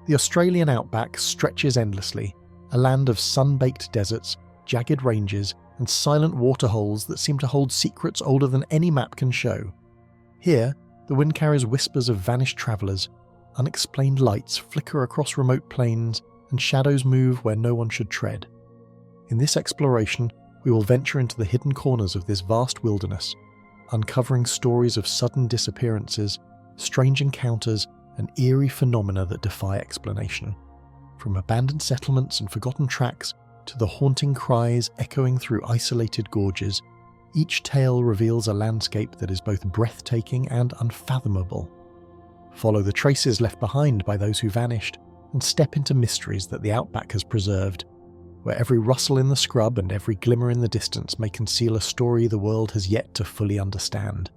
The Australian Outback stretches endlessly, a land of sunbaked deserts, jagged ranges, and silent waterholes that seem to hold secrets older than any map can show. Here, the wind carries whispers of vanished travellers, unexplained lights flicker across remote plains, and shadows move where no one should tread. In this exploration, we will venture into the hidden corners of this vast wilderness, uncovering stories of sudden disappearances, strange encounters, and eerie phenomena that defy explanation. From abandoned settlements and forgotten tracks to the haunting cries echoing through isolated gorges, each tale reveals a landscape that is both breathtaking and unfathomable. Follow the traces left behind by those who vanished, and step into mysteries that the Outback has preserved, where every rustle in the scrub and every glimmer in the distance may conceal a story the world has yet to fully understand.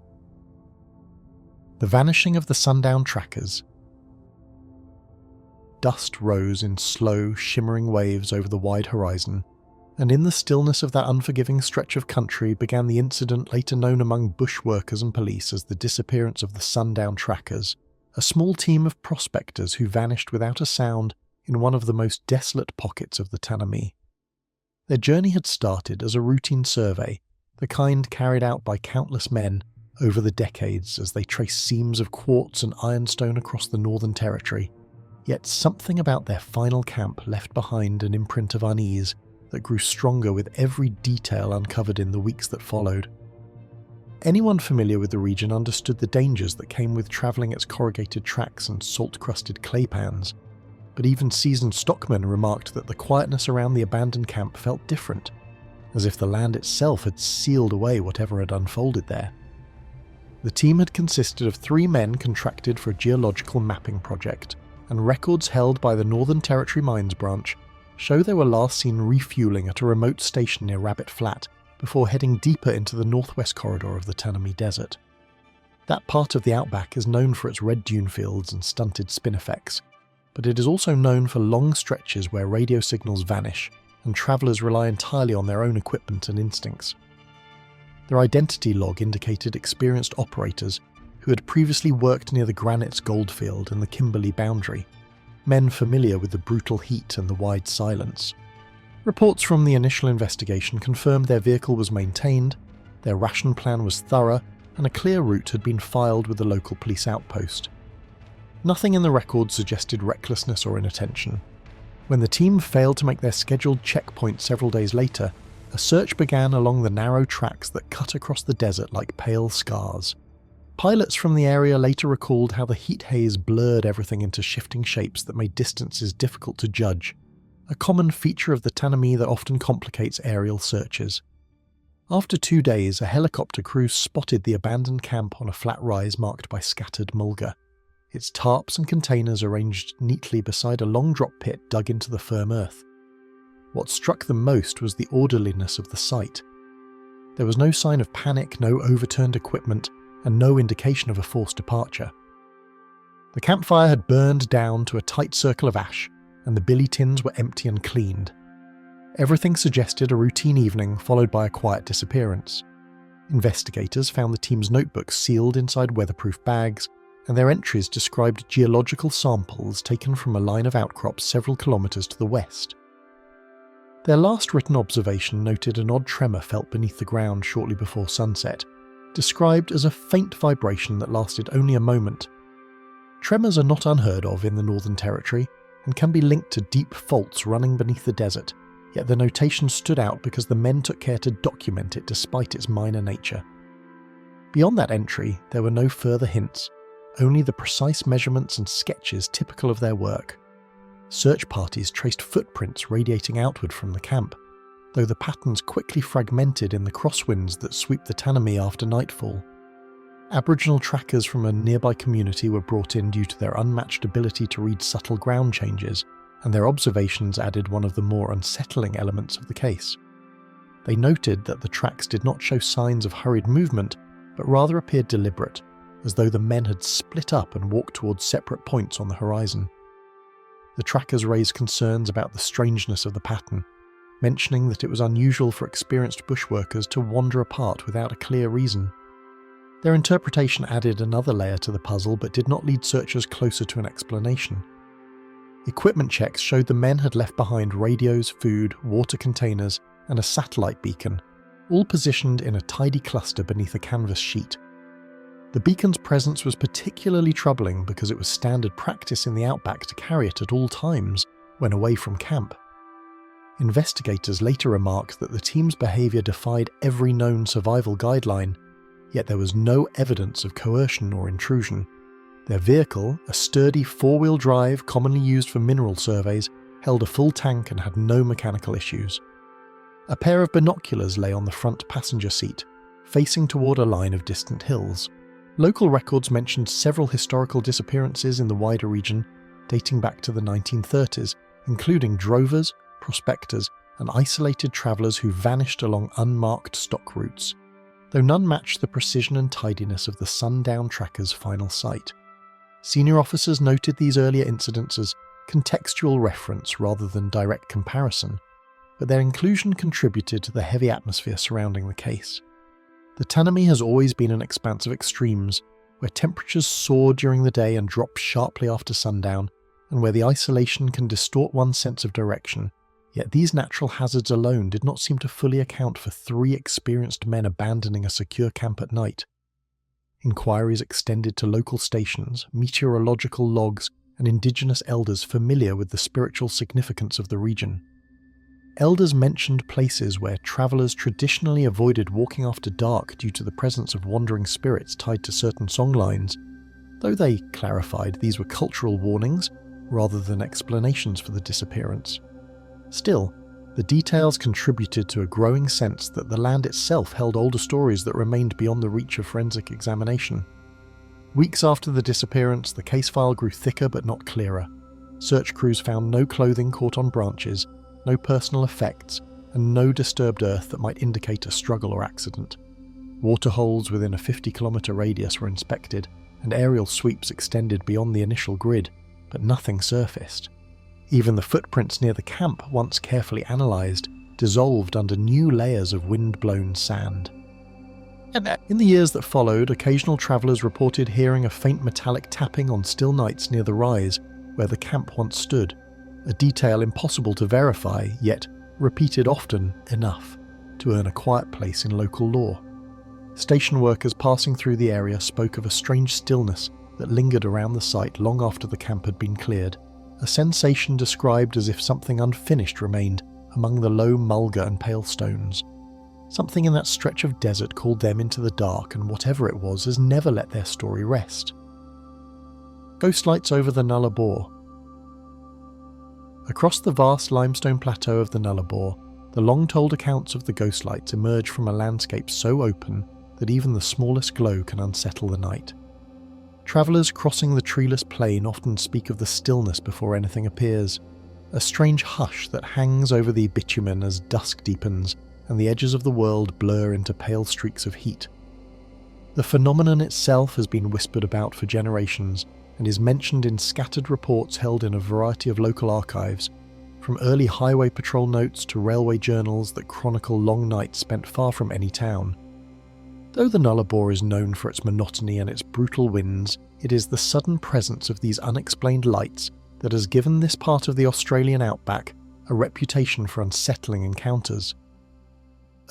The Vanishing of the Sundown Trackers. Dust rose in slow, shimmering waves over the wide horizon, and in the stillness of that unforgiving stretch of country began the incident later known among bush workers and police as the disappearance of the Sundown Trackers, a small team of prospectors who vanished without a sound in one of the most desolate pockets of the Tanami. Their journey had started as a routine survey, the kind carried out by countless men over the decades as they traced seams of quartz and ironstone across the Northern Territory. Yet something about their final camp left behind an imprint of unease that grew stronger with every detail uncovered in the weeks that followed. Anyone familiar with the region understood the dangers that came with travelling its corrugated tracks and salt-crusted clay pans, but even seasoned stockmen remarked that the quietness around the abandoned camp felt different, as if the land itself had sealed away whatever had unfolded there. The team had consisted of 3 men contracted for a geological mapping project, and records held by the Northern Territory Mines Branch show they were last seen refuelling at a remote station near Rabbit Flat before heading deeper into the northwest corridor of the Tanami Desert. That part of the Outback is known for its red dune fields and stunted spinifex, but it is also known for long stretches where radio signals vanish and travellers rely entirely on their own equipment and instincts. Their identity log indicated experienced operators who had previously worked near the Granite's goldfield and the Kimberley boundary, men familiar with the brutal heat and the wide silence. Reports from the initial investigation confirmed their vehicle was maintained, their ration plan was thorough, and a clear route had been filed with the local police outpost. Nothing in the record suggested recklessness or inattention. When the team failed to make their scheduled checkpoint several days later, a search began along the narrow tracks that cut across the desert like pale scars. Pilots from the area later recalled how the heat haze blurred everything into shifting shapes that made distances difficult to judge, a common feature of the Tanami that often complicates aerial searches. After 2 days, a helicopter crew spotted the abandoned camp on a flat rise marked by scattered mulga, its tarps and containers arranged neatly beside a long drop pit dug into the firm earth. What struck them most was the orderliness of the site. There was no sign of panic, no overturned equipment, and no indication of a forced departure. The campfire had burned down to a tight circle of ash, and the billy tins were empty and cleaned. Everything suggested a routine evening followed by a quiet disappearance. Investigators found the team's notebooks sealed inside weatherproof bags, and their entries described geological samples taken from a line of outcrops several kilometres to the west. Their last written observation noted an odd tremor felt beneath the ground shortly before sunset, described as a faint vibration that lasted only a moment. Tremors are not unheard of in the Northern Territory, and can be linked to deep faults running beneath the desert, yet the notation stood out because the men took care to document it despite its minor nature. Beyond that entry, there were no further hints, only the precise measurements and sketches typical of their work. Search parties traced footprints radiating outward from the camp, though the patterns quickly fragmented in the crosswinds that sweep the Tanami after nightfall. Aboriginal trackers from a nearby community were brought in due to their unmatched ability to read subtle ground changes, and their observations added one of the more unsettling elements of the case. They noted that the tracks did not show signs of hurried movement, but rather appeared deliberate, as though the men had split up and walked towards separate points on the horizon. The trackers raised concerns about the strangeness of the pattern, mentioning that it was unusual for experienced bushworkers to wander apart without a clear reason. Their interpretation added another layer to the puzzle but did not lead searchers closer to an explanation. Equipment checks showed the men had left behind radios, food, water containers, and a satellite beacon, all positioned in a tidy cluster beneath a canvas sheet. The beacon's presence was particularly troubling because it was standard practice in the outback to carry it at all times when away from camp. Investigators later remarked that the team's behaviour defied every known survival guideline, yet there was no evidence of coercion or intrusion. Their vehicle, a sturdy four-wheel drive commonly used for mineral surveys, held a full tank and had no mechanical issues. A pair of binoculars lay on the front passenger seat, facing toward a line of distant hills. Local records mentioned several historical disappearances in the wider region, dating back to the 1930s, including drovers, prospectors, and isolated travellers who vanished along unmarked stock routes, though none matched the precision and tidiness of the sundown tracker's final sight. Senior officers noted these earlier incidents as contextual reference rather than direct comparison, but their inclusion contributed to the heavy atmosphere surrounding the case. The Tanami has always been an expanse of extremes, where temperatures soar during the day and drop sharply after sundown, and where the isolation can distort one's sense of direction, yet these natural hazards alone did not seem to fully account for 3 experienced men abandoning a secure camp at night. Inquiries extended to local stations, meteorological logs, and indigenous elders familiar with the spiritual significance of the region. Elders mentioned places where travellers traditionally avoided walking after dark due to the presence of wandering spirits tied to certain songlines, though they clarified these were cultural warnings rather than explanations for the disappearance. Still, the details contributed to a growing sense that the land itself held older stories that remained beyond the reach of forensic examination. Weeks after the disappearance, the case file grew thicker but not clearer. Search crews found no clothing caught on branches, no personal effects, and no disturbed earth that might indicate a struggle or accident. Waterholes within a 50-kilometre radius were inspected, and aerial sweeps extended beyond the initial grid, but nothing surfaced. Even the footprints near the camp, once carefully analysed, dissolved under new layers of wind-blown sand. And in the years that followed, occasional travellers reported hearing a faint metallic tapping on still nights near the rise where the camp once stood, a detail impossible to verify, yet repeated often enough to earn a quiet place in local lore. Station workers passing through the area spoke of a strange stillness that lingered around the site long after the camp had been cleared, a sensation described as if something unfinished remained among the low mulga and pale stones. Something in that stretch of desert called them into the dark, and whatever it was has never let their story rest. Ghost lights over the Nullarbor. Across the vast limestone plateau of the Nullarbor, the long-told accounts of the ghost lights emerge from a landscape so open that even the smallest glow can unsettle the night. Travellers crossing the treeless plain often speak of the stillness before anything appears, a strange hush that hangs over the bitumen as dusk deepens and the edges of the world blur into pale streaks of heat. The phenomenon itself has been whispered about for generations and is mentioned in scattered reports held in a variety of local archives, from early highway patrol notes to railway journals that chronicle long nights spent far from any town. Though the Nullarbor is known for its monotony and its brutal winds, it is the sudden presence of these unexplained lights that has given this part of the Australian outback a reputation for unsettling encounters.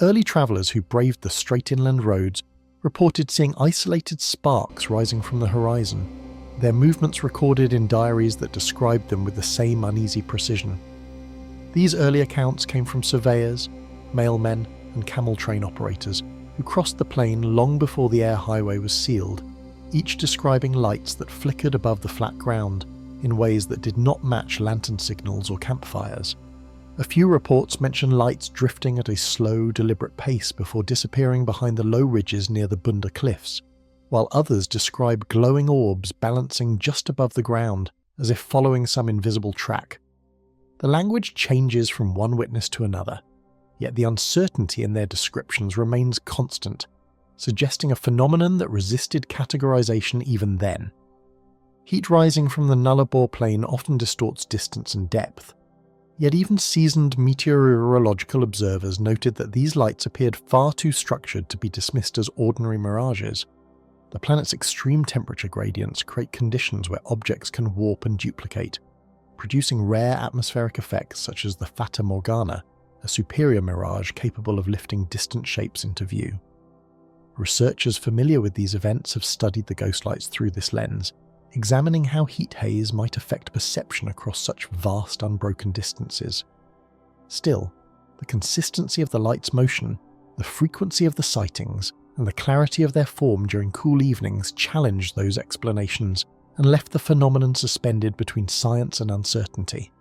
Early travellers who braved the straight inland roads reported seeing isolated sparks rising from the horizon, their movements recorded in diaries that described them with the same uneasy precision. These early accounts came from surveyors, mailmen, and camel train operators who crossed the plain long before the air highway was sealed, each describing lights that flickered above the flat ground in ways that did not match lantern signals or campfires. A few reports mention lights drifting at a slow, deliberate pace before disappearing behind the low ridges near the Bunda Cliffs, while others describe glowing orbs balancing just above the ground, as if following some invisible track. The language changes from one witness to another, yet the uncertainty in their descriptions remains constant, suggesting a phenomenon that resisted categorization even then. Heat rising from the Nullarbor plain often distorts distance and depth, yet even seasoned meteorological observers noted that these lights appeared far too structured to be dismissed as ordinary mirages. The planet's extreme temperature gradients create conditions where objects can warp and duplicate, producing rare atmospheric effects such as the Fata Morgana, a superior mirage capable of lifting distant shapes into view. Researchers familiar with these events have studied the ghost lights through this lens, examining how heat haze might affect perception across such vast unbroken distances. Still, the consistency of the light's motion, the frequency of the sightings, and the clarity of their form during cool evenings challenged those explanations and left the phenomenon suspended between science and uncertainty.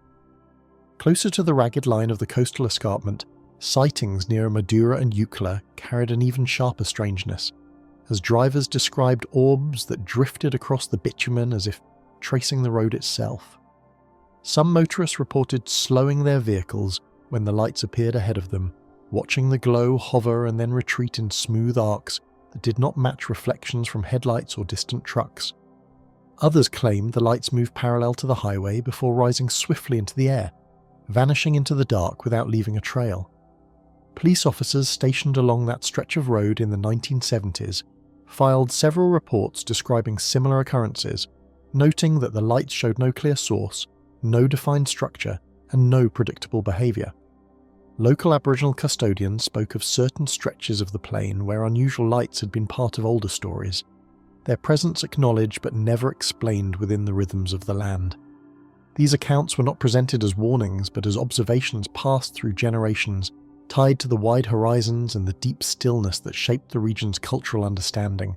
Closer to the ragged line of the coastal escarpment, sightings near Madura and Eucla carried an even sharper strangeness, as drivers described orbs that drifted across the bitumen as if tracing the road itself. Some motorists reported slowing their vehicles when the lights appeared ahead of them, watching the glow hover and then retreat in smooth arcs that did not match reflections from headlights or distant trucks. Others claimed the lights moved parallel to the highway before rising swiftly into the air, vanishing into the dark without leaving a trail. Police officers stationed along that stretch of road in the 1970s filed several reports describing similar occurrences, noting that the lights showed no clear source, no defined structure, and no predictable behaviour. Local Aboriginal custodians spoke of certain stretches of the plain where unusual lights had been part of older stories, their presence acknowledged but never explained within the rhythms of the land. These accounts were not presented as warnings but as observations passed through generations, tied to the wide horizons and the deep stillness that shaped the region's cultural understanding.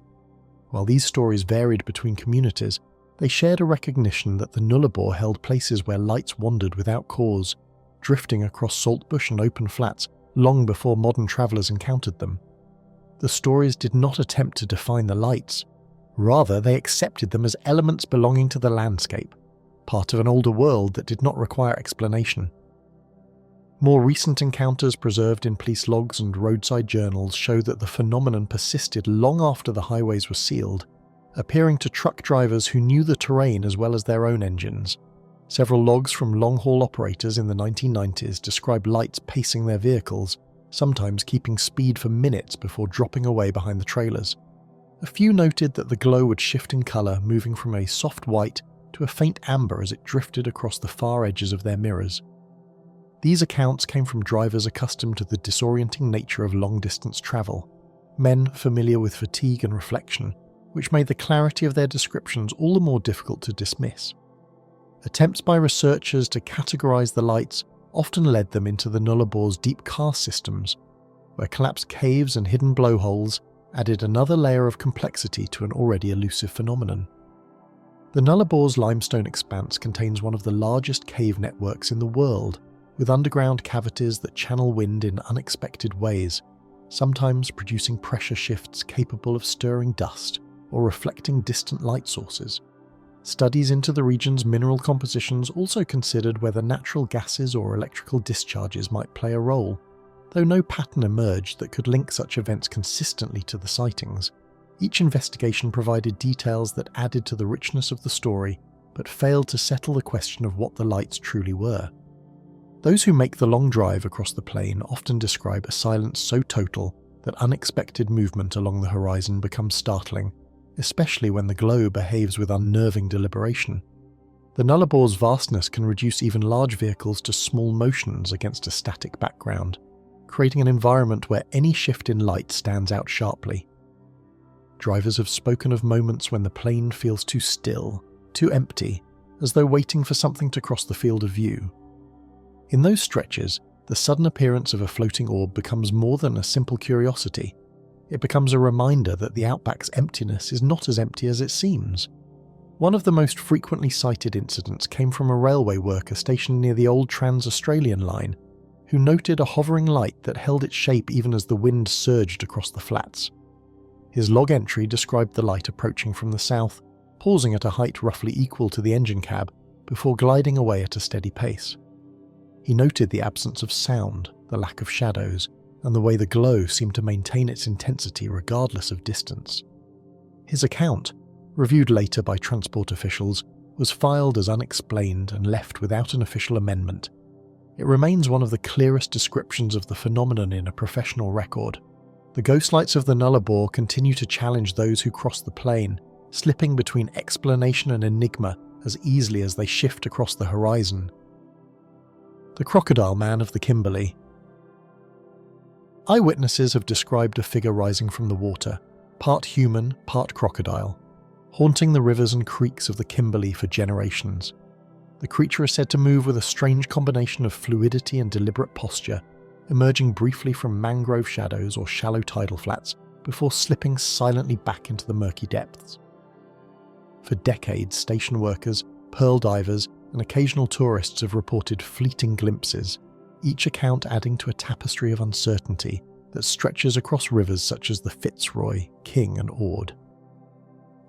While these stories varied between communities, they shared a recognition that the Nullarbor held places where lights wandered without cause, drifting across saltbush and open flats long before modern travellers encountered them. The stories did not attempt to define the lights. Rather, they accepted them as elements belonging to the landscape, part of an older world that did not require explanation. More recent encounters preserved in police logs and roadside journals show that the phenomenon persisted long after the highways were sealed, appearing to truck drivers who knew the terrain as well as their own engines. Several logs from long-haul operators in the 1990s described lights pacing their vehicles, sometimes keeping speed for minutes before dropping away behind the trailers. A few noted that the glow would shift in colour, moving from a soft white to a faint amber as it drifted across the far edges of their mirrors. These accounts came from drivers accustomed to the disorienting nature of long-distance travel, men familiar with fatigue and reflection, which made the clarity of their descriptions all the more difficult to dismiss. Attempts by researchers to categorise the lights often led them into the Nullarbor's deep karst systems, where collapsed caves and hidden blowholes added another layer of complexity to an already elusive phenomenon. The Nullarbor's limestone expanse contains one of the largest cave networks in the world, with underground cavities that channel wind in unexpected ways, sometimes producing pressure shifts capable of stirring dust or reflecting distant light sources. Studies into the region's mineral compositions also considered whether natural gases or electrical discharges might play a role, though no pattern emerged that could link such events consistently to the sightings. Each investigation provided details that added to the richness of the story, but failed to settle the question of what the lights truly were. Those who make the long drive across the plain often describe a silence so total that unexpected movement along the horizon becomes startling, especially when the glow behaves with unnerving deliberation. The Nullabor's vastness can reduce even large vehicles to small motions against a static background, creating an environment where any shift in light stands out sharply. Drivers have spoken of moments when the plain feels too still, too empty, as though waiting for something to cross the field of view. In those stretches, the sudden appearance of a floating orb becomes more than a simple curiosity. It becomes a reminder that the Outback's emptiness is not as empty as it seems. One of the most frequently cited incidents came from a railway worker stationed near the old Trans-Australian line, who noted a hovering light that held its shape even as the wind surged across the flats. His log entry described the light approaching from the south, pausing at a height roughly equal to the engine cab, before gliding away at a steady pace. He noted the absence of sound, the lack of shadows, and the way the glow seemed to maintain its intensity regardless of distance. His account, reviewed later by transport officials, was filed as unexplained and left without an official amendment. It remains one of the clearest descriptions of the phenomenon in a professional record. The ghost lights of the Nullarbor continue to challenge those who cross the plain, slipping between explanation and enigma as easily as they shift across the horizon. The crocodile man of the Kimberley. Eyewitnesses have described a figure rising from the water, part human, part crocodile, haunting the rivers and creeks of the Kimberley for generations. The creature is said to move with a strange combination of fluidity and deliberate posture, emerging briefly from mangrove shadows or shallow tidal flats before slipping silently back into the murky depths. For decades, station workers, pearl divers, and occasional tourists have reported fleeting glimpses, each account adding to a tapestry of uncertainty that stretches across rivers such as the Fitzroy, King, and Ord.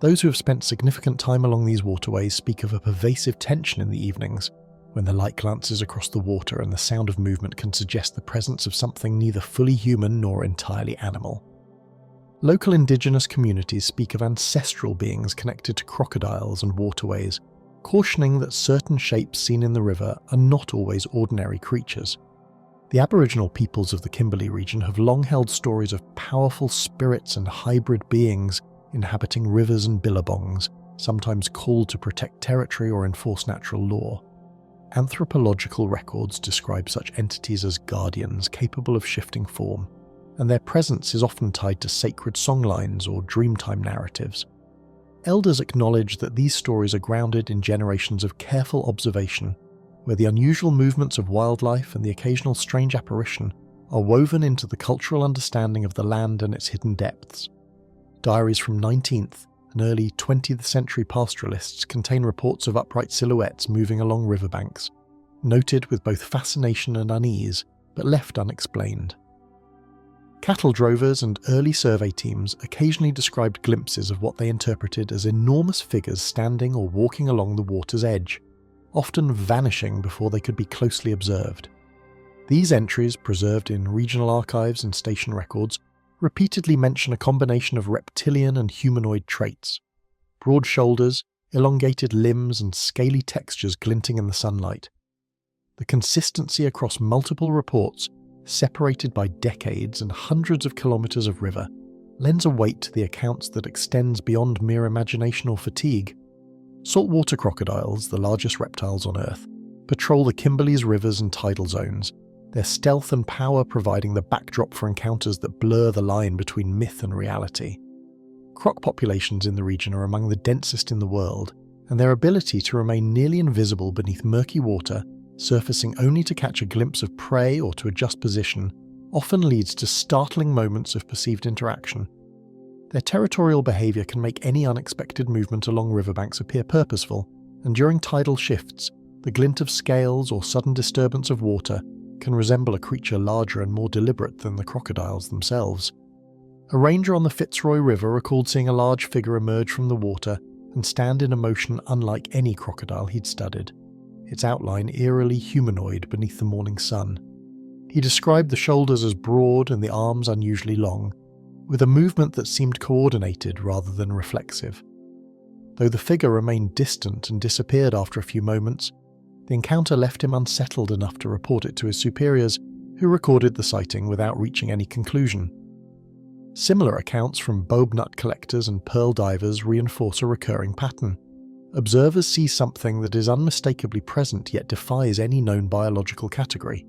Those who have spent significant time along these waterways speak of a pervasive tension in the evenings, when the light glances across the water and the sound of movement can suggest the presence of something neither fully human nor entirely animal. Local indigenous communities speak of ancestral beings connected to crocodiles and waterways, cautioning that certain shapes seen in the river are not always ordinary creatures. The Aboriginal peoples of the Kimberley region have long held stories of powerful spirits and hybrid beings inhabiting rivers and billabongs, sometimes called to protect territory or enforce natural law. Anthropological records describe such entities as guardians capable of shifting form, and their presence is often tied to sacred songlines or dreamtime narratives. Elders acknowledge that these stories are grounded in generations of careful observation, where the unusual movements of wildlife and the occasional strange apparition are woven into the cultural understanding of the land and its hidden depths. Diaries from 19th and early 20th century pastoralists contain reports of upright silhouettes moving along riverbanks, noted with both fascination and unease, but left unexplained. Cattle drovers and early survey teams occasionally described glimpses of what they interpreted as enormous figures standing or walking along the water's edge, often vanishing before they could be closely observed. These entries, preserved in regional archives and station records, repeatedly mention a combination of reptilian and humanoid traits: broad shoulders, elongated limbs, and scaly textures glinting in the sunlight. The consistency across multiple reports, separated by decades and hundreds of kilometres of river, lends a weight to the accounts that extends beyond mere imagination or fatigue. Saltwater crocodiles, the largest reptiles on Earth, patrol the Kimberley's rivers and tidal zones, their stealth and power providing the backdrop for encounters that blur the line between myth and reality. Croc populations in the region are among the densest in the world, and their ability to remain nearly invisible beneath murky water, surfacing only to catch a glimpse of prey or to adjust position, often leads to startling moments of perceived interaction. Their territorial behaviour can make any unexpected movement along riverbanks appear purposeful, and during tidal shifts, the glint of scales or sudden disturbance of water can resemble a creature larger and more deliberate than the crocodiles themselves. A ranger on the Fitzroy River recalled seeing a large figure emerge from the water and stand in a motion unlike any crocodile he'd studied, its outline eerily humanoid beneath the morning sun. He described the shoulders as broad and the arms unusually long, with a movement that seemed coordinated rather than reflexive. Though the figure remained distant and disappeared after a few moments, the encounter left him unsettled enough to report it to his superiors, who recorded the sighting without reaching any conclusion. Similar accounts from bulb nut collectors and pearl divers reinforce a recurring pattern. Observers see something that is unmistakably present yet defies any known biological category.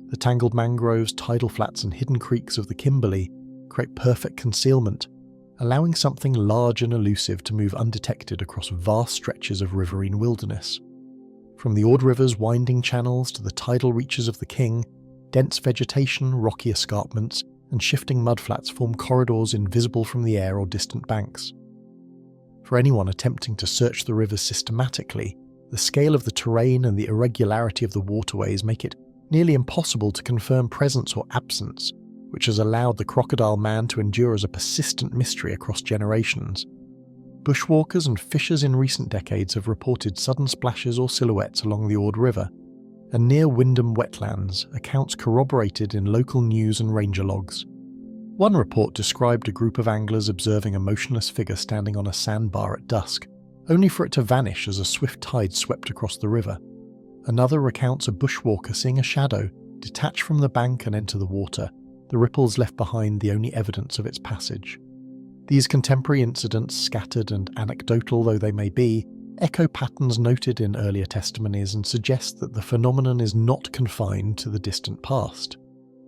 The tangled mangroves, tidal flats and hidden creeks of the Kimberley create perfect concealment, allowing something large and elusive to move undetected across vast stretches of riverine wilderness. From the Ord River's winding channels to the tidal reaches of the King, dense vegetation, rocky escarpments, and shifting mudflats form corridors invisible from the air or distant banks. For anyone attempting to search the rivers systematically, the scale of the terrain and the irregularity of the waterways make it nearly impossible to confirm presence or absence, which has allowed the crocodile man to endure as a persistent mystery across generations. Bushwalkers and fishers in recent decades have reported sudden splashes or silhouettes along the Ord River, and near Wyndham wetlands, accounts corroborated in local news and ranger logs. One report described a group of anglers observing a motionless figure standing on a sandbar at dusk, only for it to vanish as a swift tide swept across the river. Another recounts a bushwalker seeing a shadow detach from the bank and enter the water, the ripples left behind the only evidence of its passage. These contemporary incidents, scattered and anecdotal though they may be, echo patterns noted in earlier testimonies and suggest that the phenomenon is not confined to the distant past.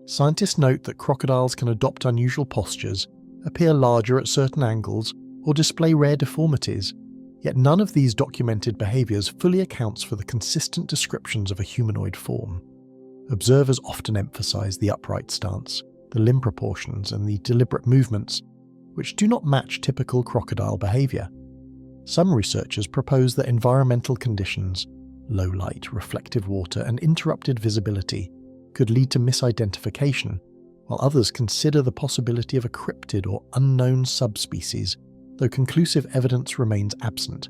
Scientists note that crocodiles can adopt unusual postures, appear larger at certain angles, or display rare deformities, yet none of these documented behaviours fully accounts for the consistent descriptions of a humanoid form. Observers often emphasise the upright stance, the limb proportions, and the deliberate movements, which do not match typical crocodile behaviour. Some researchers propose that environmental conditions, low light, reflective water, and interrupted visibility could lead to misidentification, while others consider the possibility of a cryptid or unknown subspecies, though conclusive evidence remains absent.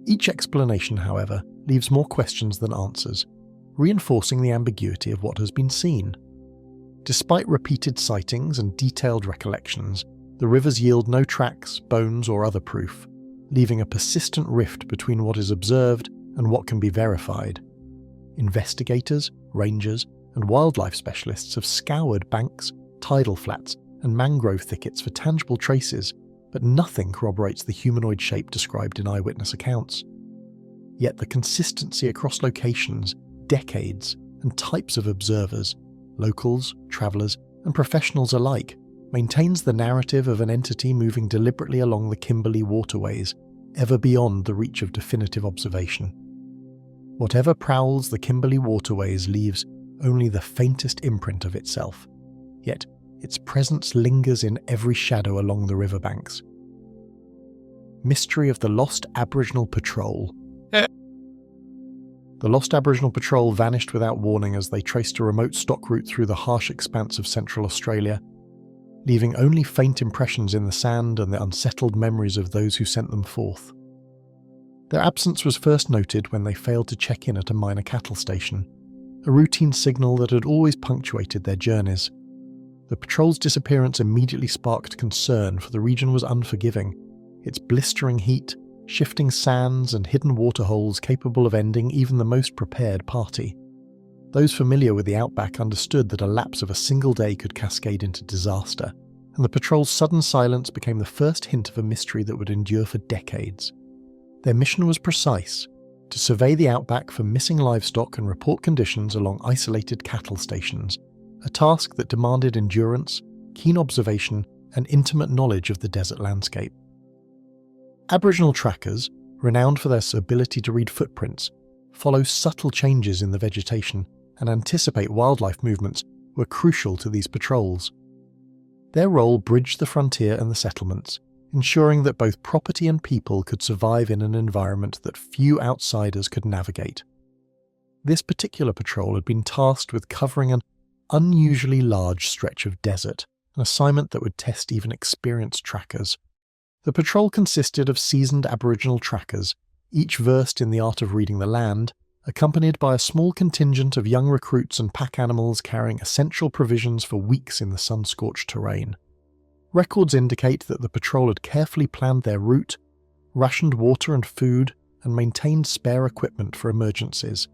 Each explanation, however, leaves more questions than answers, reinforcing the ambiguity of what has been seen. Despite repeated sightings and detailed recollections, the rivers yield no tracks, bones, or other proof, leaving a persistent rift between what is observed and what can be verified. Investigators, rangers, and wildlife specialists have scoured banks, tidal flats, and mangrove thickets for tangible traces, but nothing corroborates the humanoid shape described in eyewitness accounts. Yet the consistency across locations, decades, and types of observers, locals, travellers, and professionals alike, maintains the narrative of an entity moving deliberately along the Kimberley waterways, ever beyond the reach of definitive observation. Whatever prowls the Kimberley waterways leaves only the faintest imprint of itself, yet its presence lingers in every shadow along the riverbanks. Mystery of the Lost Aboriginal Patrol. The Lost Aboriginal Patrol vanished without warning as they traced a remote stock route through the harsh expanse of Central Australia, leaving only faint impressions in the sand and the unsettled memories of those who sent them forth. Their absence was first noted when they failed to check in at a minor cattle station, a routine signal that had always punctuated their journeys. The patrol's disappearance immediately sparked concern, for the region was unforgiving, its blistering heat, shifting sands, and hidden waterholes capable of ending even the most prepared party. Those familiar with the Outback understood that a lapse of a single day could cascade into disaster, and the patrol's sudden silence became the first hint of a mystery that would endure for decades. Their mission was precise: to survey the Outback for missing livestock and report conditions along isolated cattle stations, a task that demanded endurance, keen observation, and intimate knowledge of the desert landscape. Aboriginal trackers, renowned for their ability to read footprints, follow subtle changes in the vegetation, and anticipate wildlife movements, were crucial to these patrols. Their role bridged the frontier and the settlements, ensuring that both property and people could survive in an environment that few outsiders could navigate. This particular patrol had been tasked with covering an unusually large stretch of desert, an assignment that would test even experienced trackers. The patrol consisted of seasoned Aboriginal trackers, each versed in the art of reading the land, accompanied by a small contingent of young recruits and pack animals carrying essential provisions for weeks in the sun-scorched terrain. Records indicate that the patrol had carefully planned their route, rationed water and food, and maintained spare equipment for emergencies.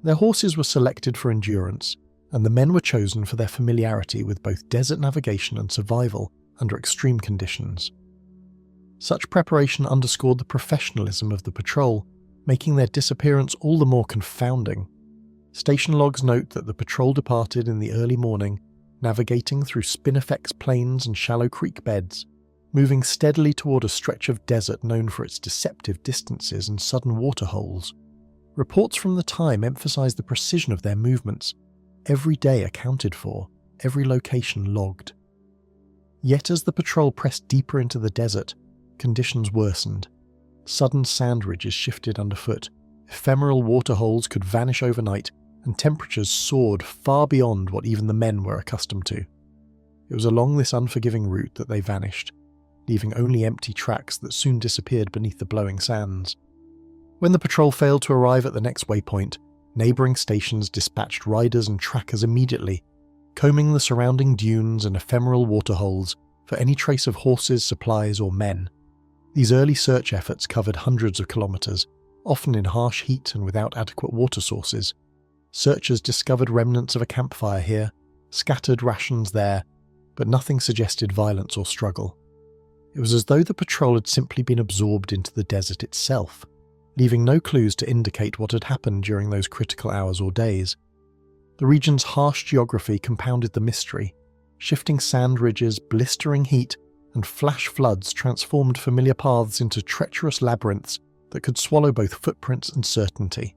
Their horses were selected for endurance, and the men were chosen for their familiarity with both desert navigation and survival under extreme conditions. Such preparation underscored the professionalism of the patrol, making their disappearance all the more confounding. Station logs note that the patrol departed in the early morning, navigating through spinifex plains and shallow creek beds, moving steadily toward a stretch of desert known for its deceptive distances and sudden waterholes. Reports from the time emphasize the precision of their movements, every day accounted for, every location logged. Yet as the patrol pressed deeper into the desert, conditions worsened. Sudden sand ridges shifted underfoot, ephemeral waterholes could vanish overnight, and temperatures soared far beyond what even the men were accustomed to. It was along this unforgiving route that they vanished, leaving only empty tracks that soon disappeared beneath the blowing sands. When the patrol failed to arrive at the next waypoint, neighbouring stations dispatched riders and trackers immediately, combing the surrounding dunes and ephemeral waterholes for any trace of horses, supplies, or men. These early search efforts covered hundreds of kilometres, often in harsh heat and without adequate water sources. Searchers discovered remnants of a campfire here, scattered rations there, but nothing suggested violence or struggle. It was as though the patrol had simply been absorbed into the desert itself, leaving no clues to indicate what had happened during those critical hours or days. The region's harsh geography compounded the mystery. Shifting sand ridges, blistering heat, and flash floods transformed familiar paths into treacherous labyrinths that could swallow both footprints and certainty.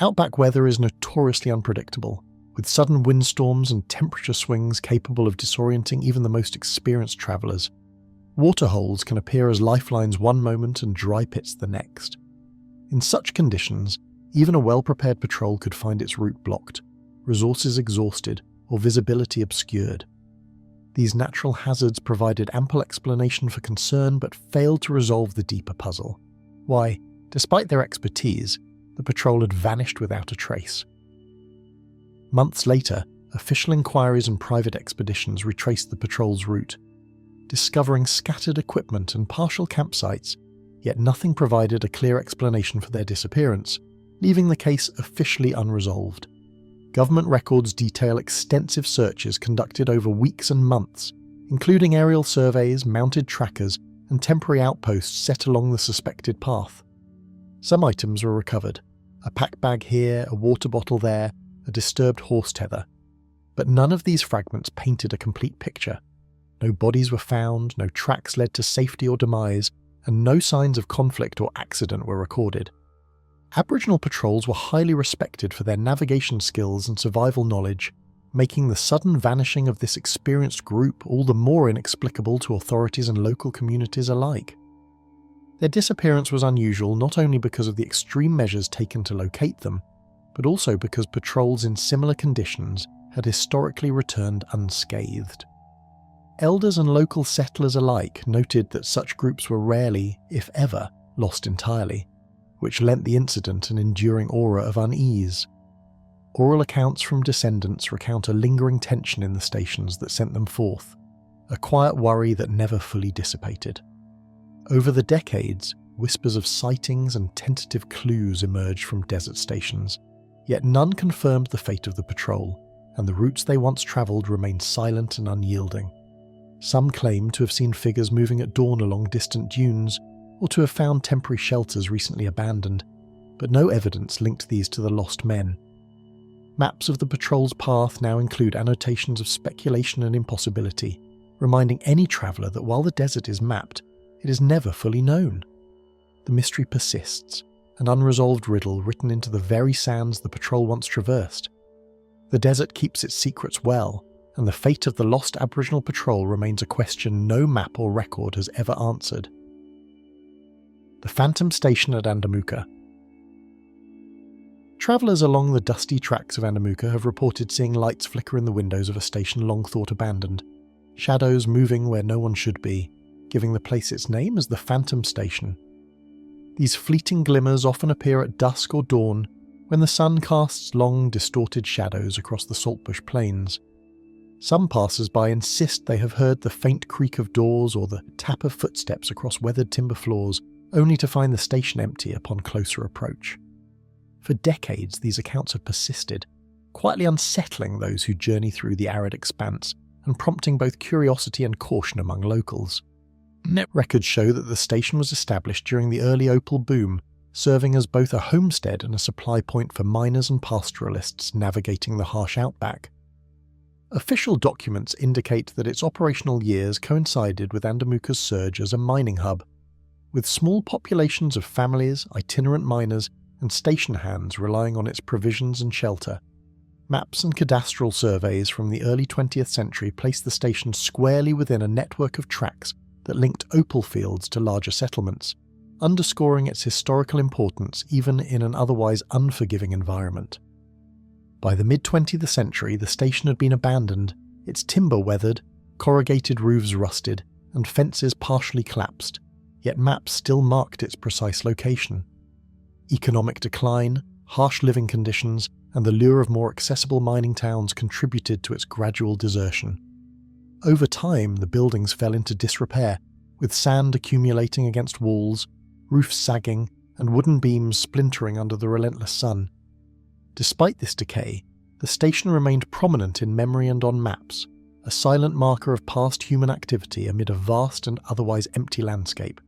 Outback weather is notoriously unpredictable, with sudden windstorms and temperature swings capable of disorienting even the most experienced travellers. Waterholes can appear as lifelines one moment and dry pits the next. In such conditions, even a well-prepared patrol could find its route blocked, resources exhausted, or visibility obscured. These natural hazards provided ample explanation for concern but failed to resolve the deeper puzzle. Why, despite their expertise, the patrol had vanished without a trace. Months later, official inquiries and private expeditions retraced the patrol's route, discovering scattered equipment and partial campsites, yet nothing provided a clear explanation for their disappearance, leaving the case officially unresolved. Government records detail extensive searches conducted over weeks and months, including aerial surveys, mounted trackers, and temporary outposts set along the suspected path. Some items were recovered, a pack bag here, a water bottle there, a disturbed horse tether. But none of these fragments painted a complete picture. No bodies were found, no tracks led to safety or demise, and no signs of conflict or accident were recorded. Aboriginal patrols were highly respected for their navigation skills and survival knowledge, making the sudden vanishing of this experienced group all the more inexplicable to authorities and local communities alike. Their disappearance was unusual not only because of the extreme measures taken to locate them, but also because patrols in similar conditions had historically returned unscathed. Elders and local settlers alike noted that such groups were rarely, if ever, lost entirely, which lent the incident an enduring aura of unease. Oral accounts from descendants recount a lingering tension in the stations that sent them forth, a quiet worry that never fully dissipated. Over the decades, whispers of sightings and tentative clues emerged from desert stations, yet none confirmed the fate of the patrol, and the routes they once travelled remained silent and unyielding. Some claim to have seen figures moving at dawn along distant dunes, or to have found temporary shelters recently abandoned, but no evidence linked these to the lost men. Maps of the patrol's path now include annotations of speculation and impossibility, reminding any traveller that while the desert is mapped, it is never fully known. The mystery persists, an unresolved riddle written into the very sands the patrol once traversed. The desert keeps its secrets well, and the fate of the lost Aboriginal patrol remains a question no map or record has ever answered. The Phantom Station at Andamuka. Travellers along the dusty tracks of Andamuka have reported seeing lights flicker in the windows of a station long thought abandoned, shadows moving where no one should be, giving the place its name as the Phantom Station. These fleeting glimmers often appear at dusk or dawn, when the sun casts long, distorted shadows across the saltbush plains. Some passers-by insist they have heard the faint creak of doors or the tap of footsteps across weathered timber floors, only to find the station empty upon closer approach. For decades, these accounts have persisted, quietly unsettling those who journey through the arid expanse and prompting both curiosity and caution among locals. Net records show that the station was established during the early opal boom, serving as both a homestead and a supply point for miners and pastoralists navigating the harsh outback. Official documents indicate that its operational years coincided with Andamuka's surge as a mining hub, with small populations of families, itinerant miners, and station hands relying on its provisions and shelter. Maps and cadastral surveys from the early 20th century placed the station squarely within a network of tracks that linked opal fields to larger settlements, underscoring its historical importance even in an otherwise unforgiving environment. By the mid-20th century, the station had been abandoned, its timber weathered, corrugated roofs rusted, and fences partially collapsed, yet maps still marked its precise location. Economic decline, harsh living conditions, and the lure of more accessible mining towns contributed to its gradual desertion. Over time, the buildings fell into disrepair, with sand accumulating against walls, roofs sagging, and wooden beams splintering under the relentless sun. Despite this decay, the station remained prominent in memory and on maps, a silent marker of past human activity amid a vast and otherwise empty landscape.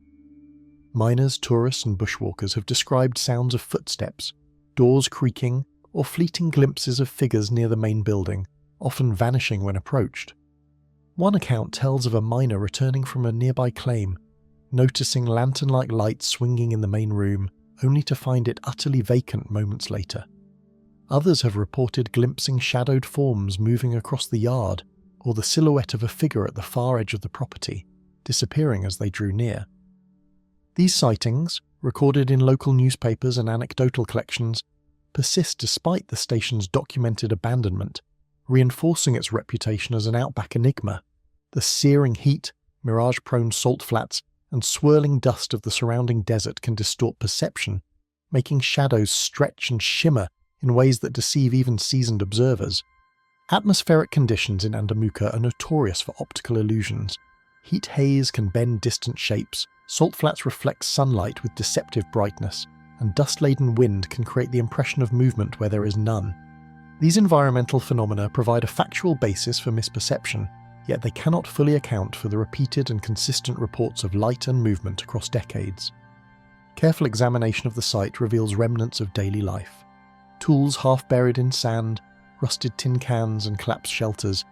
Miners, tourists and bushwalkers have described sounds of footsteps, doors creaking, or fleeting glimpses of figures near the main building, often vanishing when approached. One account tells of a miner returning from a nearby claim, noticing lantern-like lights swinging in the main room, only to find it utterly vacant moments later. Others have reported glimpsing shadowed forms moving across the yard, or the silhouette of a figure at the far edge of the property, disappearing as they drew near. These sightings, recorded in local newspapers and anecdotal collections, persist despite the station's documented abandonment, reinforcing its reputation as an outback enigma. The searing heat, mirage-prone salt flats, and swirling dust of the surrounding desert can distort perception, making shadows stretch and shimmer in ways that deceive even seasoned observers. Atmospheric conditions in Andamuka are notorious for optical illusions. Heat haze can bend distant shapes, salt flats reflect sunlight with deceptive brightness, and dust-laden wind can create the impression of movement where there is none. These environmental phenomena provide a factual basis for misperception, yet they cannot fully account for the repeated and consistent reports of light and movement across decades. Careful examination of the site reveals remnants of daily life. Tools half buried in sand, rusted tin cans and collapsed shelters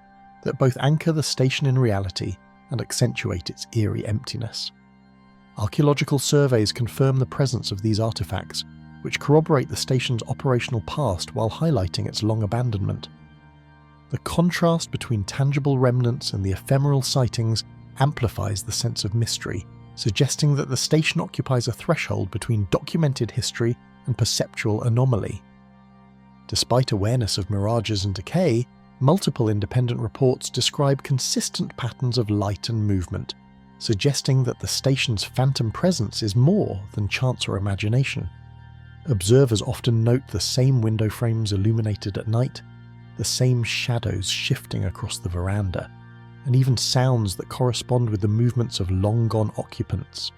that both anchor the station in reality and accentuate its eerie emptiness. Archaeological surveys confirm the presence of these artifacts, which corroborate the station's operational past while highlighting its long abandonment. The contrast between tangible remnants and the ephemeral sightings amplifies the sense of mystery, suggesting that the station occupies a threshold between documented history and perceptual anomaly. Despite awareness of mirages and decay, multiple independent reports describe consistent patterns of light and movement, suggesting that the station's phantom presence is more than chance or imagination. Observers often note the same window frames illuminated at night, the same shadows shifting across the veranda, and even sounds that correspond with the movements of long-gone occupants.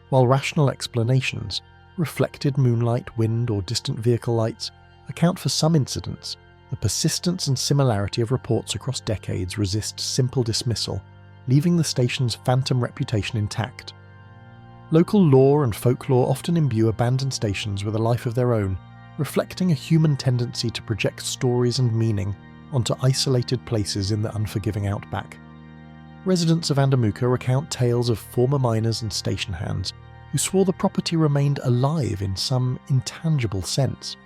While rational explanations, reflected moonlight, wind, or distant vehicle lights, account for some incidents, the persistence and similarity of reports across decades resist simple dismissal, leaving the station's phantom reputation intact. Local lore and folklore often imbue abandoned stations with a life of their own, reflecting a human tendency to project stories and meaning onto isolated places in the unforgiving outback. Residents of Andamuka recount tales of former miners and station hands who swore the property remained alive in some intangible sense,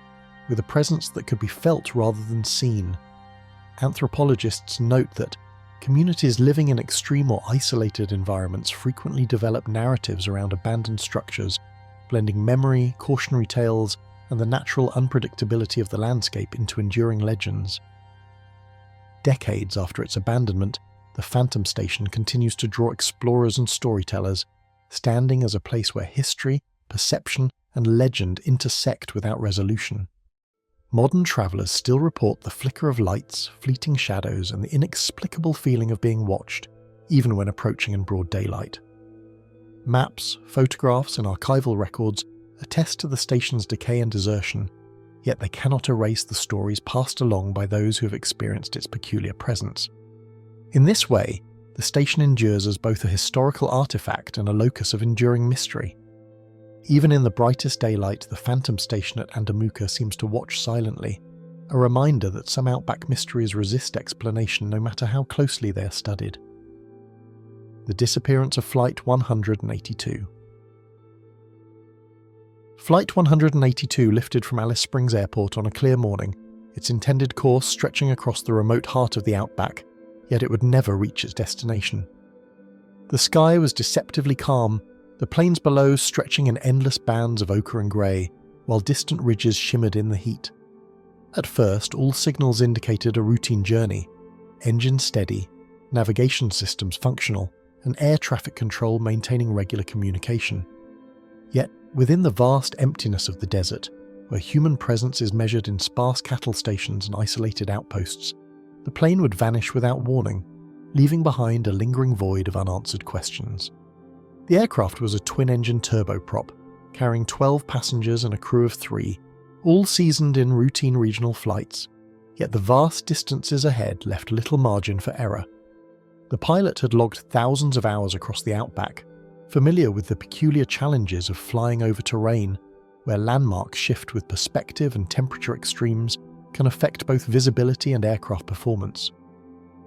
with a presence that could be felt rather than seen. Anthropologists note that communities living in extreme or isolated environments frequently develop narratives around abandoned structures, blending memory, cautionary tales, and the natural unpredictability of the landscape into enduring legends. Decades after its abandonment, the Phantom Station continues to draw explorers and storytellers, standing as a place where history, perception, and legend intersect without resolution. Modern travellers still report the flicker of lights, fleeting shadows, and the inexplicable feeling of being watched, even when approaching in broad daylight. Maps, photographs, and archival records attest to the station's decay and desertion, yet they cannot erase the stories passed along by those who have experienced its peculiar presence. In this way, the station endures as both a historical artifact and a locus of enduring mystery. Even in the brightest daylight, the Phantom Station at Andamuka seems to watch silently, a reminder that some outback mysteries resist explanation no matter how closely they are studied. The disappearance of Flight 182. Flight 182 lifted from Alice Springs Airport on a clear morning, its intended course stretching across the remote heart of the outback, yet it would never reach its destination. The sky was deceptively calm, the plains below stretching in endless bands of ochre and grey, while distant ridges shimmered in the heat. At first, all signals indicated a routine journey: engines steady, navigation systems functional, and air traffic control maintaining regular communication. Yet, within the vast emptiness of the desert, where human presence is measured in sparse cattle stations and isolated outposts, the plane would vanish without warning, leaving behind a lingering void of unanswered questions. The aircraft was a twin-engine turboprop, carrying 12 passengers and a crew of 3, all seasoned in routine regional flights, yet the vast distances ahead left little margin for error. The pilot had logged thousands of hours across the outback, Familiar with the peculiar challenges of flying over terrain, where landmarks shift with perspective and temperature extremes can affect both visibility and aircraft performance.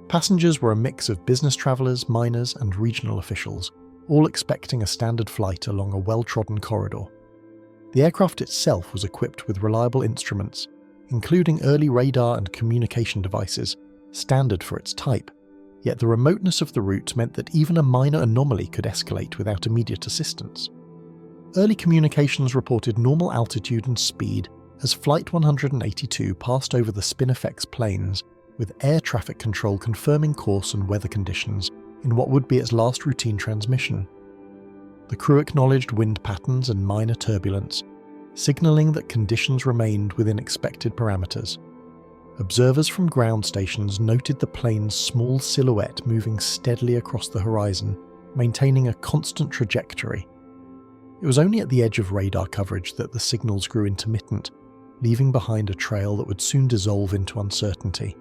Passengers were a mix of business travellers, miners, and regional officials, all expecting a standard flight along a well-trodden corridor. The aircraft itself was equipped with reliable instruments, including early radar and communication devices, standard for its type, yet the remoteness of the route meant that even a minor anomaly could escalate without immediate assistance. Early communications reported normal altitude and speed as Flight 182 passed over the Spinifex Plains, with air traffic control confirming course and weather conditions in what would be its last routine transmission. The crew acknowledged wind patterns and minor turbulence, signalling that conditions remained within expected parameters. Observers from ground stations noted the plane's small silhouette moving steadily across the horizon, maintaining a constant trajectory. It was only at the edge of radar coverage that the signals grew intermittent, leaving behind a trail that would soon dissolve into uncertainty.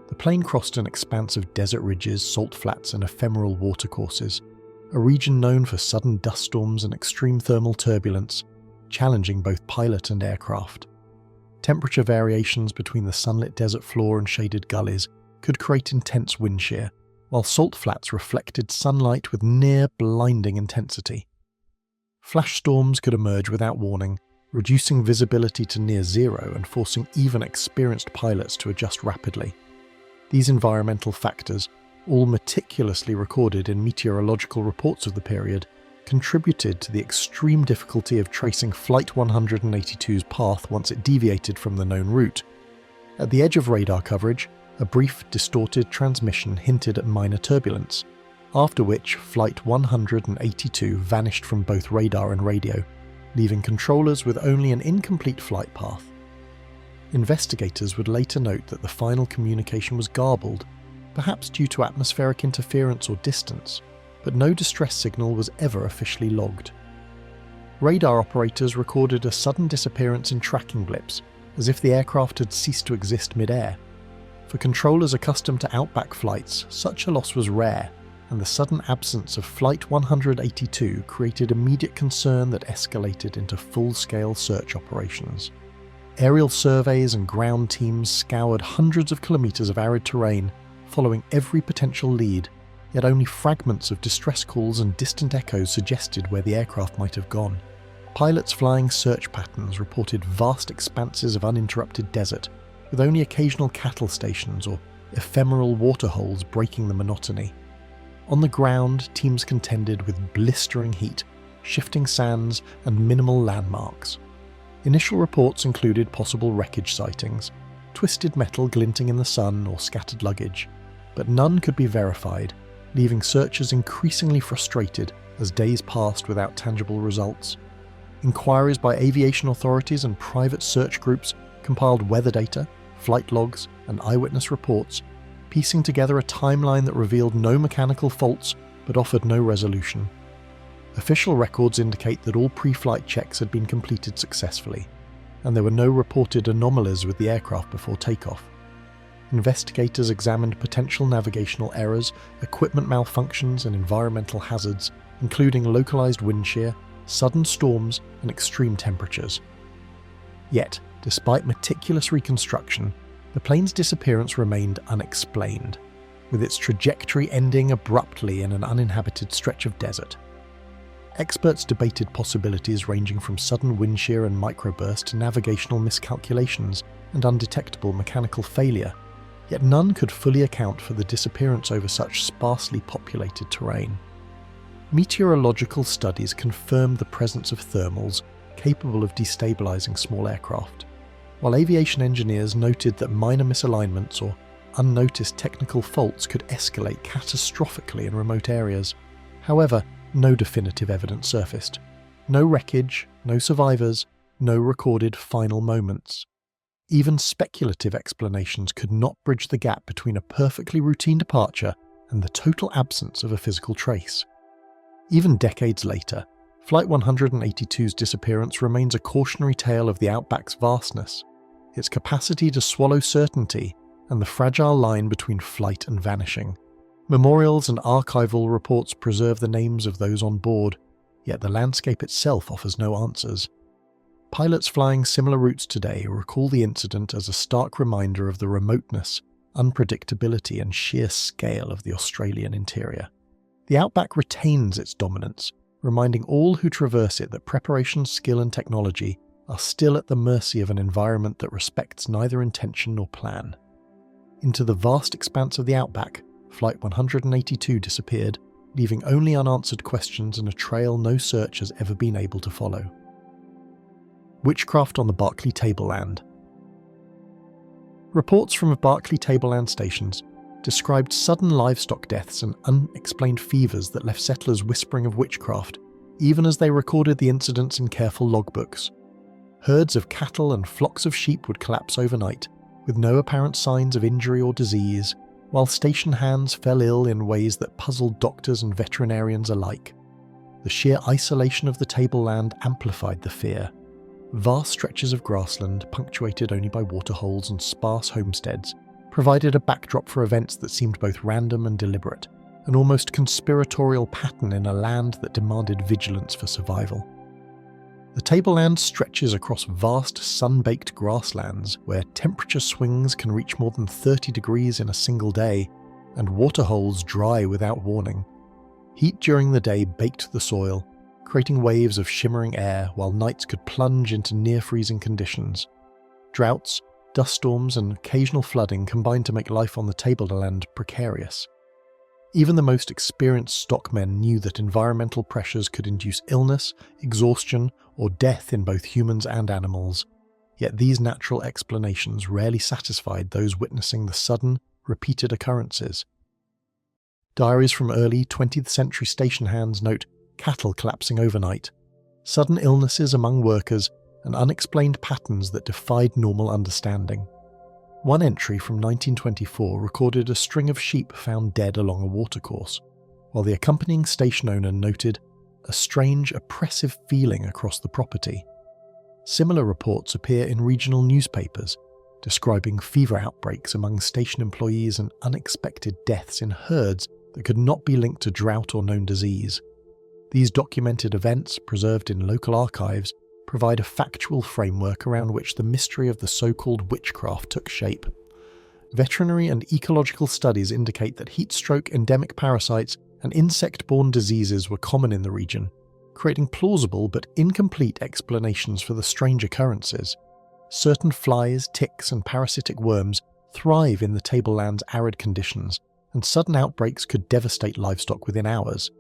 The plane crossed an expanse of desert ridges, salt flats, and ephemeral watercourses, a region known for sudden dust storms and extreme thermal turbulence, challenging both pilot and aircraft. Temperature variations between the sunlit desert floor and shaded gullies could create intense wind shear, while salt flats reflected sunlight with near blinding intensity. Flash storms could emerge without warning, reducing visibility to near zero and forcing even experienced pilots to adjust rapidly. These environmental factors, all meticulously recorded in meteorological reports of the period, contributed to the extreme difficulty of tracing Flight 182's path once it deviated from the known route. At the edge of radar coverage, a brief, distorted transmission hinted at minor turbulence, after which Flight 182 vanished from both radar and radio, leaving controllers with only an incomplete flight path. Investigators would later note that the final communication was garbled, perhaps due to atmospheric interference or distance, but no distress signal was ever officially logged. Radar operators recorded a sudden disappearance in tracking blips, as if the aircraft had ceased to exist mid-air. For controllers accustomed to Outback flights, such a loss was rare, and the sudden absence of Flight 182 created immediate concern that escalated into full-scale search operations. Aerial surveys and ground teams scoured hundreds of kilometres of arid terrain, following every potential lead, yet only fragments of distress calls and distant echoes suggested where the aircraft might have gone. Pilots flying search patterns reported vast expanses of uninterrupted desert, with only occasional cattle stations or ephemeral waterholes breaking the monotony. On the ground, teams contended with blistering heat, shifting sands, and minimal landmarks. Initial reports included possible wreckage sightings, twisted metal glinting in the sun, or scattered luggage, but none could be verified, leaving searchers increasingly frustrated as days passed without tangible results. Inquiries by aviation authorities and private search groups compiled weather data, flight logs, and eyewitness reports, piecing together a timeline that revealed no mechanical faults but offered no resolution. Official records indicate that all pre-flight checks had been completed successfully, and there were no reported anomalies with the aircraft before takeoff. Investigators examined potential navigational errors, equipment malfunctions, and environmental hazards, including localized wind shear, sudden storms, and extreme temperatures. Yet, despite meticulous reconstruction, the plane's disappearance remained unexplained, with its trajectory ending abruptly in an uninhabited stretch of desert. Experts debated possibilities ranging from sudden wind shear and microburst to navigational miscalculations and undetectable mechanical failure, yet none could fully account for the disappearance over such sparsely populated terrain. Meteorological studies confirmed the presence of thermals capable of destabilizing small aircraft, while aviation engineers noted that minor misalignments or unnoticed technical faults could escalate catastrophically in remote areas. However, no definitive evidence surfaced. No wreckage, no survivors, no recorded final moments. Even speculative explanations could not bridge the gap between a perfectly routine departure and the total absence of a physical trace. Even decades later, Flight 182's disappearance remains a cautionary tale of the Outback's vastness, its capacity to swallow certainty, and the fragile line between flight and vanishing, Memorials and archival reports preserve the names of those on board, yet the landscape itself offers no answers. Pilots flying similar routes today recall the incident as a stark reminder of the remoteness, unpredictability and sheer scale of the Australian interior. The Outback retains its dominance, reminding all who traverse it that preparation, skill and technology are still at the mercy of an environment that respects neither intention nor plan. Into the vast expanse of the Outback, Flight 182 disappeared, leaving only unanswered questions and a trail no search has ever been able to follow. Witchcraft on the Barkly Tableland. Reports from Barkly Tableland stations described sudden livestock deaths and unexplained fevers that left settlers whispering of witchcraft, even as they recorded the incidents in careful logbooks. Herds of cattle and flocks of sheep would collapse overnight, with no apparent signs of injury or disease, while station hands fell ill in ways that puzzled doctors and veterinarians alike. The sheer isolation of the tableland amplified the fear. Vast stretches of grassland, punctuated only by waterholes and sparse homesteads, provided a backdrop for events that seemed both random and deliberate, an almost conspiratorial pattern in a land that demanded vigilance for survival. The tableland stretches across vast sunbaked grasslands where temperature swings can reach more than 30 degrees in a single day, and waterholes dry without warning. Heat during the day baked the soil, creating waves of shimmering air while nights could plunge into near-freezing conditions. Droughts, dust storms and occasional flooding combined to make life on the tableland precarious. Even the most experienced stockmen knew that environmental pressures could induce illness, exhaustion, or death in both humans and animals, yet these natural explanations rarely satisfied those witnessing the sudden, repeated occurrences. Diaries from early 20th century station hands note cattle collapsing overnight, sudden illnesses among workers, and unexplained patterns that defied normal understanding. One entry from 1924 recorded a string of sheep found dead along a watercourse, while the accompanying station owner noted a strange, oppressive feeling across the property. Similar reports appear in regional newspapers, describing fever outbreaks among station employees and unexpected deaths in herds that could not be linked to drought or known disease. These documented events, preserved in local archives, provide a factual framework around which the mystery of the so-called witchcraft took shape. Veterinary and ecological studies indicate that heat stroke endemic parasites and insect-borne diseases were common in the region, creating plausible but incomplete explanations for the strange occurrences. Certain flies, ticks and parasitic worms thrive in the tableland's arid conditions, and sudden outbreaks could devastate livestock within hours.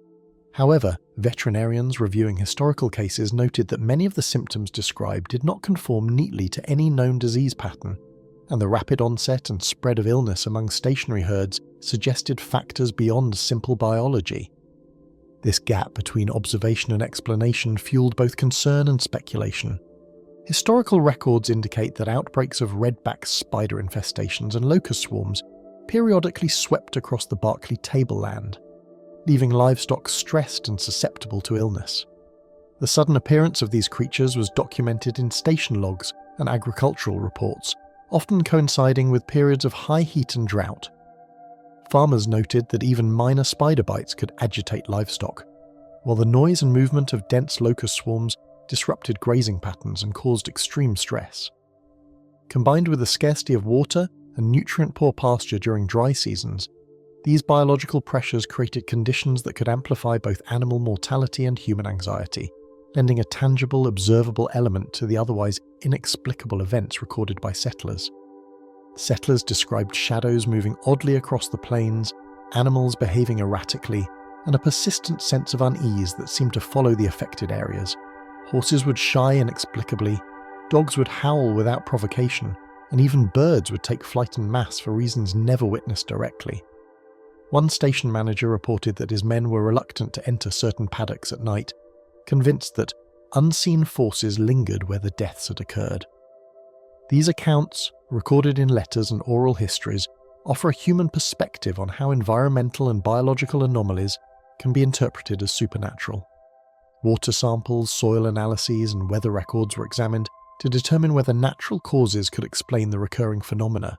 However, veterinarians reviewing historical cases noted that many of the symptoms described did not conform neatly to any known disease pattern, and the rapid onset and spread of illness among stationary herds suggested factors beyond simple biology. This gap between observation and explanation fueled both concern and speculation. Historical records indicate that outbreaks of redback spider infestations and locust swarms periodically swept across the Barkly tableland, leaving livestock stressed and susceptible to illness. The sudden appearance of these creatures was documented in station logs and agricultural reports, often coinciding with periods of high heat and drought. Farmers noted that even minor spider bites could agitate livestock, while the noise and movement of dense locust swarms disrupted grazing patterns and caused extreme stress. Combined with the scarcity of water and nutrient-poor pasture during dry seasons, these biological pressures created conditions that could amplify both animal mortality and human anxiety, lending a tangible, observable element to the otherwise inexplicable events recorded by settlers. Settlers described shadows moving oddly across the plains, animals behaving erratically, and a persistent sense of unease that seemed to follow the affected areas. Horses would shy inexplicably, dogs would howl without provocation, and even birds would take flight en masse for reasons never witnessed directly. One station manager reported that his men were reluctant to enter certain paddocks at night, convinced that unseen forces lingered where the deaths had occurred. These accounts, recorded in letters and oral histories, offer a human perspective on how environmental and biological anomalies can be interpreted as supernatural. Water samples, soil analyses, and weather records were examined to determine whether natural causes could explain the recurring phenomena.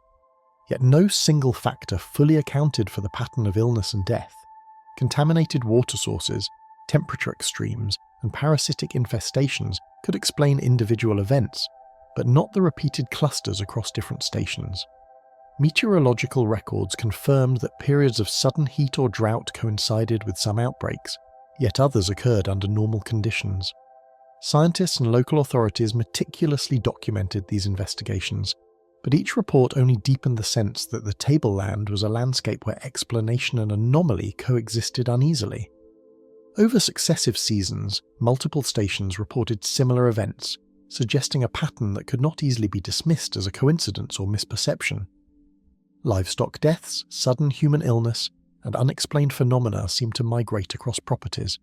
Yet no single factor fully accounted for the pattern of illness and death. Contaminated water sources, temperature extremes, and parasitic infestations could explain individual events, but not the repeated clusters across different stations. Meteorological records confirmed that periods of sudden heat or drought coincided with some outbreaks, yet others occurred under normal conditions. Scientists and local authorities meticulously documented these investigations, but each report only deepened the sense that the Tableland was a landscape where explanation and anomaly coexisted uneasily. Over successive seasons, multiple stations reported similar events, suggesting a pattern that could not easily be dismissed as a coincidence or misperception. Livestock deaths, sudden human illness, and unexplained phenomena seemed to migrate across properties,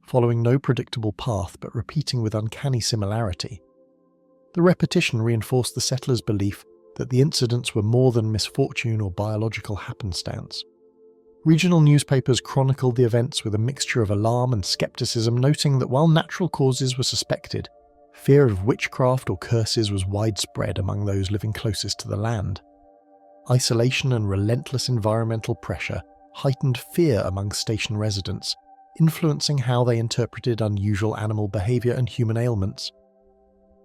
following no predictable path but repeating with uncanny similarity. The repetition reinforced the settlers' belief that the incidents were more than misfortune or biological happenstance. Regional newspapers chronicled the events with a mixture of alarm and skepticism, noting that while natural causes were suspected, fear of witchcraft or curses was widespread among those living closest to the land. Isolation and relentless environmental pressure heightened fear among station residents, influencing how they interpreted unusual animal behaviour and human ailments.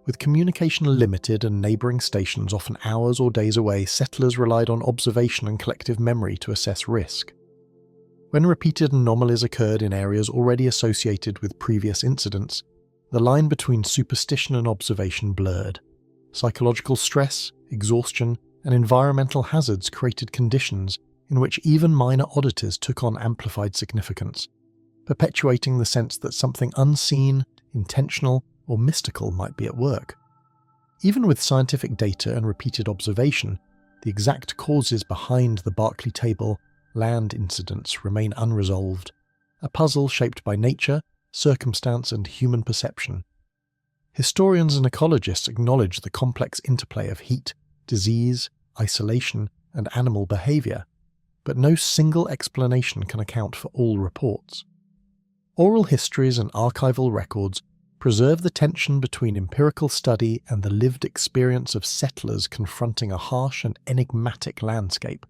With communication limited and neighbouring stations often hours or days away, settlers relied on observation and collective memory to assess risk. When repeated anomalies occurred in areas already associated with previous incidents, the line between superstition and observation blurred. Psychological stress, exhaustion, and environmental hazards created conditions in which even minor oddities took on amplified significance, perpetuating the sense that something unseen, intentional, or mystical might be at work. Even with scientific data and repeated observation, the exact causes behind the Berkeley Tableland incidents remain unresolved, a puzzle shaped by nature, circumstance, and human perception. Historians and ecologists acknowledge the complex interplay of heat, disease, isolation, and animal behaviour, but no single explanation can account for all reports. Oral histories and archival records preserve the tension between empirical study and the lived experience of settlers confronting a harsh and enigmatic landscape.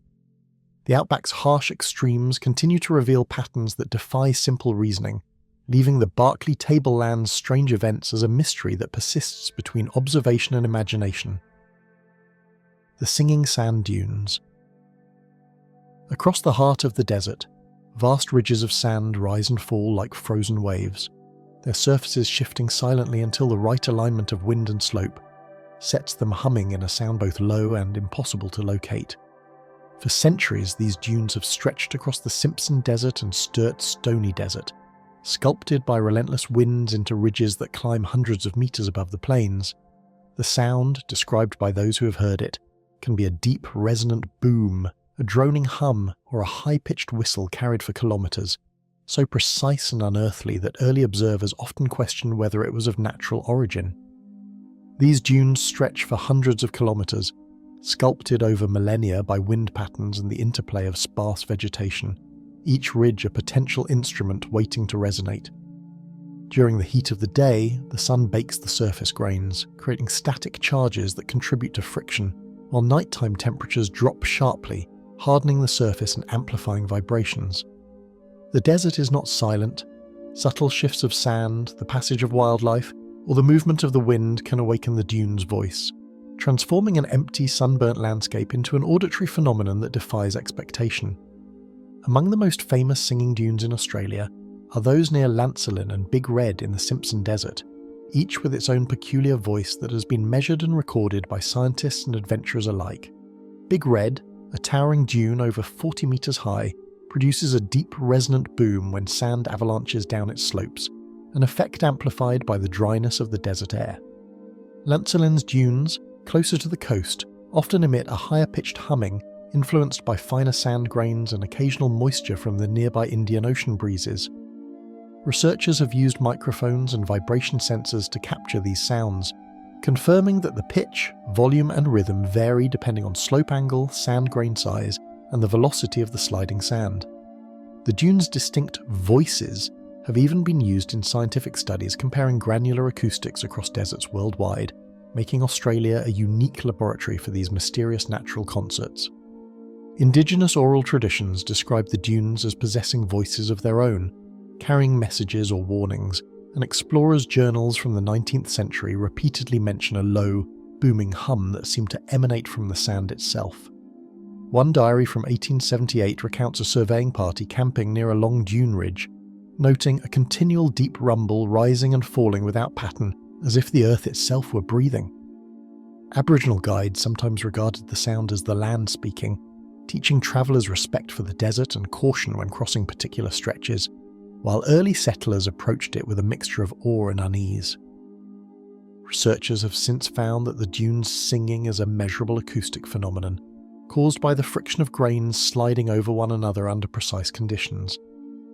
The Outback's harsh extremes continue to reveal patterns that defy simple reasoning, leaving the Berkeley Tableland's strange events as a mystery that persists between observation and imagination. The Singing Sand Dunes. Across the heart of the desert, vast ridges of sand rise and fall like frozen waves, their surfaces shifting silently until the right alignment of wind and slope sets them humming in a sound both low and impossible to locate. For centuries, these dunes have stretched across the Simpson Desert and Sturt Stony Desert, sculpted by relentless winds into ridges that climb hundreds of meters above the plains. The sound, described by those who have heard it, can be a deep, resonant boom, a droning hum, or a high-pitched whistle carried for kilometers, so precise and unearthly that early observers often question whether it was of natural origin. These dunes stretch for hundreds of kilometers, sculpted over millennia by wind patterns and the interplay of sparse vegetation, each ridge a potential instrument waiting to resonate. During the heat of the day, the sun bakes the surface grains, creating static charges that contribute to friction, while nighttime temperatures drop sharply, hardening the surface and amplifying vibrations. The desert is not silent. Subtle shifts of sand, the passage of wildlife, or the movement of the wind can awaken the dune's voice, transforming an empty, sunburnt landscape into an auditory phenomenon that defies expectation. Among the most famous singing dunes in Australia are those near Lancelin and Big Red in the Simpson Desert, each with its own peculiar voice that has been measured and recorded by scientists and adventurers alike. Big Red, a towering dune over 40 meters high, produces a deep, resonant boom when sand avalanches down its slopes, an effect amplified by the dryness of the desert air. Lancelin's dunes, closer to the coast, often emit a higher-pitched humming influenced by finer sand grains and occasional moisture from the nearby Indian Ocean breezes. Researchers have used microphones and vibration sensors to capture these sounds, confirming that the pitch, volume and rhythm vary depending on slope angle, sand grain size, and the velocity of the sliding sand. The dune's distinct voices have even been used in scientific studies comparing granular acoustics across deserts worldwide, making Australia a unique laboratory for these mysterious natural concerts. Indigenous oral traditions describe the dunes as possessing voices of their own, carrying messages or warnings, and explorers' journals from the 19th century repeatedly mention a low, booming hum that seemed to emanate from the sand itself. One diary from 1878 recounts a surveying party camping near a long dune ridge, noting a continual deep rumble rising and falling without pattern, as if the earth itself were breathing. Aboriginal guides sometimes regarded the sound as the land speaking, teaching travellers respect for the desert and caution when crossing particular stretches, while early settlers approached it with a mixture of awe and unease. Researchers have since found that the dunes' singing is a measurable acoustic phenomenon, caused by the friction of grains sliding over one another under precise conditions.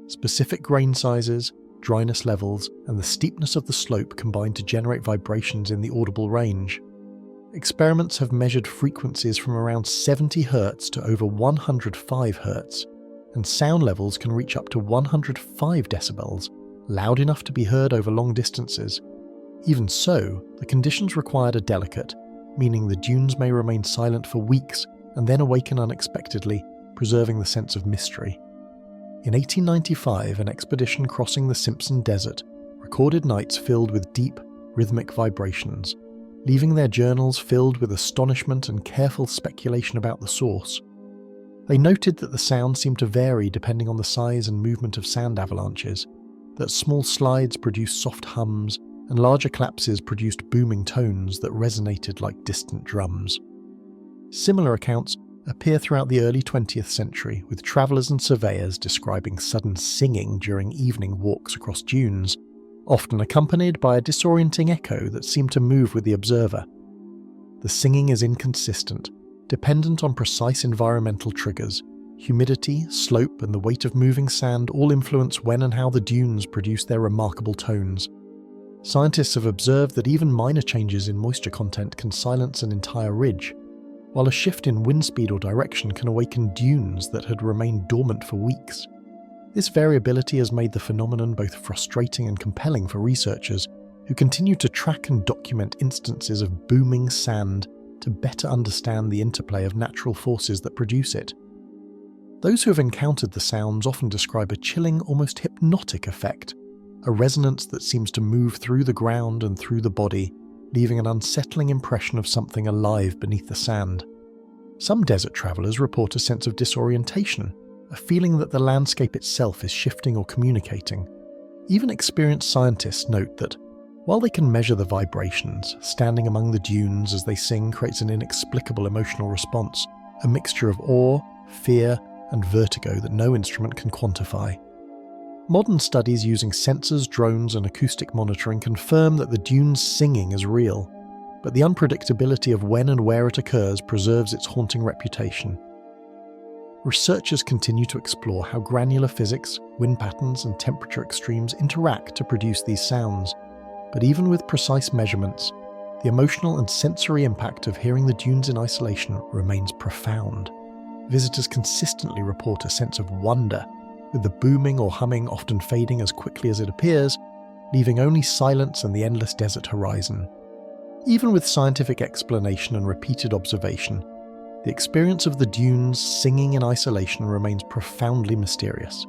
Specific grain sizes, dryness levels, and the steepness of the slope combine to generate vibrations in the audible range. Experiments have measured frequencies from around 70 Hz to over 105 Hz, and sound levels can reach up to 105 decibels, loud enough to be heard over long distances. Even so, the conditions required are delicate, meaning the dunes may remain silent for weeks and then awaken unexpectedly, preserving the sense of mystery. In 1895, an expedition crossing the Simpson Desert recorded nights filled with deep, rhythmic vibrations, leaving their journals filled with astonishment and careful speculation about the source. They noted that the sound seemed to vary depending on the size and movement of sand avalanches, that small slides produced soft hums, and larger collapses produced booming tones that resonated like distant drums. Similar accounts appear throughout the early 20th century, with travellers and surveyors describing sudden singing during evening walks across dunes, often accompanied by a disorienting echo that seemed to move with the observer. The singing is inconsistent, dependent on precise environmental triggers. Humidity, slope, and the weight of moving sand all influence when and how the dunes produce their remarkable tones. Scientists have observed that even minor changes in moisture content can silence an entire ridge, while a shift in wind speed or direction can awaken dunes that had remained dormant for weeks. This variability has made the phenomenon both frustrating and compelling for researchers, who continue to track and document instances of booming sand to better understand the interplay of natural forces that produce it. Those who have encountered the sounds often describe a chilling, almost hypnotic effect, a resonance that seems to move through the ground and through the body, leaving an unsettling impression of something alive beneath the sand. Some desert travellers report a sense of disorientation, a feeling that the landscape itself is shifting or communicating. Even experienced scientists note that, while they can measure the vibrations, standing among the dunes as they sing creates an inexplicable emotional response, a mixture of awe, fear, and vertigo that no instrument can quantify. Modern studies using sensors, drones, and acoustic monitoring confirm that the dunes' singing is real, but the unpredictability of when and where it occurs preserves its haunting reputation. Researchers continue to explore how granular physics, wind patterns, and temperature extremes interact to produce these sounds, but even with precise measurements, the emotional and sensory impact of hearing the dunes in isolation remains profound. Visitors consistently report a sense of wonder, with the booming or humming often fading as quickly as it appears, leaving only silence and the endless desert horizon. Even with scientific explanation and repeated observation, the experience of the dunes singing in isolation remains profoundly mysterious,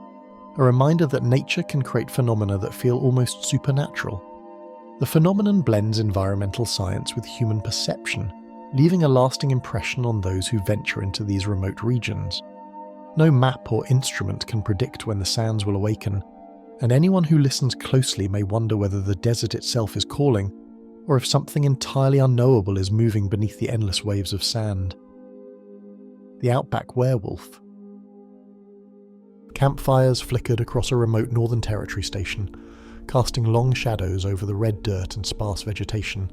a reminder that nature can create phenomena that feel almost supernatural. The phenomenon blends environmental science with human perception, leaving a lasting impression on those who venture into these remote regions. No map or instrument can predict when the sounds will awaken, and anyone who listens closely may wonder whether the desert itself is calling, or if something entirely unknowable is moving beneath the endless waves of sand. The Outback werewolf. Campfires flickered across a remote Northern Territory station, casting long shadows over the red dirt and sparse vegetation,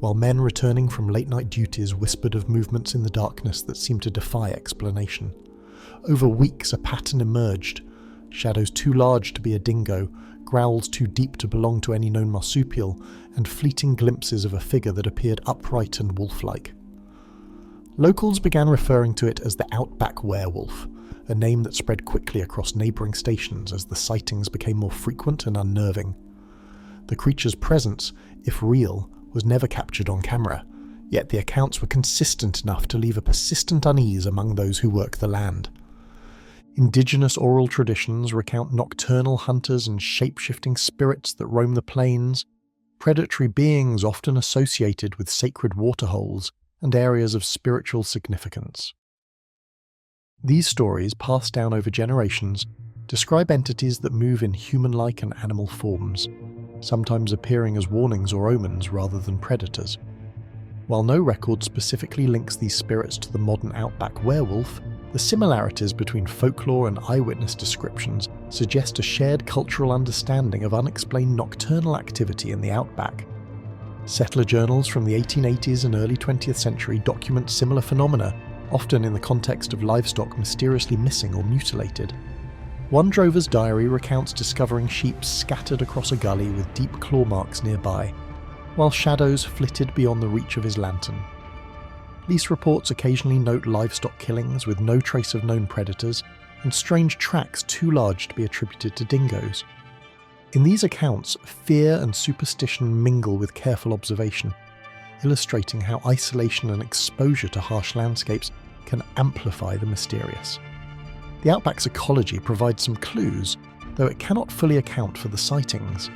while men returning from late-night duties whispered of movements in the darkness that seemed to defy explanation. Over weeks a pattern emerged: shadows too large to be a dingo, growls too deep to belong to any known marsupial, and fleeting glimpses of a figure that appeared upright and wolf-like. Locals began referring to it as the Outback werewolf, a name that spread quickly across neighbouring stations as the sightings became more frequent and unnerving. The creature's presence, if real, was never captured on camera, Yet the accounts were consistent enough to leave a persistent unease among those who work the land. Indigenous oral traditions recount nocturnal hunters and shape-shifting spirits that roam the plains, predatory beings often associated with sacred waterholes and areas of spiritual significance. These stories, passed down over generations, describe entities that move in human-like and animal forms, sometimes appearing as warnings or omens rather than predators. While no record specifically links these spirits to the modern outback werewolf, the similarities between folklore and eyewitness descriptions suggest a shared cultural understanding of unexplained nocturnal activity in the outback. Settler journals from the 1880s and early 20th century document similar phenomena, often in the context of livestock mysteriously missing or mutilated. One drover's diary recounts discovering sheep scattered across a gully with deep claw marks nearby, while shadows flitted beyond the reach of his lantern. Police reports occasionally note livestock killings with no trace of known predators, and strange tracks too large to be attributed to dingoes. In these accounts, fear and superstition mingle with careful observation, illustrating how isolation and exposure to harsh landscapes can amplify the mysterious. The outback's ecology provides some clues, though it cannot fully account for the sightings.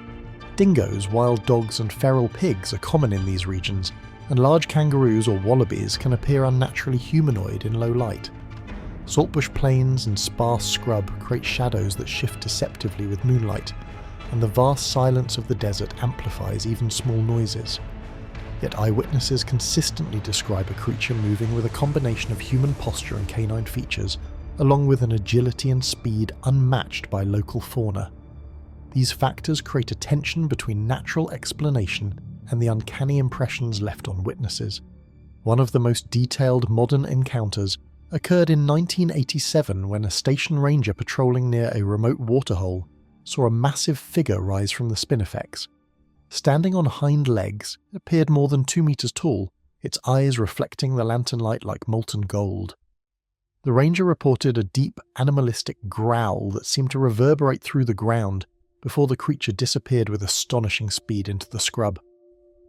Dingoes, wild dogs and feral pigs are common in these regions, and large kangaroos or wallabies can appear unnaturally humanoid in low light. Saltbush plains and sparse scrub create shadows that shift deceptively with moonlight, and the vast silence of the desert amplifies even small noises. Yet eyewitnesses consistently describe a creature moving with a combination of human posture and canine features, along with an agility and speed unmatched by local fauna. These factors create a tension between natural explanation and the uncanny impressions left on witnesses. One of the most detailed modern encounters occurred in 1987 when a station ranger patrolling near a remote waterhole saw a massive figure rise from the spinifex. Standing on hind legs, it appeared more than 2 meters tall, its eyes reflecting the lantern light like molten gold. The ranger reported a deep, animalistic growl that seemed to reverberate through the ground before the creature disappeared with astonishing speed into the scrub.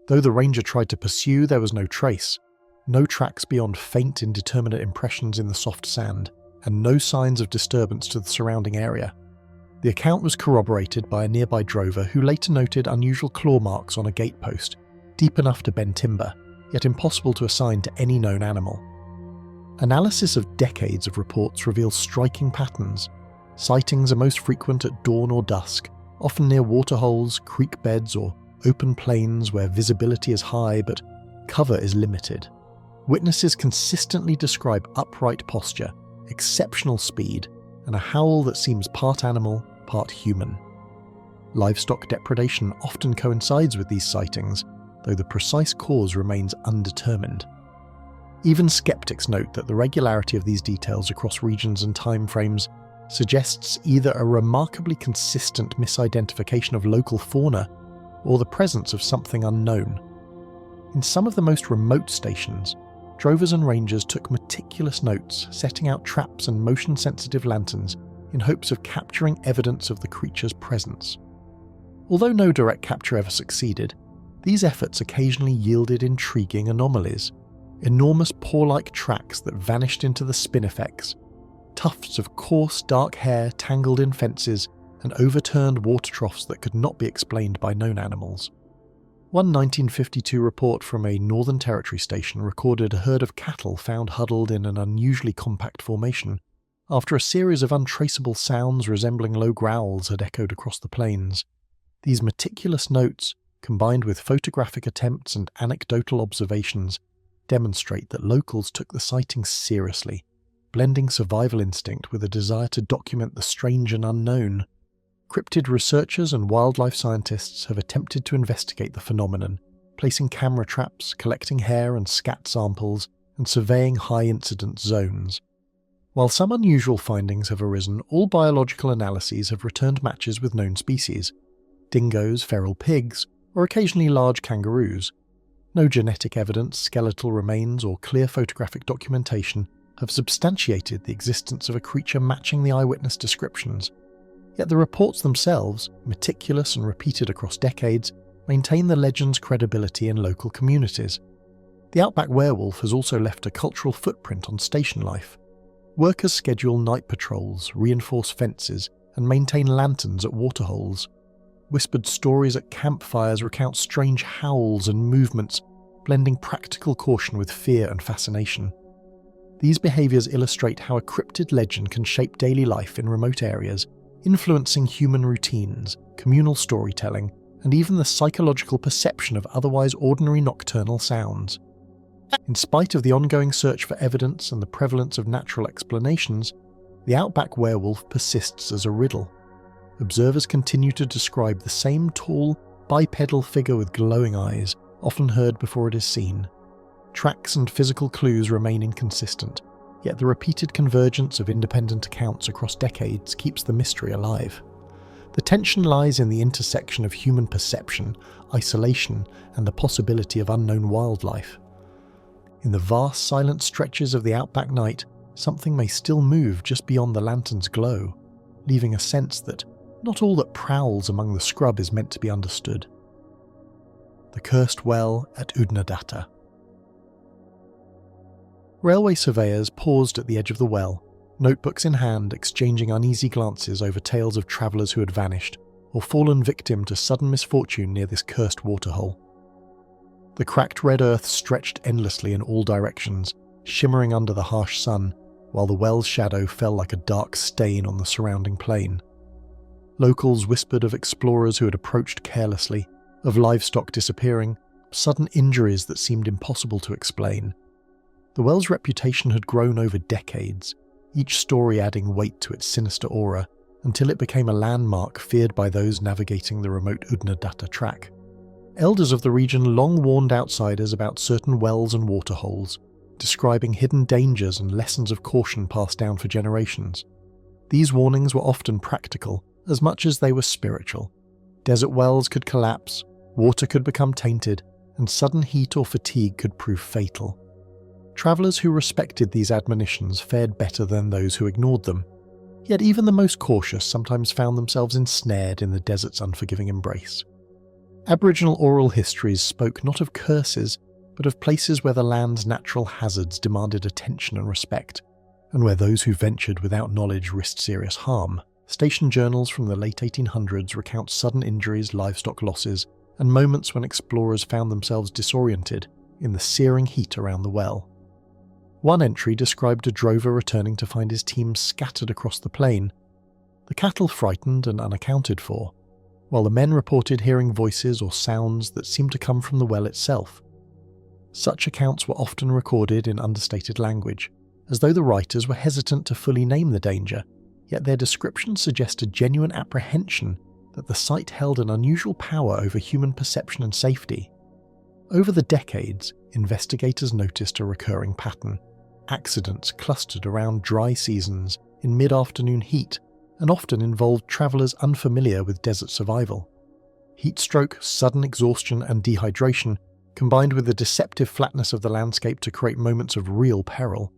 Though the ranger tried to pursue, there was no trace. No tracks beyond faint, indeterminate impressions in the soft sand, and no signs of disturbance to the surrounding area. The account was corroborated by a nearby drover who later noted unusual claw marks on a gatepost, deep enough to bend timber, yet impossible to assign to any known animal. Analysis of decades of reports reveals striking patterns. Sightings are most frequent at dawn or dusk, often near waterholes, creek beds, or open plains where visibility is high but cover is limited. Witnesses consistently describe upright posture, exceptional speed, and a howl that seems part animal, part human. Livestock depredation often coincides with these sightings, though the precise cause remains undetermined. Even skeptics note that the regularity of these details across regions and time frames suggests either a remarkably consistent misidentification of local fauna or the presence of something unknown. In some of the most remote stations, drovers and rangers took meticulous notes, setting out traps and motion-sensitive lanterns in hopes of capturing evidence of the creature's presence. Although no direct capture ever succeeded, these efforts occasionally yielded intriguing anomalies. Enormous paw-like tracks that vanished into the spinifex, tufts of coarse dark hair tangled in fences, and overturned water troughs that could not be explained by known animals. One 1952 report from a Northern Territory station recorded a herd of cattle found huddled in an unusually compact formation, after a series of untraceable sounds resembling low growls had echoed across the plains. These meticulous notes, combined with photographic attempts and anecdotal observations, demonstrate that locals took the sightings seriously, blending survival instinct with a desire to document the strange and unknown. Cryptid researchers and wildlife scientists have attempted to investigate the phenomenon, placing camera traps, collecting hair and scat samples, and surveying high-incidence zones. While some unusual findings have arisen, all biological analyses have returned matches with known species: dingoes, feral pigs, or occasionally large kangaroos. No genetic evidence, skeletal remains, or clear photographic documentation have substantiated the existence of a creature matching the eyewitness descriptions. Yet the reports themselves, meticulous and repeated across decades, maintain the legend's credibility in local communities. The Outback werewolf has also left a cultural footprint on station life. Workers schedule night patrols, reinforce fences, and maintain lanterns at waterholes. Whispered stories at campfires recount strange howls and movements, blending practical caution with fear and fascination. These behaviours illustrate how a cryptid legend can shape daily life in remote areas, influencing human routines, communal storytelling, and even the psychological perception of otherwise ordinary nocturnal sounds. In spite of the ongoing search for evidence and the prevalence of natural explanations, the Outback werewolf persists as a riddle. Observers continue to describe the same tall, bipedal figure with glowing eyes, often heard before it is seen. Tracks and physical clues remain inconsistent, yet the repeated convergence of independent accounts across decades keeps the mystery alive. The tension lies in the intersection of human perception, isolation, and the possibility of unknown wildlife. In the vast silent stretches of the outback night, something may still move just beyond the lantern's glow, leaving a sense that not all that prowls among the scrub is meant to be understood. The Cursed Well at Udnadatta. Railway surveyors paused at the edge of the well, notebooks in hand, exchanging uneasy glances over tales of travellers who had vanished or fallen victim to sudden misfortune near this cursed waterhole. The cracked red earth stretched endlessly in all directions, shimmering under the harsh sun, while the well's shadow fell like a dark stain on the surrounding plain. Locals whispered of explorers who had approached carelessly, of livestock disappearing, sudden injuries that seemed impossible to explain. The well's reputation had grown over decades, each story adding weight to its sinister aura, until it became a landmark feared by those navigating the remote Udnadatta track. Elders of the region long warned outsiders about certain wells and waterholes, describing hidden dangers and lessons of caution passed down for generations. These warnings were often practical, as much as they were spiritual. Desert wells could collapse, water could become tainted, and sudden heat or fatigue could prove fatal. Travellers who respected these admonitions fared better than those who ignored them. Yet even the most cautious sometimes found themselves ensnared in the desert's unforgiving embrace. Aboriginal oral histories spoke not of curses, but of places where the land's natural hazards demanded attention and respect, and where those who ventured without knowledge risked serious harm. Station journals from the late 1800s recount sudden injuries, livestock losses, and moments when explorers found themselves disoriented in the searing heat around the well. One entry described a drover returning to find his team scattered across the plain, the cattle frightened and unaccounted for, while the men reported hearing voices or sounds that seemed to come from the well itself. Such accounts were often recorded in understated language, as though the writers were hesitant to fully name the danger, yet their descriptions suggested genuine apprehension that the site held an unusual power over human perception and safety. Over the decades, investigators noticed a recurring pattern. Accidents clustered around dry seasons in mid-afternoon heat and often involved travellers unfamiliar with desert survival. Heat stroke, sudden exhaustion and dehydration combined with the deceptive flatness of the landscape to create moments of real peril.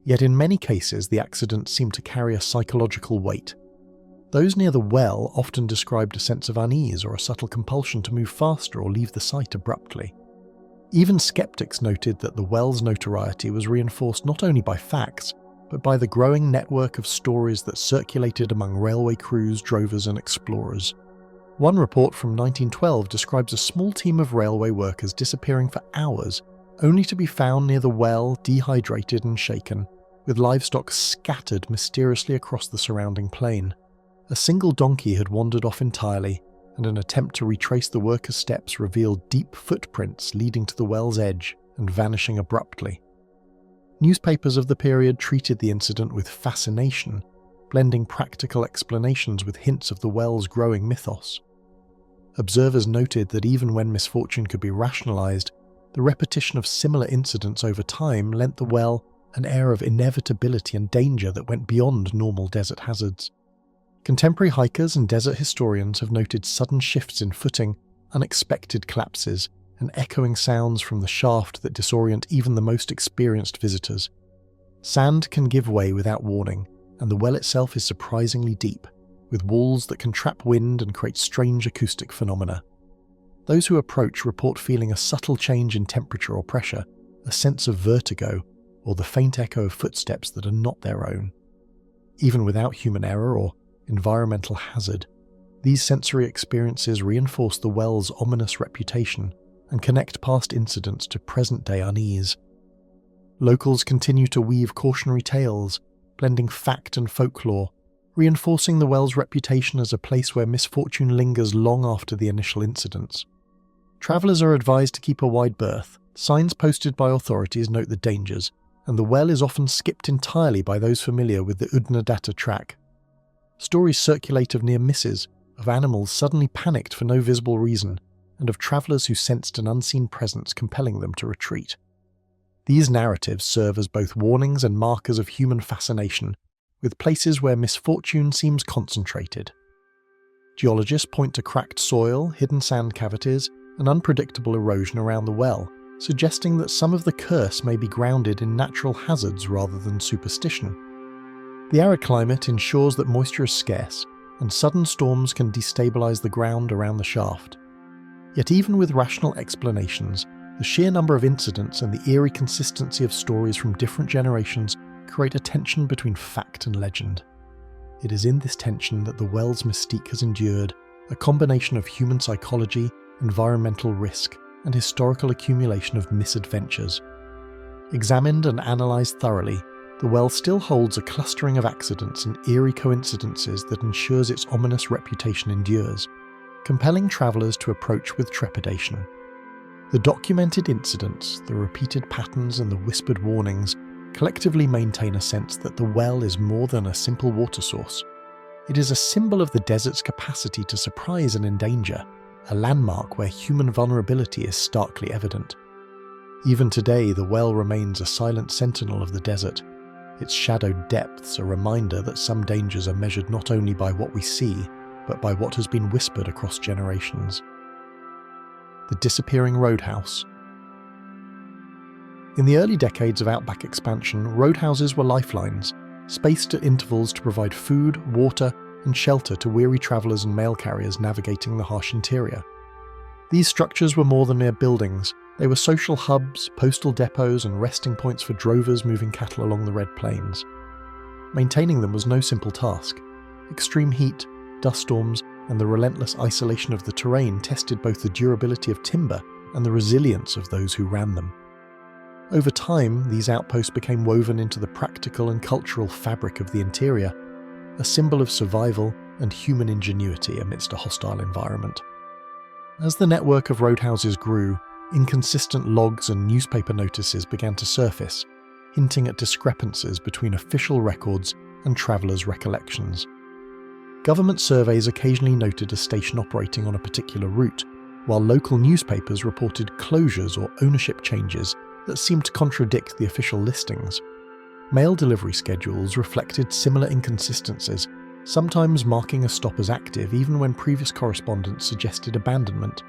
Yet in many cases the accidents seemed to carry a psychological weight. Those near the well often described a sense of unease or a subtle compulsion to move faster or leave the site abruptly. Even skeptics noted that the well's notoriety was reinforced not only by facts, but by the growing network of stories that circulated among railway crews, drovers and explorers. One report from 1912 describes a small team of railway workers disappearing for hours, only to be found near the well, dehydrated and shaken, with livestock scattered mysteriously across the surrounding plain. A single donkey had wandered off entirely, and an attempt to retrace the workers' steps revealed deep footprints leading to the well's edge and vanishing abruptly. Newspapers of the period treated the incident with fascination, blending practical explanations with hints of the well's growing mythos. Observers noted that even when misfortune could be rationalized, the repetition of similar incidents over time lent the well an air of inevitability and danger that went beyond normal desert hazards. Contemporary hikers and desert historians have noted sudden shifts in footing, unexpected collapses, and echoing sounds from the shaft that disorient even the most experienced visitors. Sand can give way without warning, and the well itself is surprisingly deep, with walls that can trap wind and create strange acoustic phenomena. Those who approach report feeling a subtle change in temperature or pressure, a sense of vertigo, or the faint echo of footsteps that are not their own. Even without human error or environmental hazard, these sensory experiences reinforce the well's ominous reputation and connect past incidents to present-day unease. Locals continue to weave cautionary tales, blending fact and folklore, reinforcing the well's reputation as a place where misfortune lingers long after the initial incidents. Travellers are advised to keep a wide berth. Signs posted by authorities note the dangers, and the well is often skipped entirely by those familiar with the Udnadatta track. Stories circulate of near misses, of animals suddenly panicked for no visible reason, and of travellers who sensed an unseen presence compelling them to retreat. These narratives serve as both warnings and markers of human fascination, with places where misfortune seems concentrated. Geologists point to cracked soil, hidden sand cavities, and unpredictable erosion around the well, suggesting that some of the curse may be grounded in natural hazards rather than superstition. The arid climate ensures that moisture is scarce, and sudden storms can destabilize the ground around the shaft. Yet even with rational explanations, the sheer number of incidents and the eerie consistency of stories from different generations create a tension between fact and legend. It is in this tension that the well's mystique has endured, a combination of human psychology, environmental risk, and historical accumulation of misadventures. Examined and analysed thoroughly, the well still holds a clustering of accidents and eerie coincidences that ensures its ominous reputation endures, compelling travellers to approach with trepidation. The documented incidents, the repeated patterns and the whispered warnings collectively maintain a sense that the well is more than a simple water source. It is a symbol of the desert's capacity to surprise and endanger, a landmark where human vulnerability is starkly evident. Even today, the well remains a silent sentinel of the desert, its shadowed depths a reminder that some dangers are measured not only by what we see, but by what has been whispered across generations. The disappearing roadhouse. In the early decades of outback expansion, roadhouses were lifelines, spaced at intervals to provide food, water, and shelter to weary travellers and mail carriers navigating the harsh interior. These structures were more than mere buildings. They were social hubs, postal depots, and resting points for drovers moving cattle along the Red Plains. Maintaining them was no simple task. Extreme heat, dust storms, and the relentless isolation of the terrain tested both the durability of timber and the resilience of those who ran them. Over time, these outposts became woven into the practical and cultural fabric of the interior, a symbol of survival and human ingenuity amidst a hostile environment. As the network of roadhouses grew, inconsistent logs and newspaper notices began to surface, hinting at discrepancies between official records and travellers' recollections. Government surveys occasionally noted a station operating on a particular route, while local newspapers reported closures or ownership changes that seemed to contradict the official listings. Mail delivery schedules reflected similar inconsistencies, sometimes marking a stop as active even when previous correspondence suggested abandonment.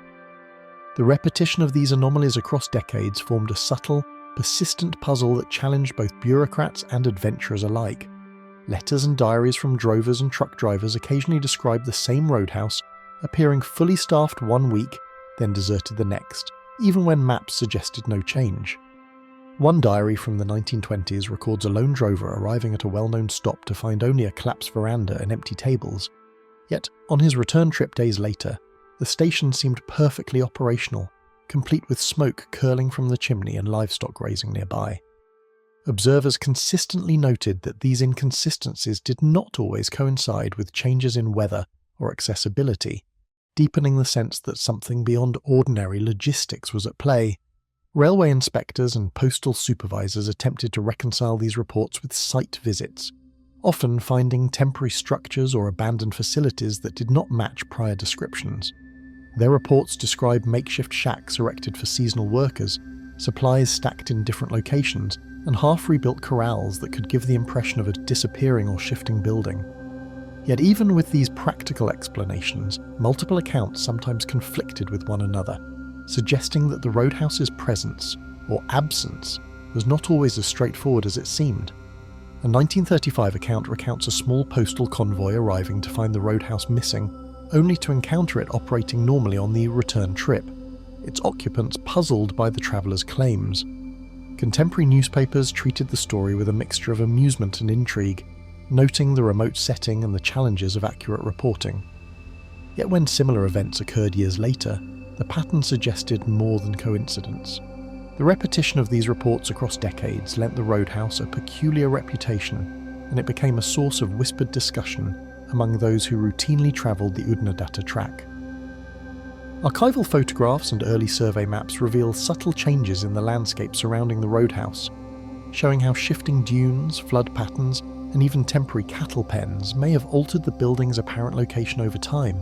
The repetition of these anomalies across decades formed a subtle, persistent puzzle that challenged both bureaucrats and adventurers alike. Letters and diaries from drovers and truck drivers occasionally described the same roadhouse, appearing fully staffed one week, then deserted the next, even when maps suggested no change. One diary from the 1920s records a lone drover arriving at a well-known stop to find only a collapsed veranda and empty tables. Yet, on his return trip days later, the station seemed perfectly operational, complete with smoke curling from the chimney and livestock grazing nearby. Observers consistently noted that these inconsistencies did not always coincide with changes in weather or accessibility, deepening the sense that something beyond ordinary logistics was at play. Railway inspectors and postal supervisors attempted to reconcile these reports with site visits, often finding temporary structures or abandoned facilities that did not match prior descriptions. Their reports described makeshift shacks erected for seasonal workers, supplies stacked in different locations, and half-rebuilt corrals that could give the impression of a disappearing or shifting building. Yet even with these practical explanations, multiple accounts sometimes conflicted with one another, suggesting that the roadhouse's presence, or absence, was not always as straightforward as it seemed. A 1935 account recounts a small postal convoy arriving to find the roadhouse missing, only to encounter it operating normally on the return trip, its occupants puzzled by the travellers' claims. Contemporary newspapers treated the story with a mixture of amusement and intrigue, noting the remote setting and the challenges of accurate reporting. Yet when similar events occurred years later, the pattern suggested more than coincidence. The repetition of these reports across decades lent the roadhouse a peculiar reputation, and it became a source of whispered discussion among those who routinely travelled the Udnadatta track. Archival photographs and early survey maps reveal subtle changes in the landscape surrounding the roadhouse, showing how shifting dunes, flood patterns, and even temporary cattle pens may have altered the building's apparent location over time.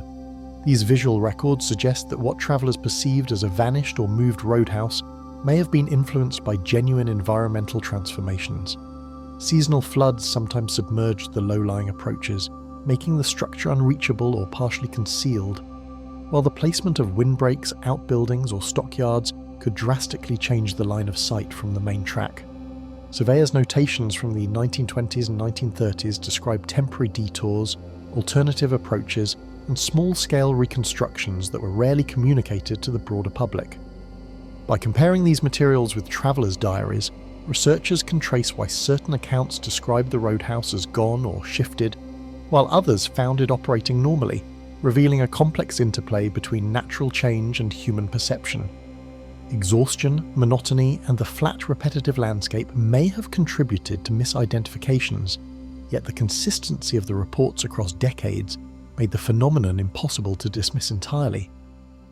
These visual records suggest that what travellers perceived as a vanished or moved roadhouse may have been influenced by genuine environmental transformations. Seasonal floods sometimes submerged the low-lying approaches, making the structure unreachable or partially concealed, while the placement of windbreaks, outbuildings, or stockyards could drastically change the line of sight from the main track. Surveyors' notations from the 1920s and 1930s describe temporary detours, alternative approaches, and small-scale reconstructions that were rarely communicated to the broader public. By comparing these materials with travellers' diaries, researchers can trace why certain accounts describe the roadhouse as gone or shifted, while others found it operating normally, revealing a complex interplay between natural change and human perception. Exhaustion, monotony, and the flat, repetitive landscape may have contributed to misidentifications, yet the consistency of the reports across decades made the phenomenon impossible to dismiss entirely.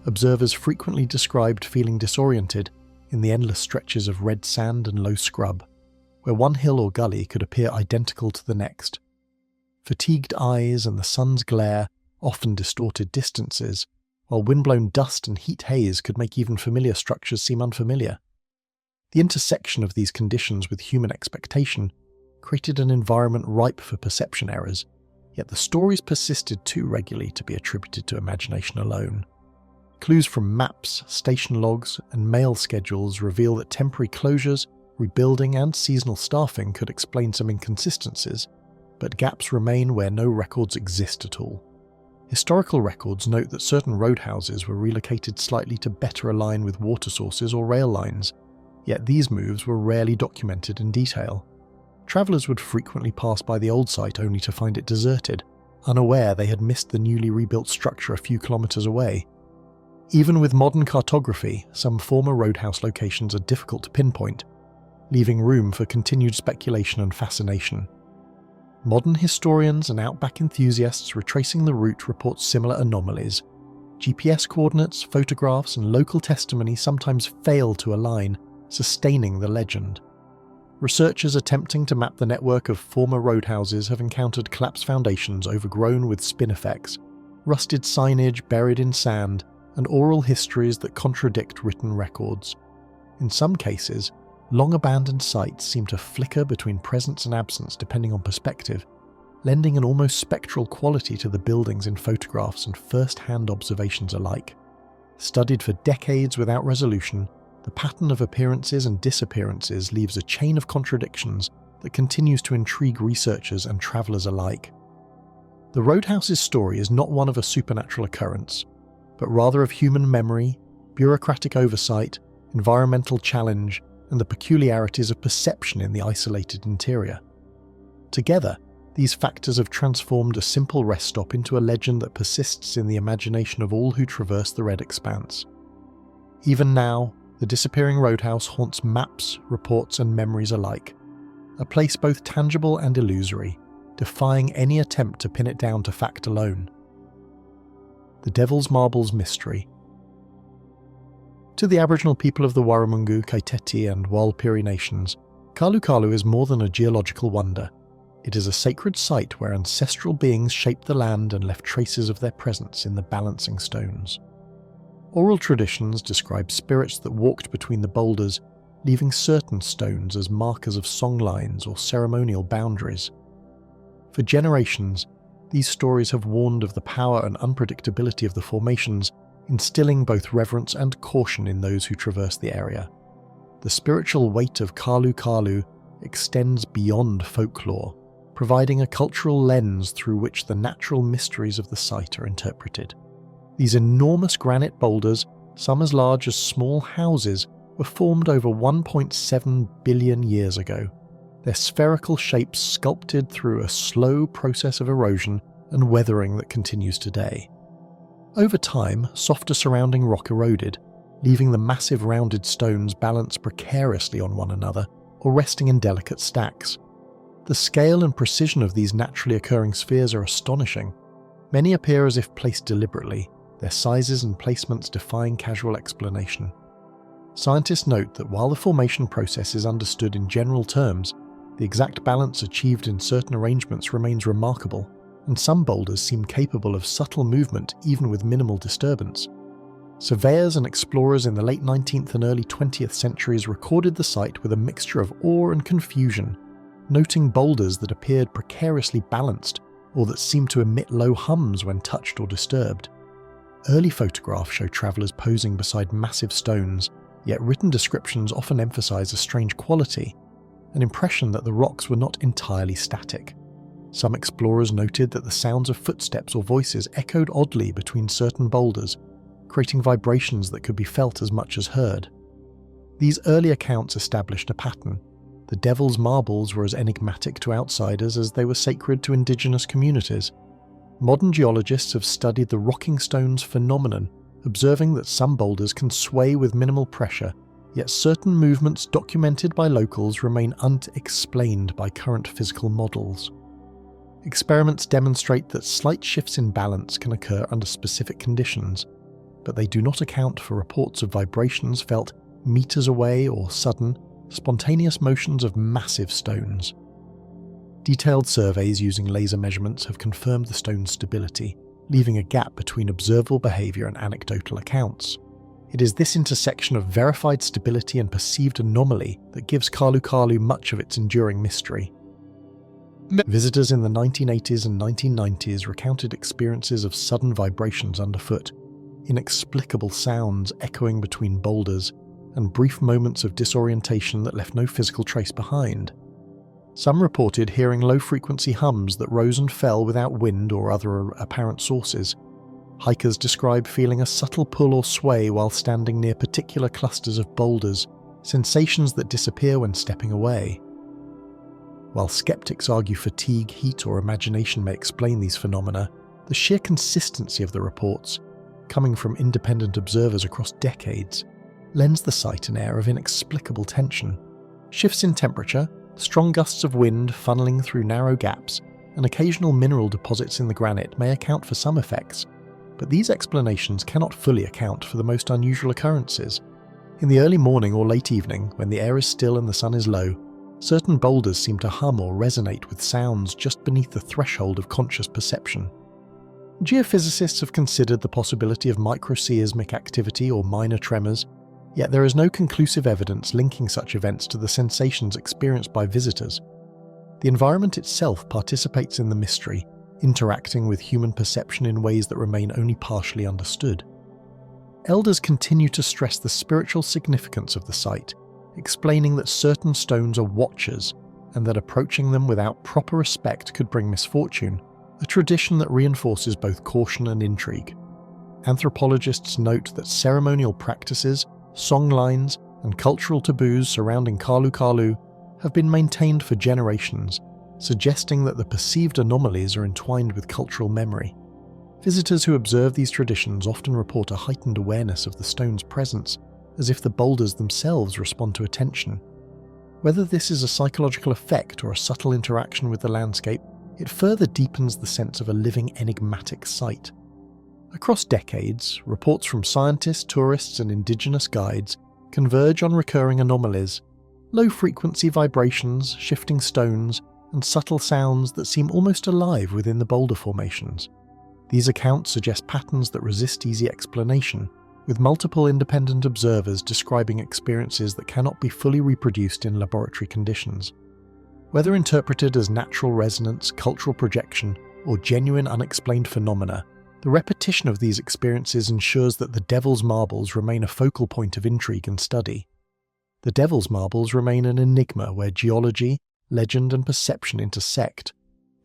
Observers frequently described feeling disoriented in the endless stretches of red sand and low scrub, where one hill or gully could appear identical to the next. Fatigued eyes and the sun's glare often distorted distances, while windblown dust and heat haze could make even familiar structures seem unfamiliar. The intersection of these conditions with human expectation created an environment ripe for perception errors, yet the stories persisted too regularly to be attributed to imagination alone. Clues from maps, station logs, and mail schedules reveal that temporary closures, rebuilding, and seasonal staffing could explain some inconsistencies, but gaps remain where no records exist at all. Historical records note that certain roadhouses were relocated slightly to better align with water sources or rail lines, yet these moves were rarely documented in detail. Travellers would frequently pass by the old site only to find it deserted, unaware they had missed the newly rebuilt structure a few kilometres away. Even with modern cartography, some former roadhouse locations are difficult to pinpoint, leaving room for continued speculation and fascination. Modern historians and outback enthusiasts retracing the route report similar anomalies. GPS coordinates, photographs, and local testimony sometimes fail to align, sustaining the legend. Researchers attempting to map the network of former roadhouses have encountered collapsed foundations overgrown with spinifex, rusted signage buried in sand, and oral histories that contradict written records. In some cases, long-abandoned sites seem to flicker between presence and absence depending on perspective, lending an almost spectral quality to the buildings in photographs and first-hand observations alike. Studied for decades without resolution, the pattern of appearances and disappearances leaves a chain of contradictions that continues to intrigue researchers and travellers alike. The roadhouse's story is not one of a supernatural occurrence, but rather of human memory, bureaucratic oversight, environmental challenge, and the peculiarities of perception in the isolated interior. Together, these factors have transformed a simple rest stop into a legend that persists in the imagination of all who traverse the red expanse. Even now, the disappearing roadhouse haunts maps, reports, and memories alike, a place both tangible and illusory, defying any attempt to pin it down to fact alone. The Devil's Marbles Mystery. To the Aboriginal people of the Warramungu, Kaiteti, and Walpiri nations, Kalu Kalu is more than a geological wonder. It is a sacred site where ancestral beings shaped the land and left traces of their presence in the balancing stones. Oral traditions describe spirits that walked between the boulders, leaving certain stones as markers of songlines or ceremonial boundaries. For generations, these stories have warned of the power and unpredictability of the formations, instilling both reverence and caution in those who traverse the area. The spiritual weight of Kalu Kalu extends beyond folklore, providing a cultural lens through which the natural mysteries of the site are interpreted. These enormous granite boulders, some as large as small houses, were formed over 1.7 billion years ago, their spherical shapes sculpted through a slow process of erosion and weathering that continues today. Over time, softer surrounding rock eroded, leaving the massive rounded stones balanced precariously on one another or resting in delicate stacks. The scale and precision of these naturally occurring spheres are astonishing. Many appear as if placed deliberately, their sizes and placements defying casual explanation. Scientists note that while the formation process is understood in general terms, the exact balance achieved in certain arrangements remains remarkable, and some boulders seem capable of subtle movement even with minimal disturbance. Surveyors and explorers in the late 19th and early 20th centuries recorded the site with a mixture of awe and confusion, noting boulders that appeared precariously balanced or that seemed to emit low hums when touched or disturbed. Early photographs show travellers posing beside massive stones, yet written descriptions often emphasise a strange quality, an impression that the rocks were not entirely static. Some explorers noted that the sounds of footsteps or voices echoed oddly between certain boulders, creating vibrations that could be felt as much as heard. These early accounts established a pattern. The Devil's Marbles were as enigmatic to outsiders as they were sacred to indigenous communities. Modern geologists have studied the rocking stones phenomenon, observing that some boulders can sway with minimal pressure, yet certain movements documented by locals remain unexplained by current physical models. Experiments demonstrate that slight shifts in balance can occur under specific conditions, but they do not account for reports of vibrations felt meters away or sudden, spontaneous motions of massive stones. Detailed surveys using laser measurements have confirmed the stone's stability, leaving a gap between observable behaviour and anecdotal accounts. It is this intersection of verified stability and perceived anomaly that gives Kalu Kalu much of its enduring mystery. Visitors in the 1980s and 1990s recounted experiences of sudden vibrations underfoot, inexplicable sounds echoing between boulders, and brief moments of disorientation that left no physical trace behind. Some reported hearing low-frequency hums that rose and fell without wind or other apparent sources. Hikers describe feeling a subtle pull or sway while standing near particular clusters of boulders, sensations that disappear when stepping away. While skeptics argue fatigue, heat, or imagination may explain these phenomena, the sheer consistency of the reports, coming from independent observers across decades, lends the site an air of inexplicable tension. Shifts in temperature, strong gusts of wind funneling through narrow gaps, and occasional mineral deposits in the granite may account for some effects, but these explanations cannot fully account for the most unusual occurrences. In the early morning or late evening, when the air is still and the sun is low, certain boulders seem to hum or resonate with sounds just beneath the threshold of conscious perception. Geophysicists have considered the possibility of microseismic activity or minor tremors, yet there is no conclusive evidence linking such events to the sensations experienced by visitors. The environment itself participates in the mystery, interacting with human perception in ways that remain only partially understood. Elders continue to stress the spiritual significance of the site, explaining that certain stones are watchers and that approaching them without proper respect could bring misfortune, a tradition that reinforces both caution and intrigue. Anthropologists note that ceremonial practices, songlines, and cultural taboos surrounding Kalu Kalu have been maintained for generations, suggesting that the perceived anomalies are entwined with cultural memory. Visitors who observe these traditions often report a heightened awareness of the stone's presence, as if the boulders themselves respond to attention. Whether this is a psychological effect or a subtle interaction with the landscape, it further deepens the sense of a living enigmatic site. Across decades, reports from scientists, tourists, and indigenous guides converge on recurring anomalies, low-frequency vibrations, shifting stones, and subtle sounds that seem almost alive within the boulder formations. These accounts suggest patterns that resist easy explanation, with multiple independent observers describing experiences that cannot be fully reproduced in laboratory conditions. Whether interpreted as natural resonance, cultural projection, or genuine unexplained phenomena, the repetition of these experiences ensures that the Devil's Marbles remain a focal point of intrigue and study. The Devil's Marbles remain an enigma where geology, legend, and perception intersect,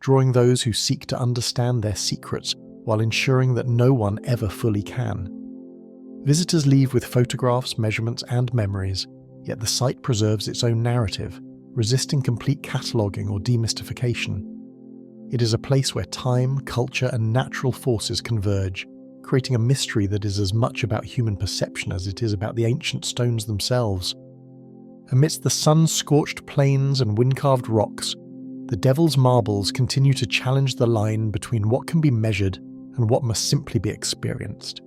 drawing those who seek to understand their secrets while ensuring that no one ever fully can. Visitors leave with photographs, measurements, and memories, yet the site preserves its own narrative, resisting complete cataloguing or demystification. It is a place where time, culture, and natural forces converge, creating a mystery that is as much about human perception as it is about the ancient stones themselves. Amidst the sun-scorched plains and wind-carved rocks, the Devil's Marbles continue to challenge the line between what can be measured and what must simply be experienced.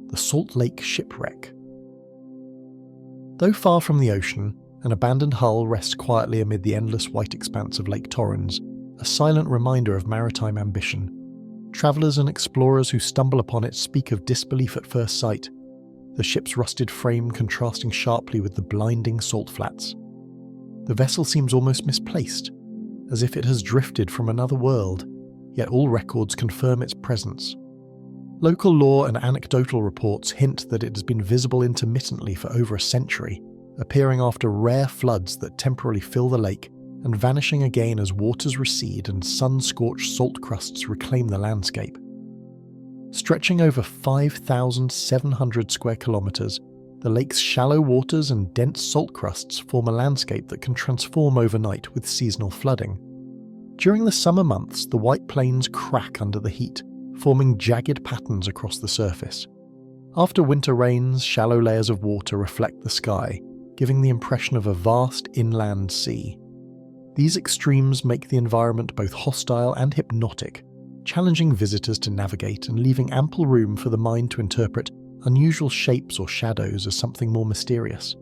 The Salt Lake Shipwreck. Though far from the ocean, an abandoned hull rests quietly amid the endless white expanse of Lake Torrens, a silent reminder of maritime ambition. Travellers and explorers who stumble upon it speak of disbelief at first sight, the ship's rusted frame contrasting sharply with the blinding salt flats. The vessel seems almost misplaced, as if it has drifted from another world, yet all records confirm its presence. Local lore and anecdotal reports hint that it has been visible intermittently for over a century, appearing after rare floods that temporarily fill the lake and vanishing again as waters recede and sun-scorched salt crusts reclaim the landscape. Stretching over 5,700 square kilometres, the lake's shallow waters and dense salt crusts form a landscape that can transform overnight with seasonal flooding. During the summer months, the White Plains crack under the heat, forming jagged patterns across the surface. After winter rains, shallow layers of water reflect the sky, giving the impression of a vast inland sea. These extremes make the environment both hostile and hypnotic, challenging visitors to navigate and leaving ample room for the mind to interpret unusual shapes or shadows as something more mysterious.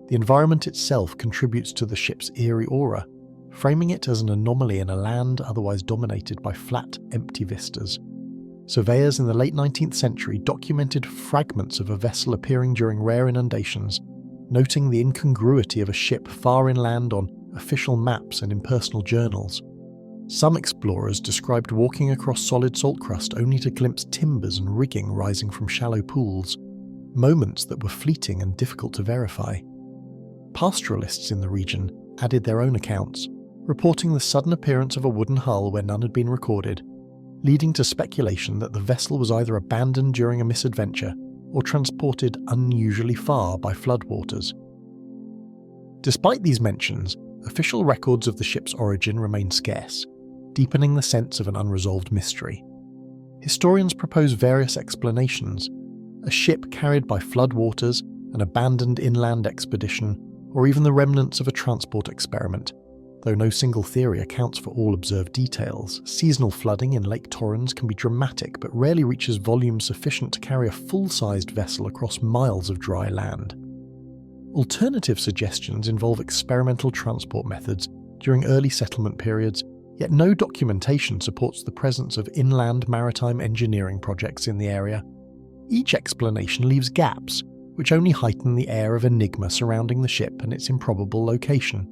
The environment itself contributes to the ship's eerie aura, framing it as an anomaly in a land otherwise dominated by flat, empty vistas. Surveyors in the late 19th century documented fragments of a vessel appearing during rare inundations, noting the incongruity of a ship far inland on official maps and impersonal journals. Some explorers described walking across solid salt crust only to glimpse timbers and rigging rising from shallow pools, moments that were fleeting and difficult to verify. Pastoralists in the region added their own accounts, reporting the sudden appearance of a wooden hull where none had been recorded, leading to speculation that the vessel was either abandoned during a misadventure or transported unusually far by floodwaters. Despite these mentions, official records of the ship's origin remain scarce, deepening the sense of an unresolved mystery. Historians propose various explanations: a ship carried by floodwaters, an abandoned inland expedition, or even the remnants of a transport experiment. Though no single theory accounts for all observed details, seasonal flooding in Lake Torrens can be dramatic but rarely reaches volume sufficient to carry a full-sized vessel across miles of dry land. Alternative suggestions involve experimental transport methods during early settlement periods, yet no documentation supports the presence of inland maritime engineering projects in the area. Each explanation leaves gaps, which only heighten the air of enigma surrounding the ship and its improbable location.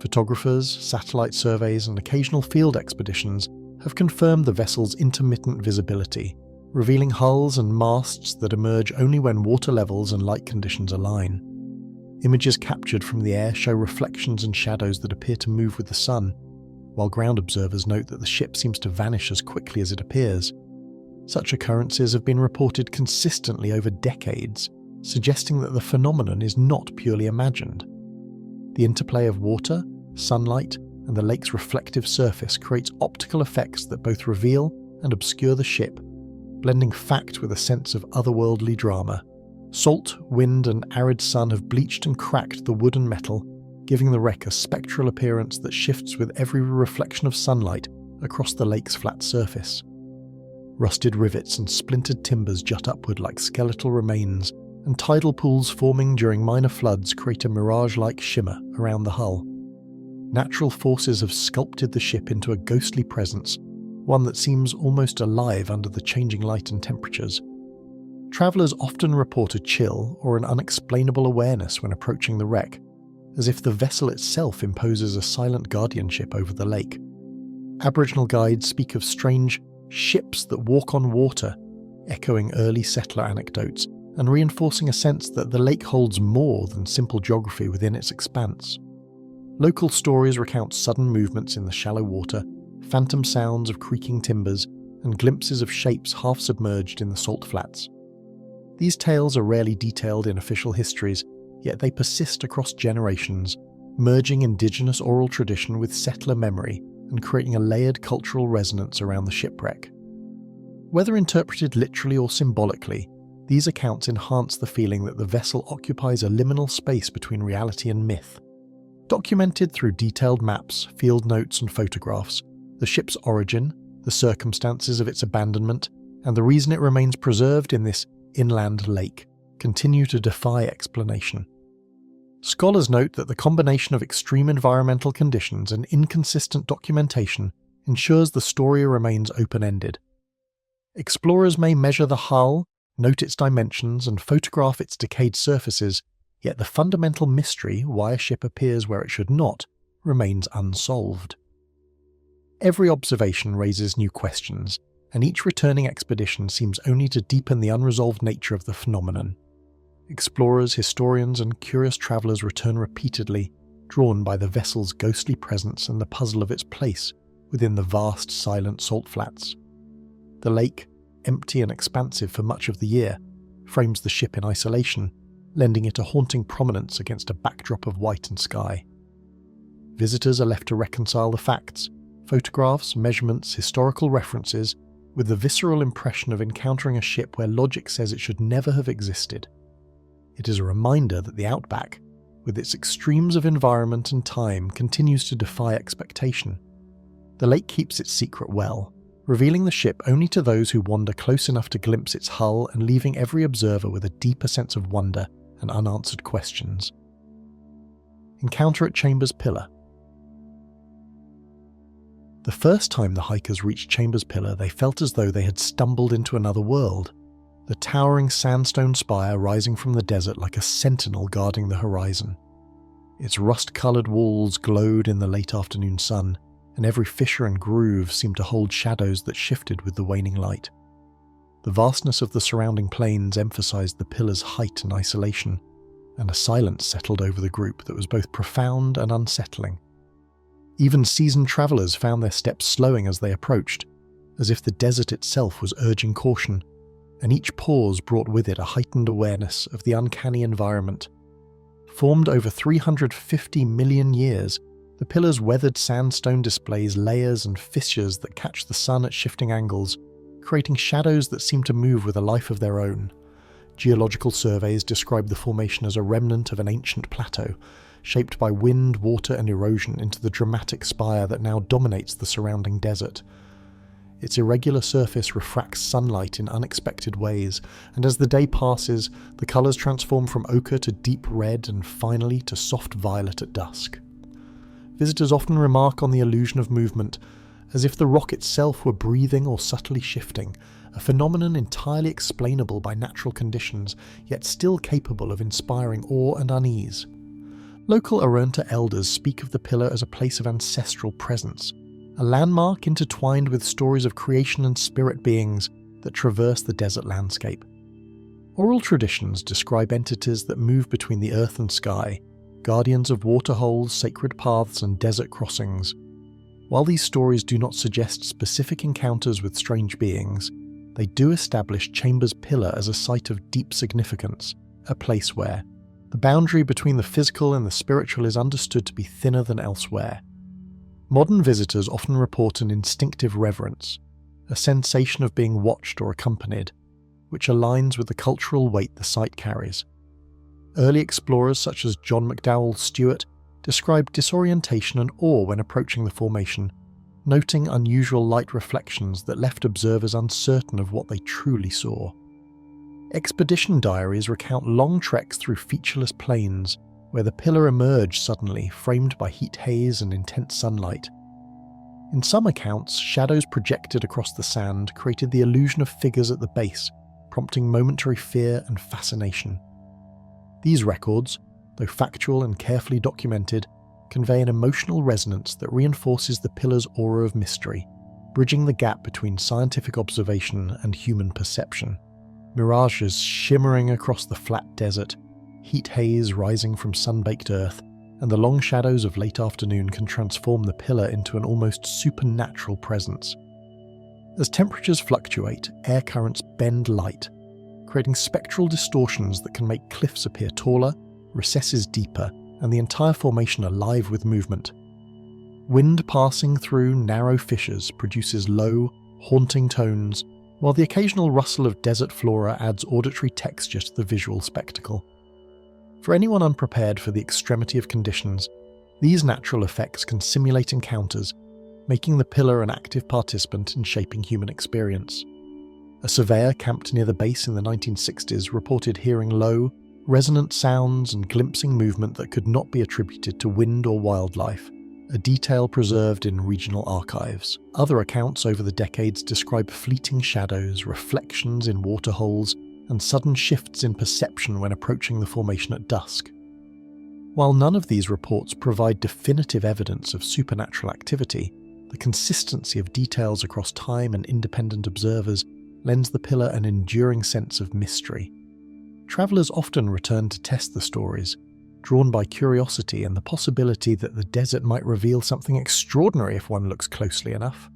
Photographers, satellite surveys, and occasional field expeditions have confirmed the vessel's intermittent visibility, revealing hulls and masts that emerge only when water levels and light conditions align. Images captured from the air show reflections and shadows that appear to move with the sun, while ground observers note that the ship seems to vanish as quickly as it appears. Such occurrences have been reported consistently over decades, suggesting that the phenomenon is not purely imagined. The interplay of water, sunlight, and the lake's reflective surface creates optical effects that both reveal and obscure the ship, blending fact with a sense of otherworldly drama. Salt, wind, and arid sun have bleached and cracked the wood and metal, giving the wreck a spectral appearance that shifts with every reflection of sunlight across the lake's flat surface. Rusted rivets and splintered timbers jut upward like skeletal remains, and tidal pools forming during minor floods create a mirage-like shimmer around the hull. Natural forces have sculpted the ship into a ghostly presence, one that seems almost alive under the changing light and temperatures. Travellers often report a chill or an unexplainable awareness when approaching the wreck, as if the vessel itself imposes a silent guardianship over the lake. Aboriginal guides speak of strange ships that walk on water, echoing early settler anecdotes and reinforcing a sense that the lake holds more than simple geography within its expanse. Local stories recount sudden movements in the shallow water, phantom sounds of creaking timbers, and glimpses of shapes half submerged in the salt flats. These tales are rarely detailed in official histories, yet they persist across generations, merging indigenous oral tradition with settler memory and creating a layered cultural resonance around the shipwreck. Whether interpreted literally or symbolically, these accounts enhance the feeling that the vessel occupies a liminal space between reality and myth. Documented through detailed maps, field notes and photographs, the ship's origin, the circumstances of its abandonment, and the reason it remains preserved in this inland lake continue to defy explanation. Scholars note that the combination of extreme environmental conditions and inconsistent documentation ensures the story remains open-ended. Explorers may measure the hull, note its dimensions, and photograph its decayed surfaces, yet the fundamental mystery, why a ship appears where it should not, remains unsolved. Every observation raises new questions, and each returning expedition seems only to deepen the unresolved nature of the phenomenon. Explorers, historians, and curious travellers return repeatedly, drawn by the vessel's ghostly presence and the puzzle of its place within the vast, silent salt flats. The lake, empty and expansive for much of the year, frames the ship in isolation, lending it a haunting prominence against a backdrop of white and sky. Visitors are left to reconcile the facts, photographs, measurements, historical references, with the visceral impression of encountering a ship where logic says it should never have existed. It is a reminder that the Outback, with its extremes of environment and time, continues to defy expectation. The lake keeps its secret well, revealing the ship only to those who wander close enough to glimpse its hull and leaving every observer with a deeper sense of wonder and unanswered questions. Encounter at Chambers Pillar. The first time the hikers reached Chambers Pillar, they felt as though they had stumbled into another world. The towering sandstone spire rising from the desert like a sentinel guarding the horizon. Its rust-coloured walls glowed in the late afternoon sun, and every fissure and groove seemed to hold shadows that shifted with the waning light. The vastness of the surrounding plains emphasised the pillar's height and isolation, and a silence settled over the group that was both profound and unsettling. Even seasoned travellers found their steps slowing as they approached, as if the desert itself was urging caution, and each pause brought with it a heightened awareness of the uncanny environment. Formed over 350 million years, the pillar's weathered sandstone displays layers and fissures that catch the sun at shifting angles, creating shadows that seem to move with a life of their own. Geological surveys describe the formation as a remnant of an ancient plateau, shaped by wind, water and erosion into the dramatic spire that now dominates the surrounding desert. Its irregular surface refracts sunlight in unexpected ways, and as the day passes, the colours transform from ochre to deep red and finally to soft violet at dusk. Visitors often remark on the illusion of movement, as if the rock itself were breathing or subtly shifting, a phenomenon entirely explainable by natural conditions, yet still capable of inspiring awe and unease. Local Arunta elders speak of the pillar as a place of ancestral presence, a landmark intertwined with stories of creation and spirit beings that traverse the desert landscape. Oral traditions describe entities that move between the earth and sky, guardians of waterholes, sacred paths, and desert crossings. While these stories do not suggest specific encounters with strange beings, they do establish Chambers Pillar as a site of deep significance, a place where the boundary between the physical and the spiritual is understood to be thinner than elsewhere. Modern visitors often report an instinctive reverence, a sensation of being watched or accompanied, which aligns with the cultural weight the site carries. Early explorers such as John McDowell Stewart described disorientation and awe when approaching the formation, noting unusual light reflections that left observers uncertain of what they truly saw. Expedition diaries recount long treks through featureless plains, where the pillar emerged suddenly, framed by heat haze and intense sunlight. In some accounts, shadows projected across the sand created the illusion of figures at the base, prompting momentary fear and fascination. These records, though factual and carefully documented, convey an emotional resonance that reinforces the pillar's aura of mystery, bridging the gap between scientific observation and human perception. Mirages shimmering across the flat desert, heat haze rising from sunbaked earth, and the long shadows of late afternoon can transform the pillar into an almost supernatural presence. As temperatures fluctuate, air currents bend light, creating spectral distortions that can make cliffs appear taller, recesses deeper, and the entire formation alive with movement. Wind passing through narrow fissures produces low, haunting tones, while the occasional rustle of desert flora adds auditory texture to the visual spectacle. For anyone unprepared for the extremity of conditions, these natural effects can simulate encounters, making the pillar an active participant in shaping human experience. A surveyor camped near the base in the 1960s reported hearing low, resonant sounds and glimpsing movement that could not be attributed to wind or wildlife, a detail preserved in regional archives. Other accounts over the decades describe fleeting shadows, reflections in waterholes, and sudden shifts in perception when approaching the formation at dusk. While none of these reports provide definitive evidence of supernatural activity, the consistency of details across time and independent observers lends the pillar an enduring sense of mystery. Travellers often return to test the stories, drawn by curiosity and the possibility that the desert might reveal something extraordinary if one looks closely enough.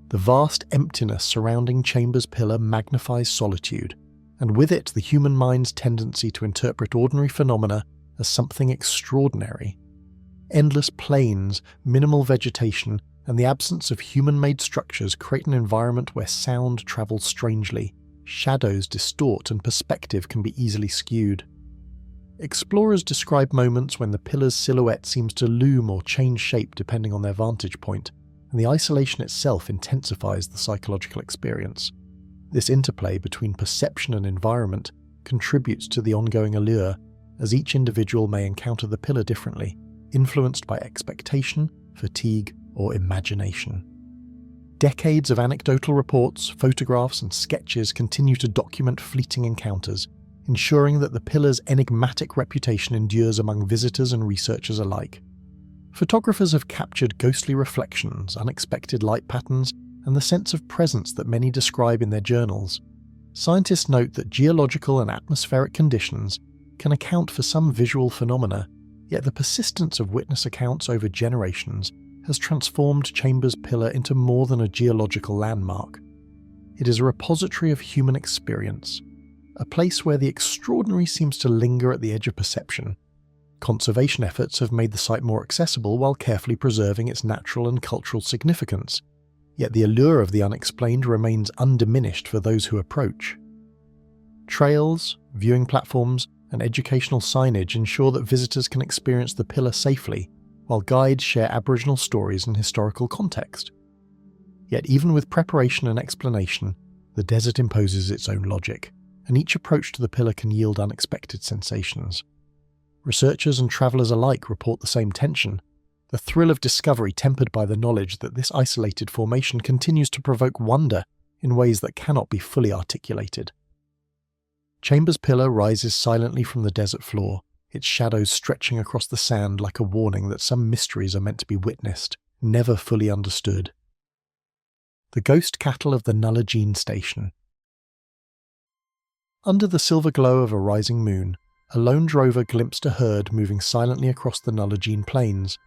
The vast emptiness surrounding Chambers' pillar magnifies solitude, and with it the human mind's tendency to interpret ordinary phenomena as something extraordinary. Endless plains, minimal vegetation, and the absence of human-made structures create an environment where sound travels strangely, shadows distort, and perspective can be easily skewed. Explorers describe moments when the pillar's silhouette seems to loom or change shape depending on their vantage point, and the isolation itself intensifies the psychological experience. This interplay between perception and environment contributes to the ongoing allure, as each individual may encounter the pillar differently, influenced by expectation, fatigue, or imagination. Decades of anecdotal reports, photographs, and sketches continue to document fleeting encounters, ensuring that the pillar's enigmatic reputation endures among visitors and researchers alike. Photographers have captured ghostly reflections, unexpected light patterns, and the sense of presence that many describe in their journals. Scientists note that geological and atmospheric conditions can account for some visual phenomena, yet the persistence of witness accounts over generations has transformed Chambers' pillar into more than a geological landmark. It is a repository of human experience, a place where the extraordinary seems to linger at the edge of perception. Conservation efforts have made the site more accessible while carefully preserving its natural and cultural significance, yet the allure of the unexplained remains undiminished for those who approach. Trails, viewing platforms, and educational signage ensure that visitors can experience the pillar safely, while guides share Aboriginal stories and historical context. Yet even with preparation and explanation, the desert imposes its own logic, and each approach to the pillar can yield unexpected sensations. Researchers and travellers alike report the same tension, the thrill of discovery tempered by the knowledge that this isolated formation continues to provoke wonder in ways that cannot be fully articulated. Chambers' pillar rises silently from the desert floor, its shadows stretching across the sand like a warning that some mysteries are meant to be witnessed, never fully understood. The ghost cattle of the Nullarbor station. Under the silver glow of a rising moon, a lone drover glimpsed a herd moving silently across the Nullarbor plains,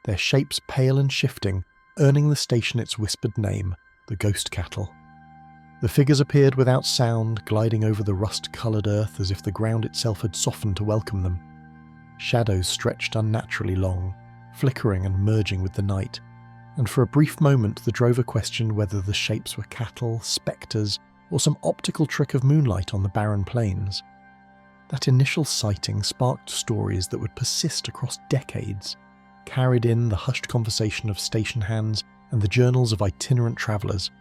their shapes pale and shifting, earning the station its whispered name, the ghost cattle. The figures appeared without sound, gliding over the rust-coloured earth as if the ground itself had softened to welcome them. Shadows stretched unnaturally long, flickering and merging with the night, and for a brief moment the drover questioned whether the shapes were cattle, spectres, or some optical trick of moonlight on the barren plains. That initial sighting sparked stories that would persist across decades, carried in the hushed conversation of station hands and the journals of itinerant travellers.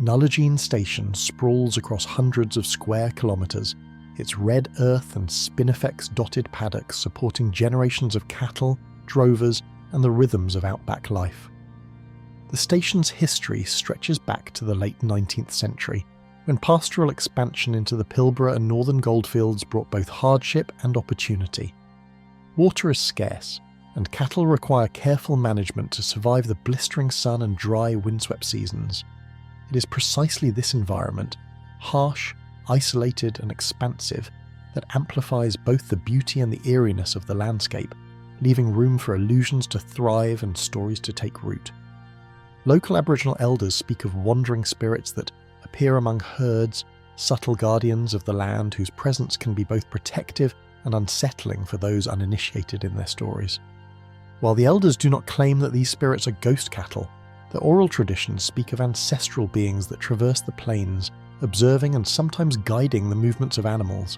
Nullarbor station sprawls across hundreds of square kilometres, its red earth and spinifex-dotted paddocks supporting generations of cattle, drovers, and the rhythms of outback life. The station's history stretches back to the late 19th century, when pastoral expansion into the Pilbara and northern goldfields brought both hardship and opportunity. Water is scarce, and cattle require careful management to survive the blistering sun and dry, windswept seasons. It is precisely this environment, harsh, isolated, and expansive, that amplifies both the beauty and the eeriness of the landscape, leaving room for illusions to thrive and stories to take root. Local Aboriginal elders speak of wandering spirits that appear among herds, subtle guardians of the land whose presence can be both protective and unsettling for those uninitiated in their stories. While the elders do not claim that these spirits are ghost cattle, the oral traditions speak of ancestral beings that traverse the plains, observing and sometimes guiding the movements of animals.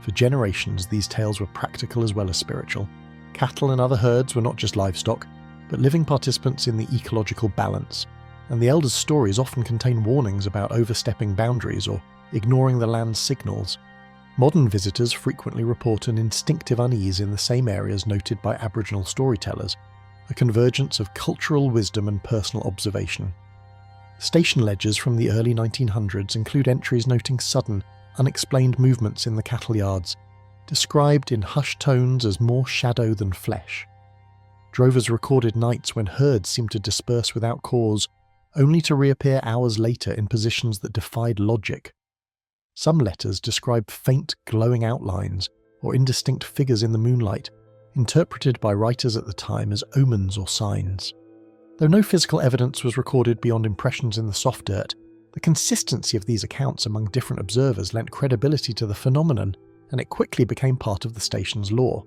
For generations, these tales were practical as well as spiritual. Cattle and other herds were not just livestock, but living participants in the ecological balance, and the elders' stories often contain warnings about overstepping boundaries or ignoring the land's signals. Modern visitors frequently report an instinctive unease in the same areas noted by Aboriginal storytellers, a convergence of cultural wisdom and personal observation. Station ledgers from the early 1900s include entries noting sudden, unexplained movements in the cattle yards, described in hushed tones as more shadow than flesh. Drovers recorded nights when herds seemed to disperse without cause, only to reappear hours later in positions that defied logic. Some letters describe faint, glowing outlines or indistinct figures in the moonlight, interpreted by writers at the time as omens or signs. Though no physical evidence was recorded beyond impressions in the soft dirt, the consistency of these accounts among different observers lent credibility to the phenomenon, and it quickly became part of the station's lore.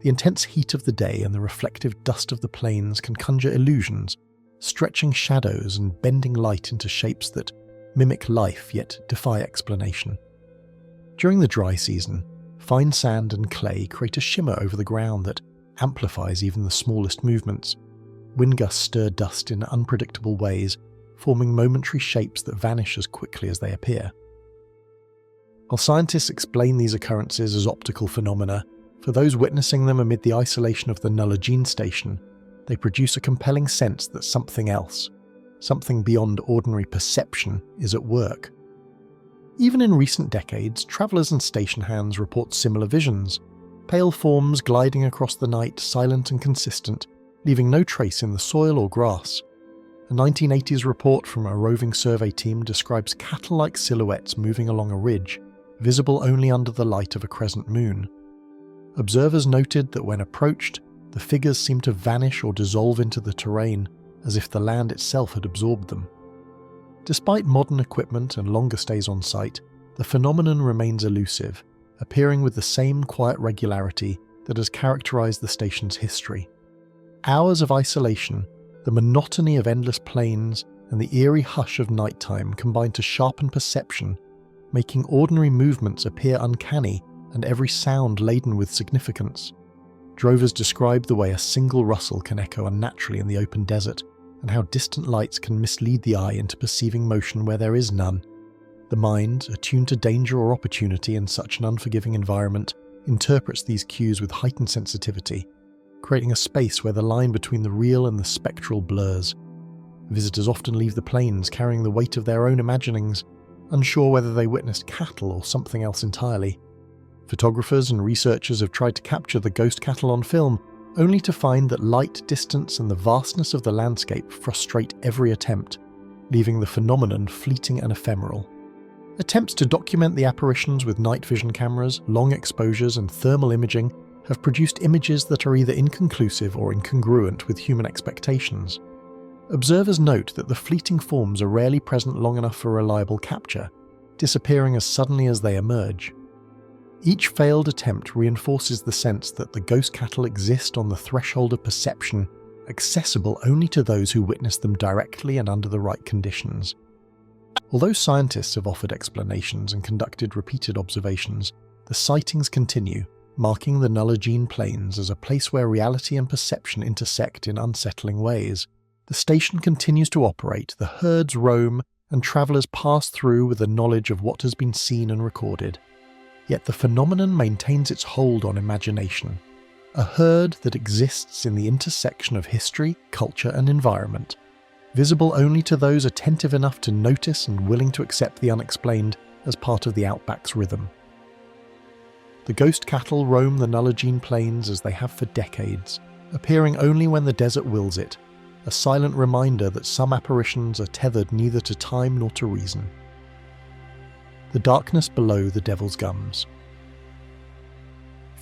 The intense heat of the day and the reflective dust of the plains can conjure illusions, stretching shadows and bending light into shapes that mimic life yet defy explanation. During the dry season, fine sand and clay create a shimmer over the ground that amplifies even the smallest movements. Wind gusts stir dust in unpredictable ways, forming momentary shapes that vanish as quickly as they appear. While scientists explain these occurrences as optical phenomena, for those witnessing them amid the isolation of the Nullarbor station, they produce a compelling sense that something else, something beyond ordinary perception, is at work. Even in recent decades, travellers and station hands report similar visions, pale forms gliding across the night, silent and consistent, leaving no trace in the soil or grass. A 1980s report from a roving survey team describes cattle-like silhouettes moving along a ridge, visible only under the light of a crescent moon. Observers noted that when approached, the figures seemed to vanish or dissolve into the terrain, as if the land itself had absorbed them. Despite modern equipment and longer stays on site, the phenomenon remains elusive, appearing with the same quiet regularity that has characterized the station's history. Hours of isolation, the monotony of endless plains, and the eerie hush of nighttime combine to sharpen perception, making ordinary movements appear uncanny and every sound laden with significance. Drovers describe the way a single rustle can echo unnaturally in the open desert, and how distant lights can mislead the eye into perceiving motion where there is none. The mind, attuned to danger or opportunity in such an unforgiving environment, interprets these cues with heightened sensitivity, creating a space where the line between the real and the spectral blurs. Visitors often leave the plains carrying the weight of their own imaginings, unsure whether they witnessed cattle or something else entirely. Photographers and researchers have tried to capture the ghost cattle on film, only to find that light, distance, and the vastness of the landscape frustrate every attempt, leaving the phenomenon fleeting and ephemeral. Attempts to document the apparitions with night vision cameras, long exposures, and thermal imaging have produced images that are either inconclusive or incongruent with human expectations. Observers note that the fleeting forms are rarely present long enough for reliable capture, disappearing as suddenly as they emerge. Each failed attempt reinforces the sense that the ghost cattle exist on the threshold of perception, accessible only to those who witness them directly and under the right conditions. Although scientists have offered explanations and conducted repeated observations, the sightings continue, marking the Nullarbor Plains as a place where reality and perception intersect in unsettling ways. The station continues to operate, the herds roam, and travellers pass through with the knowledge of what has been seen and recorded. Yet the phenomenon maintains its hold on imagination, a herd that exists in the intersection of history, culture, and environment, visible only to those attentive enough to notice and willing to accept the unexplained as part of the Outback's rhythm. The ghost cattle roam the Nullarbor Plains as they have for decades, appearing only when the desert wills it, a silent reminder that some apparitions are tethered neither to time nor to reason. The darkness below the Devil's Gums.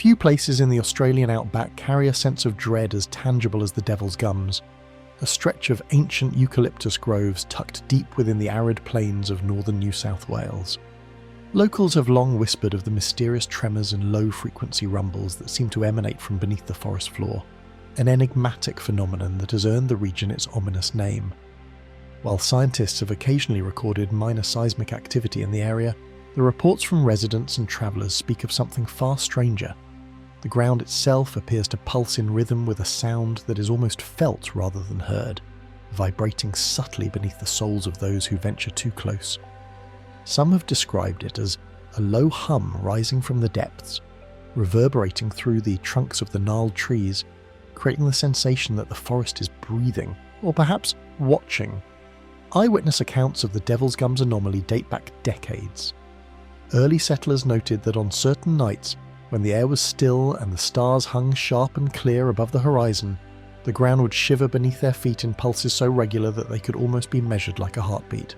Few places in the Australian Outback carry a sense of dread as tangible as the Devil's Gums, a stretch of ancient eucalyptus groves tucked deep within the arid plains of northern New South Wales. Locals have long whispered of the mysterious tremors and low-frequency rumbles that seem to emanate from beneath the forest floor, an enigmatic phenomenon that has earned the region its ominous name. While scientists have occasionally recorded minor seismic activity in the area, the reports from residents and travellers speak of something far stranger. The ground itself appears to pulse in rhythm with a sound that is almost felt rather than heard, vibrating subtly beneath the soles of those who venture too close. Some have described it as a low hum rising from the depths, reverberating through the trunks of the gnarled trees, creating the sensation that the forest is breathing, or perhaps watching. Eyewitness accounts of the Devil's Gums anomaly date back decades. Early settlers noted that on certain nights, when the air was still and the stars hung sharp and clear above the horizon, the ground would shiver beneath their feet in pulses so regular that they could almost be measured like a heartbeat.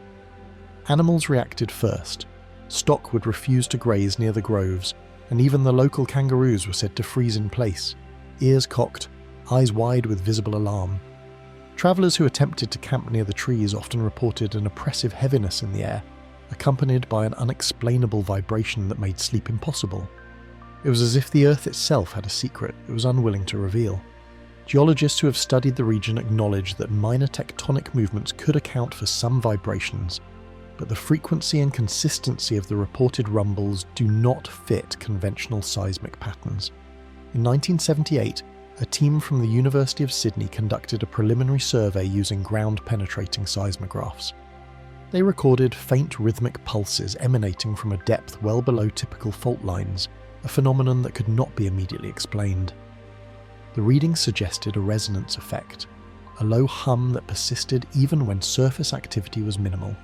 Animals reacted first. Stock would refuse to graze near the groves, and even the local kangaroos were said to freeze in place, ears cocked, eyes wide with visible alarm. Travellers who attempted to camp near the trees often reported an oppressive heaviness in the air, accompanied by an unexplainable vibration that made sleep impossible. It was as if the earth itself had a secret it was unwilling to reveal. Geologists who have studied the region acknowledge that minor tectonic movements could account for some vibrations, but the frequency and consistency of the reported rumbles do not fit conventional seismic patterns. In 1978, a team from the University of Sydney conducted a preliminary survey using ground-penetrating seismographs. They recorded faint rhythmic pulses emanating from a depth well below typical fault lines, a phenomenon that could not be immediately explained. The readings suggested a resonance effect, a low hum that persisted even when surface activity was minimal.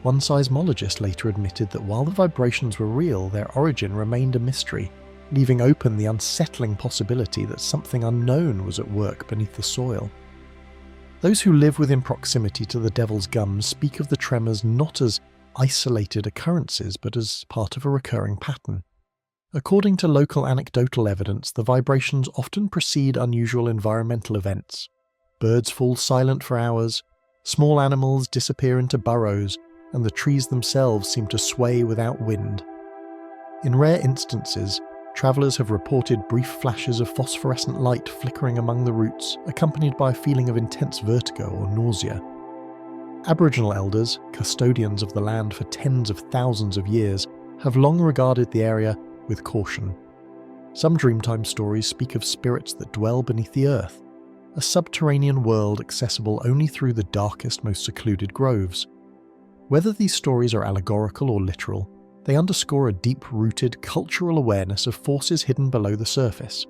One seismologist later admitted that while the vibrations were real, their origin remained a mystery, leaving open the unsettling possibility that something unknown was at work beneath the soil. Those who live within proximity to the Devil's Gums speak of the tremors not as isolated occurrences, but as part of a recurring pattern. According to local anecdotal evidence, the vibrations often precede unusual environmental events. Birds fall silent for hours, small animals disappear into burrows, and the trees themselves seem to sway without wind. In rare instances, travellers have reported brief flashes of phosphorescent light flickering among the roots, accompanied by a feeling of intense vertigo or nausea. Aboriginal elders, custodians of the land for tens of thousands of years, have long regarded the area with caution. Some Dreamtime stories speak of spirits that dwell beneath the earth, a subterranean world accessible only through the darkest, most secluded groves. Whether these stories are allegorical or literal, they underscore a deep-rooted cultural awareness of forces hidden below the surface.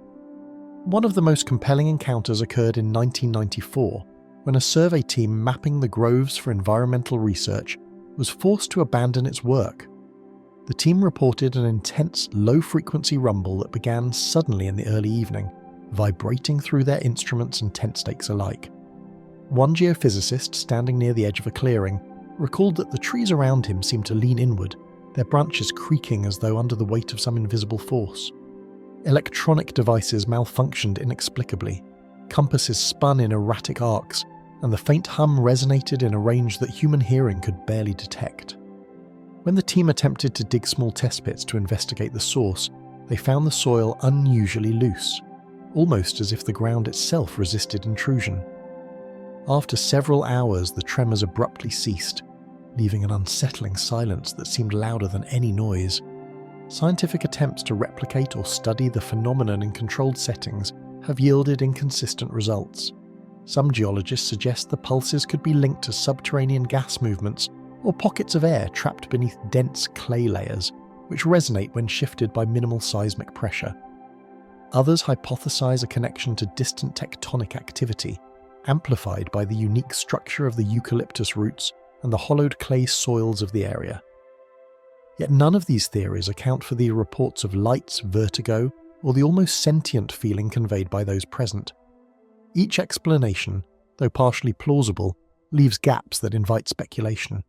One of the most compelling encounters occurred in 1994, when a survey team mapping the groves for environmental research was forced to abandon its work. The team reported an intense, low-frequency rumble that began suddenly in the early evening, vibrating through their instruments and tent stakes alike. One geophysicist standing near the edge of a clearing recalled that the trees around him seemed to lean inward, their branches creaking as though under the weight of some invisible force. Electronic devices malfunctioned inexplicably, compasses spun in erratic arcs, and the faint hum resonated in a range that human hearing could barely detect. When the team attempted to dig small test pits to investigate the source, they found the soil unusually loose, almost as if the ground itself resisted intrusion. After several hours, the tremors abruptly ceased, leaving an unsettling silence that seemed louder than any noise. Scientific attempts to replicate or study the phenomenon in controlled settings have yielded inconsistent results. Some geologists suggest the pulses could be linked to subterranean gas movements or pockets of air trapped beneath dense clay layers, which resonate when shifted by minimal seismic pressure. Others hypothesize a connection to distant tectonic activity, amplified by the unique structure of the eucalyptus roots and the hollowed clay soils of the area. Yet none of these theories account for the reports of lights, vertigo, or the almost sentient feeling conveyed by those present. Each explanation, though partially plausible, leaves gaps that invite speculation.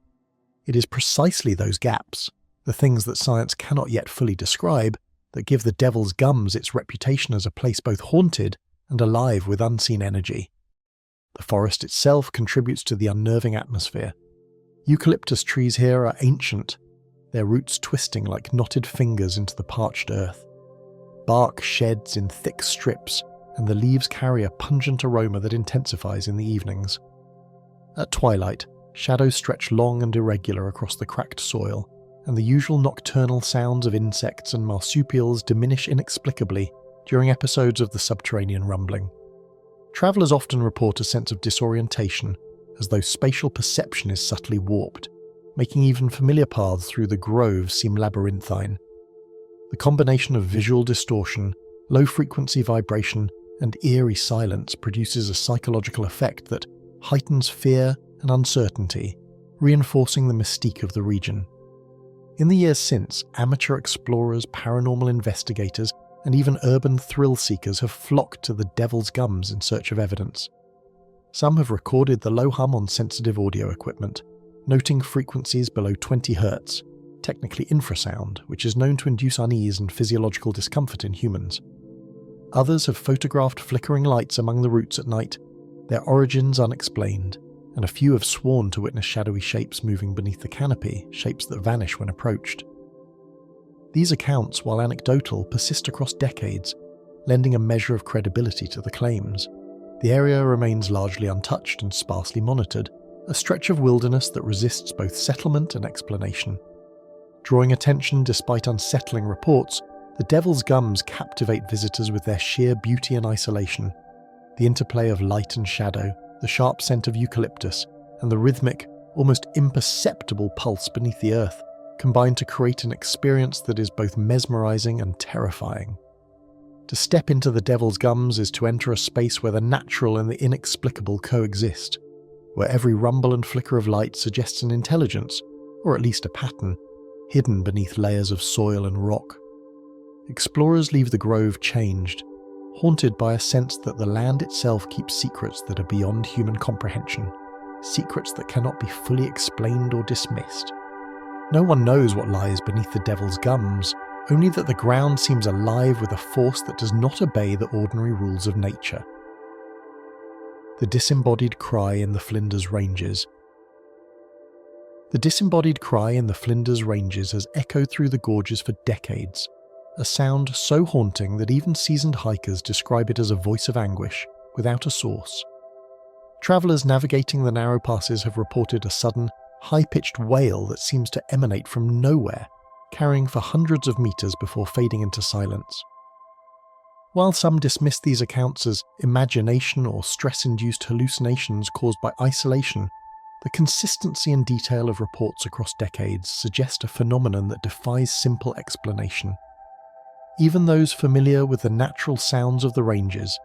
It is precisely those gaps, the things that science cannot yet fully describe, that give the Devil's Gums its reputation as a place both haunted and alive with unseen energy. The forest itself contributes to the unnerving atmosphere. Eucalyptus trees here are ancient, their roots twisting like knotted fingers into the parched earth. Bark sheds in thick strips, and the leaves carry a pungent aroma that intensifies in the evenings. At twilight, shadows stretch long and irregular across the cracked soil, and the usual nocturnal sounds of insects and marsupials diminish inexplicably during episodes of the subterranean rumbling. Travellers often report a sense of disorientation, as though spatial perception is subtly warped, making even familiar paths through the grove seem labyrinthine. The combination of visual distortion, low-frequency vibration, and eerie silence produces a psychological effect that heightens fear and uncertainty, reinforcing the mystique of the region. In the years since, amateur explorers, paranormal investigators, and even urban thrill-seekers have flocked to the Devil's Gums in search of evidence. Some have recorded the low hum on sensitive audio equipment, noting frequencies below 20 Hz, technically infrasound, which is known to induce unease and physiological discomfort in humans. Others have photographed flickering lights among the roots at night, their origins unexplained, and a few have sworn to witness shadowy shapes moving beneath the canopy, shapes that vanish when approached. These accounts, while anecdotal, persist across decades, lending a measure of credibility to the claims. The area remains largely untouched and sparsely monitored, a stretch of wilderness that resists both settlement and explanation. Drawing attention despite unsettling reports, the Devil's Gums captivate visitors with their sheer beauty and isolation. The interplay of light and shadow, the sharp scent of eucalyptus, and the rhythmic, almost imperceptible pulse beneath the earth combine to create an experience that is both mesmerizing and terrifying. To step into the Devil's Gums is to enter a space where the natural and the inexplicable coexist, where every rumble and flicker of light suggests an intelligence, or at least a pattern, hidden beneath layers of soil and rock. Explorers leave the grove changed, haunted by a sense that the land itself keeps secrets that are beyond human comprehension, secrets that cannot be fully explained or dismissed. No one knows what lies beneath the Devil's Gums, only that the ground seems alive with a force that does not obey the ordinary rules of nature. The disembodied cry in the Flinders Ranges. The disembodied cry in the Flinders Ranges has echoed through the gorges for decades, a sound so haunting that even seasoned hikers describe it as a voice of anguish, without a source. Travellers navigating the narrow passes have reported a sudden, high-pitched wail that seems to emanate from nowhere, carrying for hundreds of meters before fading into silence. While some dismiss these accounts as imagination or stress-induced hallucinations caused by isolation, the consistency and detail of reports across decades suggest a phenomenon that defies simple explanation. Even those familiar with the natural sounds of the ranges,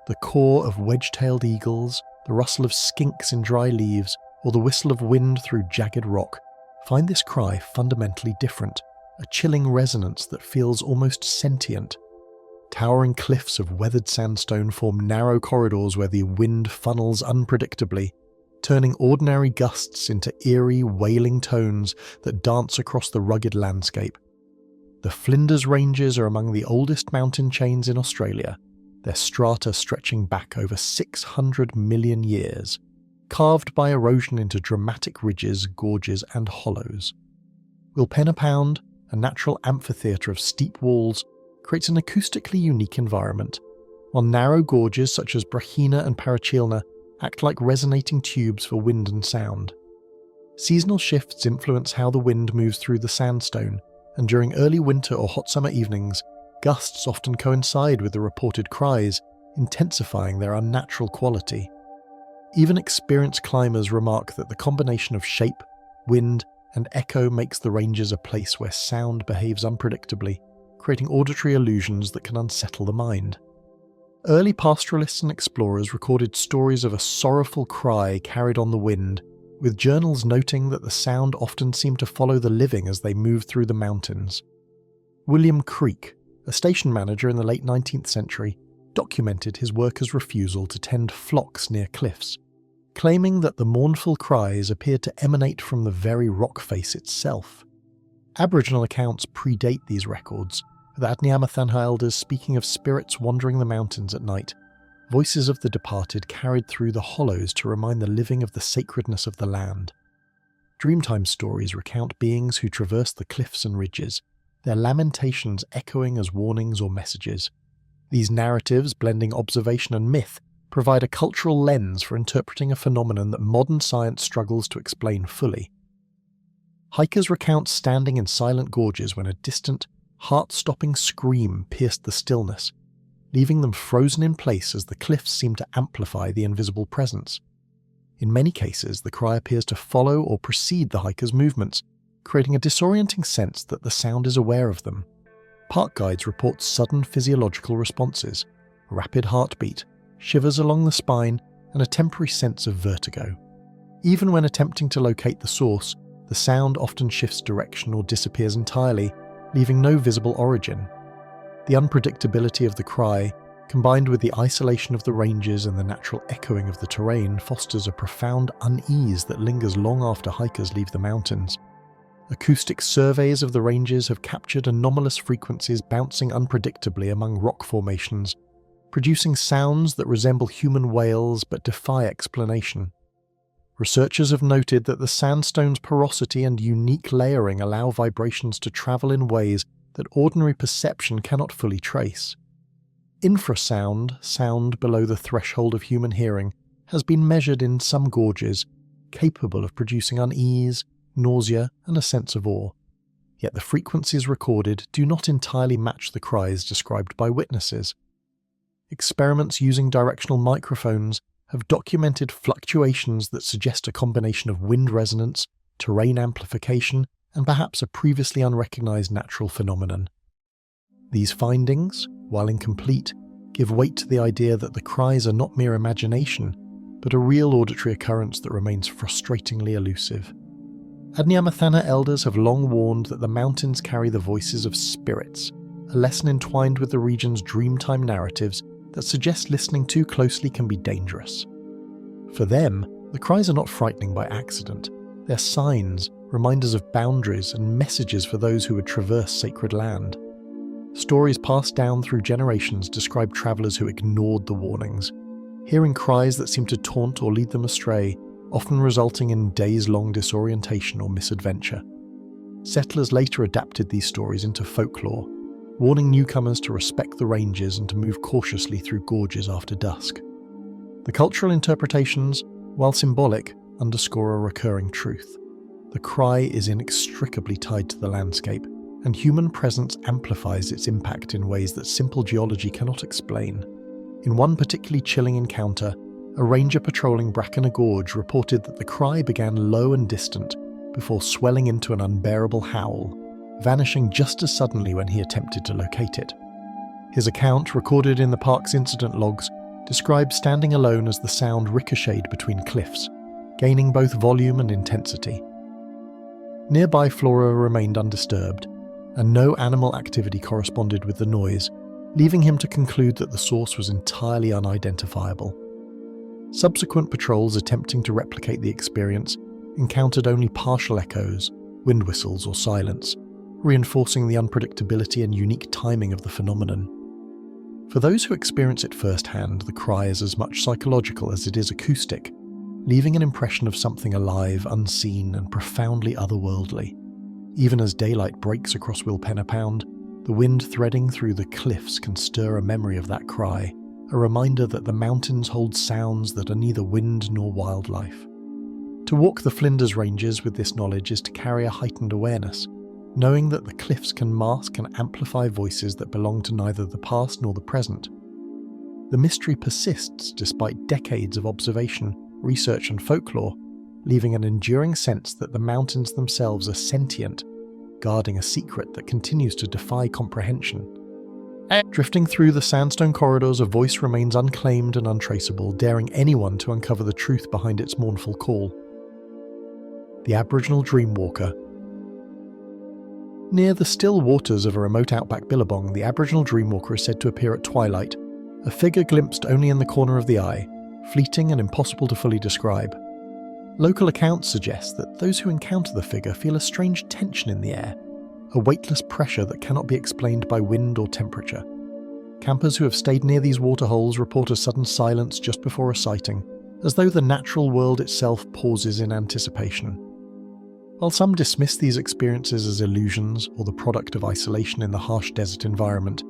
the caw of wedge-tailed eagles, the rustle of skinks in dry leaves, or the whistle of wind through jagged rock, find this cry fundamentally different, a chilling resonance that feels almost sentient. Towering cliffs of weathered sandstone form narrow corridors where the wind funnels unpredictably, turning ordinary gusts into eerie, wailing tones that dance across the rugged landscape. The Flinders Ranges are among the oldest mountain chains in Australia, their strata stretching back over 600 million years, carved by erosion into dramatic ridges, gorges and hollows. Wilpenna Pound, a natural amphitheatre of steep walls, creates an acoustically unique environment, while narrow gorges such as Brahina and Parachilna act like resonating tubes for wind and sound. Seasonal shifts influence how the wind moves through the sandstone, and during early winter or hot summer evenings, gusts often coincide with the reported cries, intensifying their unnatural quality. Even experienced climbers remark that the combination of shape, wind, and echo makes the ranges a place where sound behaves unpredictably, creating auditory illusions that can unsettle the mind. Early pastoralists and explorers recorded stories of a sorrowful cry carried on the wind, with journals noting that the sound often seemed to follow the living as they moved through the mountains. William Creek, a station manager in the late 19th century, documented his workers' refusal to tend flocks near cliffs, claiming that the mournful cries appeared to emanate from the very rock face itself. Aboriginal accounts predate these records, with Adnyamathanha elders speaking of spirits wandering the mountains at night, voices of the departed carried through the hollows to remind the living of the sacredness of the land. Dreamtime stories recount beings who traverse the cliffs and ridges, their lamentations echoing as warnings or messages. These narratives, blending observation and myth, provide a cultural lens for interpreting a phenomenon that modern science struggles to explain fully. Hikers recount standing in silent gorges when a distant, heart-stopping scream pierced the stillness, leaving them frozen in place as the cliffs seem to amplify the invisible presence. In many cases, the cry appears to follow or precede the hiker's movements, creating a disorienting sense that the sound is aware of them. Park guides report sudden physiological responses, rapid heartbeat, shivers along the spine, and a temporary sense of vertigo. Even when attempting to locate the source, the sound often shifts direction or disappears entirely, leaving no visible origin. The unpredictability of the cry, combined with the isolation of the ranges and the natural echoing of the terrain, fosters a profound unease that lingers long after hikers leave the mountains. Acoustic surveys of the ranges have captured anomalous frequencies bouncing unpredictably among rock formations, producing sounds that resemble human wails but defy explanation. Researchers have noted that the sandstone's porosity and unique layering allow vibrations to travel in ways that ordinary perception cannot fully trace. Infrasound, sound below the threshold of human hearing, has been measured in some gorges, capable of producing unease, nausea, and a sense of awe. Yet the frequencies recorded do not entirely match the cries described by witnesses. Experiments using directional microphones have documented fluctuations that suggest a combination of wind resonance, terrain amplification, and perhaps a previously unrecognized natural phenomenon. These findings, while incomplete, give weight to the idea that the cries are not mere imagination, but a real auditory occurrence that remains frustratingly elusive. Adnyamathanha elders have long warned that the mountains carry the voices of spirits, a lesson entwined with the region's dreamtime narratives that suggest listening too closely can be dangerous. For them, the cries are not frightening by accident. They're signs, reminders of boundaries, and messages for those who would traverse sacred land. Stories passed down through generations describe travelers who ignored the warnings, hearing cries that seem to taunt or lead them astray, often resulting in days-long disorientation or misadventure. Settlers later adapted these stories into folklore, warning newcomers to respect the ranges and to move cautiously through gorges after dusk. The cultural interpretations, while symbolic, underscore a recurring truth. The cry is inextricably tied to the landscape, and human presence amplifies its impact in ways that simple geology cannot explain. In one particularly chilling encounter, a ranger patrolling Brackena Gorge reported that the cry began low and distant before swelling into an unbearable howl, vanishing just as suddenly when he attempted to locate it. His account, recorded in the park's incident logs, describes standing alone as the sound ricocheted between cliffs, gaining both volume and intensity. Nearby flora remained undisturbed, and no animal activity corresponded with the noise, leaving him to conclude that the source was entirely unidentifiable. Subsequent patrols attempting to replicate the experience encountered only partial echoes, wind whistles, or silence, reinforcing the unpredictability and unique timing of the phenomenon. For those who experience it firsthand, the cry is as much psychological as it is acoustic, leaving an impression of something alive, unseen, and profoundly otherworldly. Even as daylight breaks across Wilpenna Pound, the wind threading through the cliffs can stir a memory of that cry, a reminder that the mountains hold sounds that are neither wind nor wildlife. To walk the Flinders ranges with this knowledge is to carry a heightened awareness, knowing that the cliffs can mask and amplify voices that belong to neither the past nor the present. The mystery persists despite decades of observation, research, and folklore, leaving an enduring sense that the mountains themselves are sentient, guarding a secret that continues to defy comprehension. Drifting through the sandstone corridors, a voice remains unclaimed and untraceable, daring anyone to uncover the truth behind its mournful call. The Aboriginal Dreamwalker. Near the still waters of a remote outback billabong, the Aboriginal Dreamwalker is said to appear at twilight, a figure glimpsed only in the corner of the eye, fleeting and impossible to fully describe. Local accounts suggest that those who encounter the figure feel a strange tension in the air, a weightless pressure that cannot be explained by wind or temperature. Campers who have stayed near these waterholes report a sudden silence just before a sighting, as though the natural world itself pauses in anticipation. While some dismiss these experiences as illusions or the product of isolation in the harsh desert environment,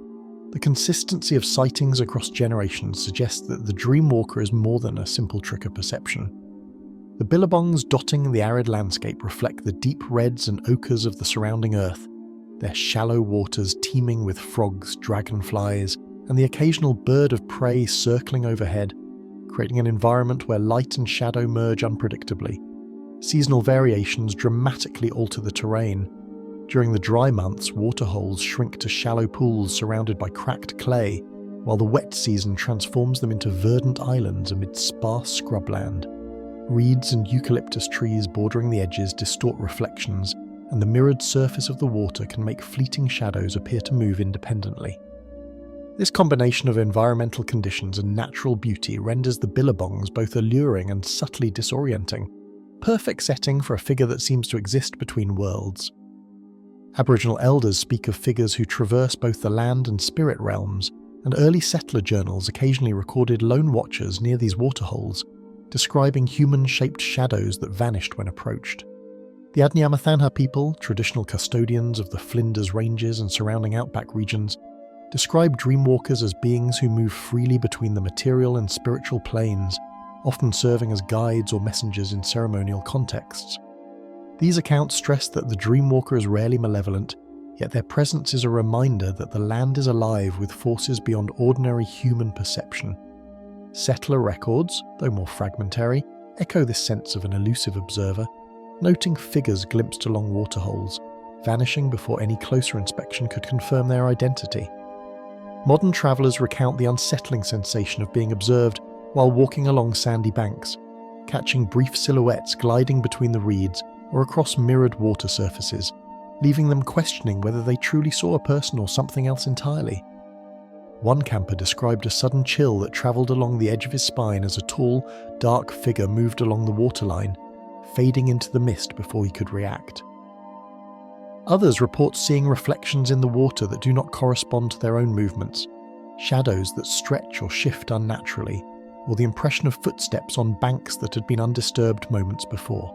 the consistency of sightings across generations suggests that the dreamwalker is more than a simple trick of perception. The billabongs dotting the arid landscape reflect the deep reds and ochres of the surrounding earth, their shallow waters teeming with frogs, dragonflies, and the occasional bird of prey circling overhead, creating an environment where light and shadow merge unpredictably. Seasonal variations dramatically alter the terrain. During the dry months, waterholes shrink to shallow pools surrounded by cracked clay, while the wet season transforms them into verdant islands amid sparse scrubland. Reeds and eucalyptus trees bordering the edges distort reflections, and the mirrored surface of the water can make fleeting shadows appear to move independently. This combination of environmental conditions and natural beauty renders the billabongs both alluring and subtly disorienting, perfect setting for a figure that seems to exist between worlds. Aboriginal elders speak of figures who traverse both the land and spirit realms, and early settler journals occasionally recorded lone watchers near these waterholes, describing human-shaped shadows that vanished when approached. The Adnyamathanha people, traditional custodians of the Flinders ranges and surrounding outback regions, describe dreamwalkers as beings who move freely between the material and spiritual planes, often serving as guides or messengers in ceremonial contexts. These accounts stress that the dreamwalker is rarely malevolent, yet their presence is a reminder that the land is alive with forces beyond ordinary human perception. Settler records, though more fragmentary, echo this sense of an elusive observer, noting figures glimpsed along waterholes, vanishing before any closer inspection could confirm their identity. Modern travellers recount the unsettling sensation of being observed while walking along sandy banks, catching brief silhouettes gliding between the reeds or across mirrored water surfaces, leaving them questioning whether they truly saw a person or something else entirely. One camper described a sudden chill that travelled along the edge of his spine as a tall, dark figure moved along the waterline, fading into the mist before he could react. Others report seeing reflections in the water that do not correspond to their own movements, shadows that stretch or shift unnaturally, or the impression of footsteps on banks that had been undisturbed moments before.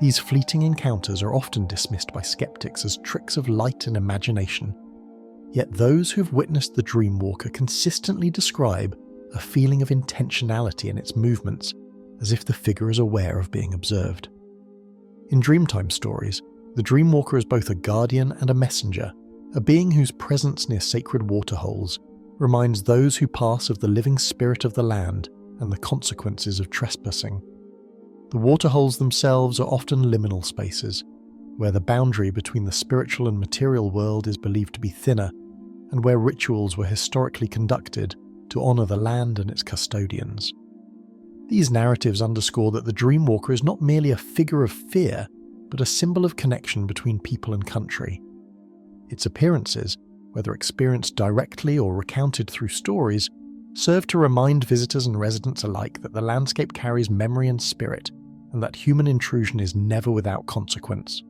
These fleeting encounters are often dismissed by skeptics as tricks of light and imagination. Yet those who've witnessed the dreamwalker consistently describe a feeling of intentionality in its movements, as if the figure is aware of being observed. In Dreamtime stories, the dreamwalker is both a guardian and a messenger, a being whose presence near sacred waterholes reminds those who pass of the living spirit of the land and the consequences of trespassing. The waterholes themselves are often liminal spaces, where the boundary between the spiritual and material world is believed to be thinner, and where rituals were historically conducted to honour the land and its custodians. These narratives underscore that the dreamwalker is not merely a figure of fear, but a symbol of connection between people and country. Its appearances, whether experienced directly or recounted through stories, serve to remind visitors and residents alike that the landscape carries memory and spirit, and that human intrusion is never without consequence.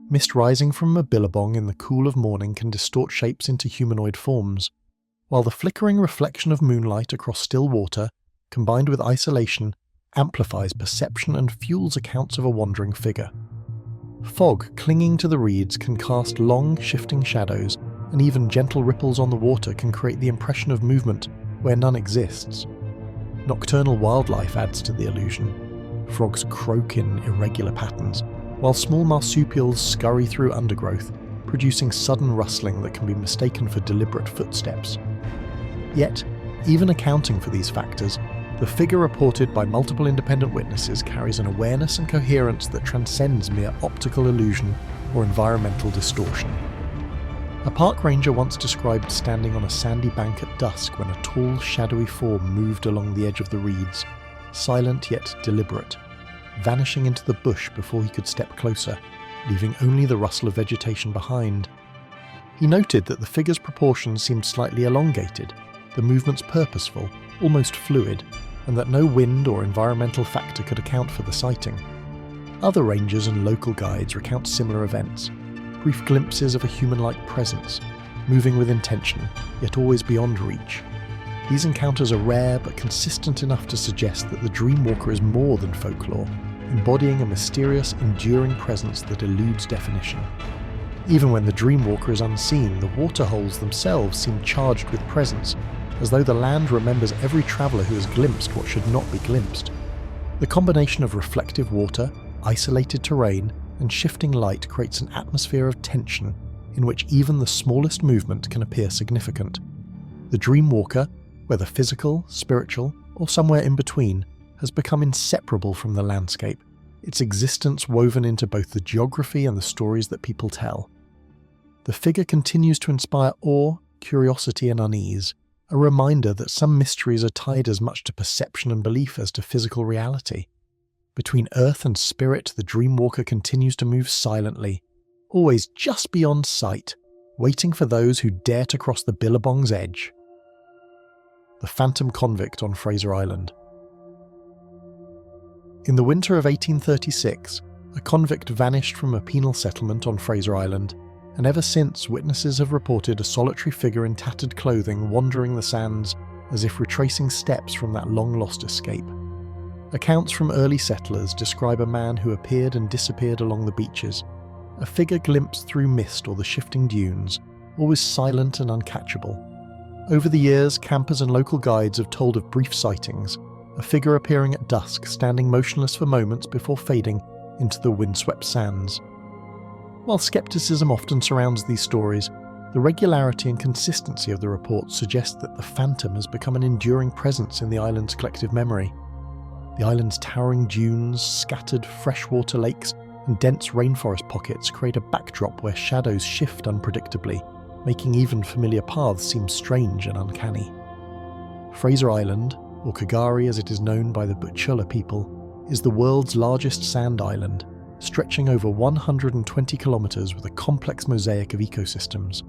Mist rising from a billabong in the cool of morning can distort shapes into humanoid forms, while the flickering reflection of moonlight across still water, combined with isolation, amplifies perception and fuels accounts of a wandering figure. Fog clinging to the reeds can cast long, shifting shadows, and even gentle ripples on the water can create the impression of movement where none exists. Nocturnal wildlife adds to the illusion. Frogs croak in irregular patterns, while small marsupials scurry through undergrowth, producing sudden rustling that can be mistaken for deliberate footsteps. Yet, even accounting for these factors, the figure reported by multiple independent witnesses carries an awareness and coherence that transcends mere optical illusion or environmental distortion. A park ranger once described standing on a sandy bank at dusk when a tall, shadowy form moved along the edge of the reeds, silent yet deliberate, vanishing into the bush before he could step closer, leaving only the rustle of vegetation behind. He noted that the figure's proportions seemed slightly elongated, the movements purposeful, almost fluid, and that no wind or environmental factor could account for the sighting. Other rangers and local guides recount similar events, brief glimpses of a human-like presence, moving with intention, yet always beyond reach. These encounters are rare but consistent enough to suggest that the Dreamwalker is more than folklore, embodying a mysterious, enduring presence that eludes definition. Even when the Dreamwalker is unseen, the waterholes themselves seem charged with presence, as though the land remembers every traveller who has glimpsed what should not be glimpsed. The combination of reflective water, isolated terrain, and shifting light creates an atmosphere of tension in which even the smallest movement can appear significant. The Dreamwalker, whether physical, spiritual, or somewhere in between, has become inseparable from the landscape, its existence woven into both the geography and the stories that people tell. The figure continues to inspire awe, curiosity, and unease, a reminder that some mysteries are tied as much to perception and belief as to physical reality. Between earth and spirit, the Dreamwalker continues to move silently, always just beyond sight, waiting for those who dare to cross the billabong's edge. The Phantom Convict on Fraser Island. In the winter of 1836, a convict vanished from a penal settlement on Fraser Island, and ever since witnesses have reported a solitary figure in tattered clothing wandering the sands as if retracing steps from that long-lost escape. Accounts from early settlers describe a man who appeared and disappeared along the beaches, a figure glimpsed through mist or the shifting dunes, always silent and uncatchable. Over the years, campers and local guides have told of brief sightings, a figure appearing at dusk, standing motionless for moments before fading into the windswept sands. While skepticism often surrounds these stories, the regularity and consistency of the reports suggest that the phantom has become an enduring presence in the island's collective memory. The island's towering dunes, scattered freshwater lakes, and dense rainforest pockets create a backdrop where shadows shift unpredictably, making even familiar paths seem strange and uncanny. Fraser Island, or Kagari as it is known by the Butchulla people, is the world's largest sand island, stretching over 120 kilometres with a complex mosaic of ecosystems.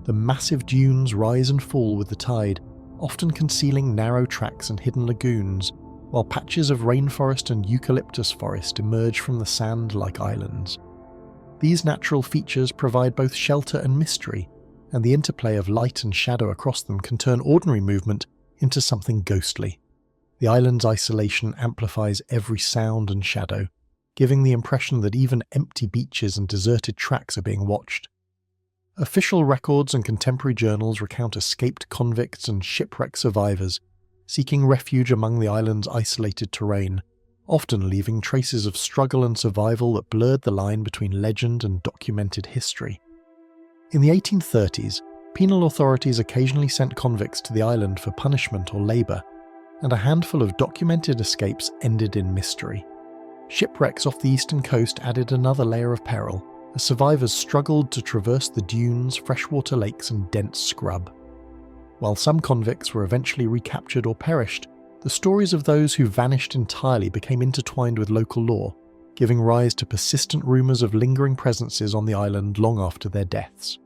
The massive dunes rise and fall with the tide, often concealing narrow tracks and hidden lagoons, while patches of rainforest and eucalyptus forest emerge from the sand like islands. These natural features provide both shelter and mystery, and the interplay of light and shadow across them can turn ordinary movement into something ghostly. The island's isolation amplifies every sound and shadow, giving the impression that even empty beaches and deserted tracks are being watched. Official records and contemporary journals recount escaped convicts and shipwreck survivors seeking refuge among the island's isolated terrain, often leaving traces of struggle and survival that blurred the line between legend and documented history. In the 1830s, penal authorities occasionally sent convicts to the island for punishment or labour, and a handful of documented escapes ended in mystery. Shipwrecks off the eastern coast added another layer of peril, as survivors struggled to traverse the dunes, freshwater lakes and dense scrub. While some convicts were eventually recaptured or perished, the stories of those who vanished entirely became intertwined with local lore, giving rise to persistent rumours of lingering presences on the island long after their deaths.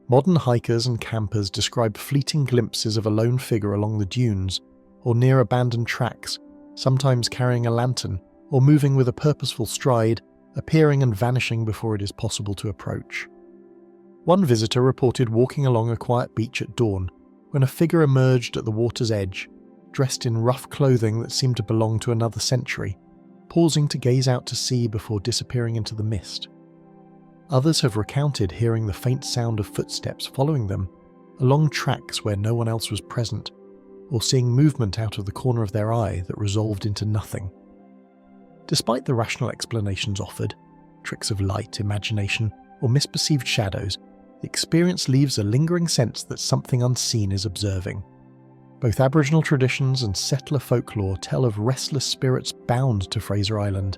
Modern hikers and campers describe fleeting glimpses of a lone figure along the dunes, or near abandoned tracks, sometimes carrying a lantern, or moving with a purposeful stride, appearing and vanishing before it is possible to approach. One visitor reported walking along a quiet beach at dawn, when a figure emerged at the water's edge, dressed in rough clothing that seemed to belong to another century, pausing to gaze out to sea before disappearing into the mist. Others have recounted hearing the faint sound of footsteps following them, along tracks where no one else was present, or seeing movement out of the corner of their eye that resolved into nothing. Despite the rational explanations offered, tricks of light, imagination, or misperceived shadows, the experience leaves a lingering sense that something unseen is observing. Both Aboriginal traditions and settler folklore tell of restless spirits bound to Fraser Island,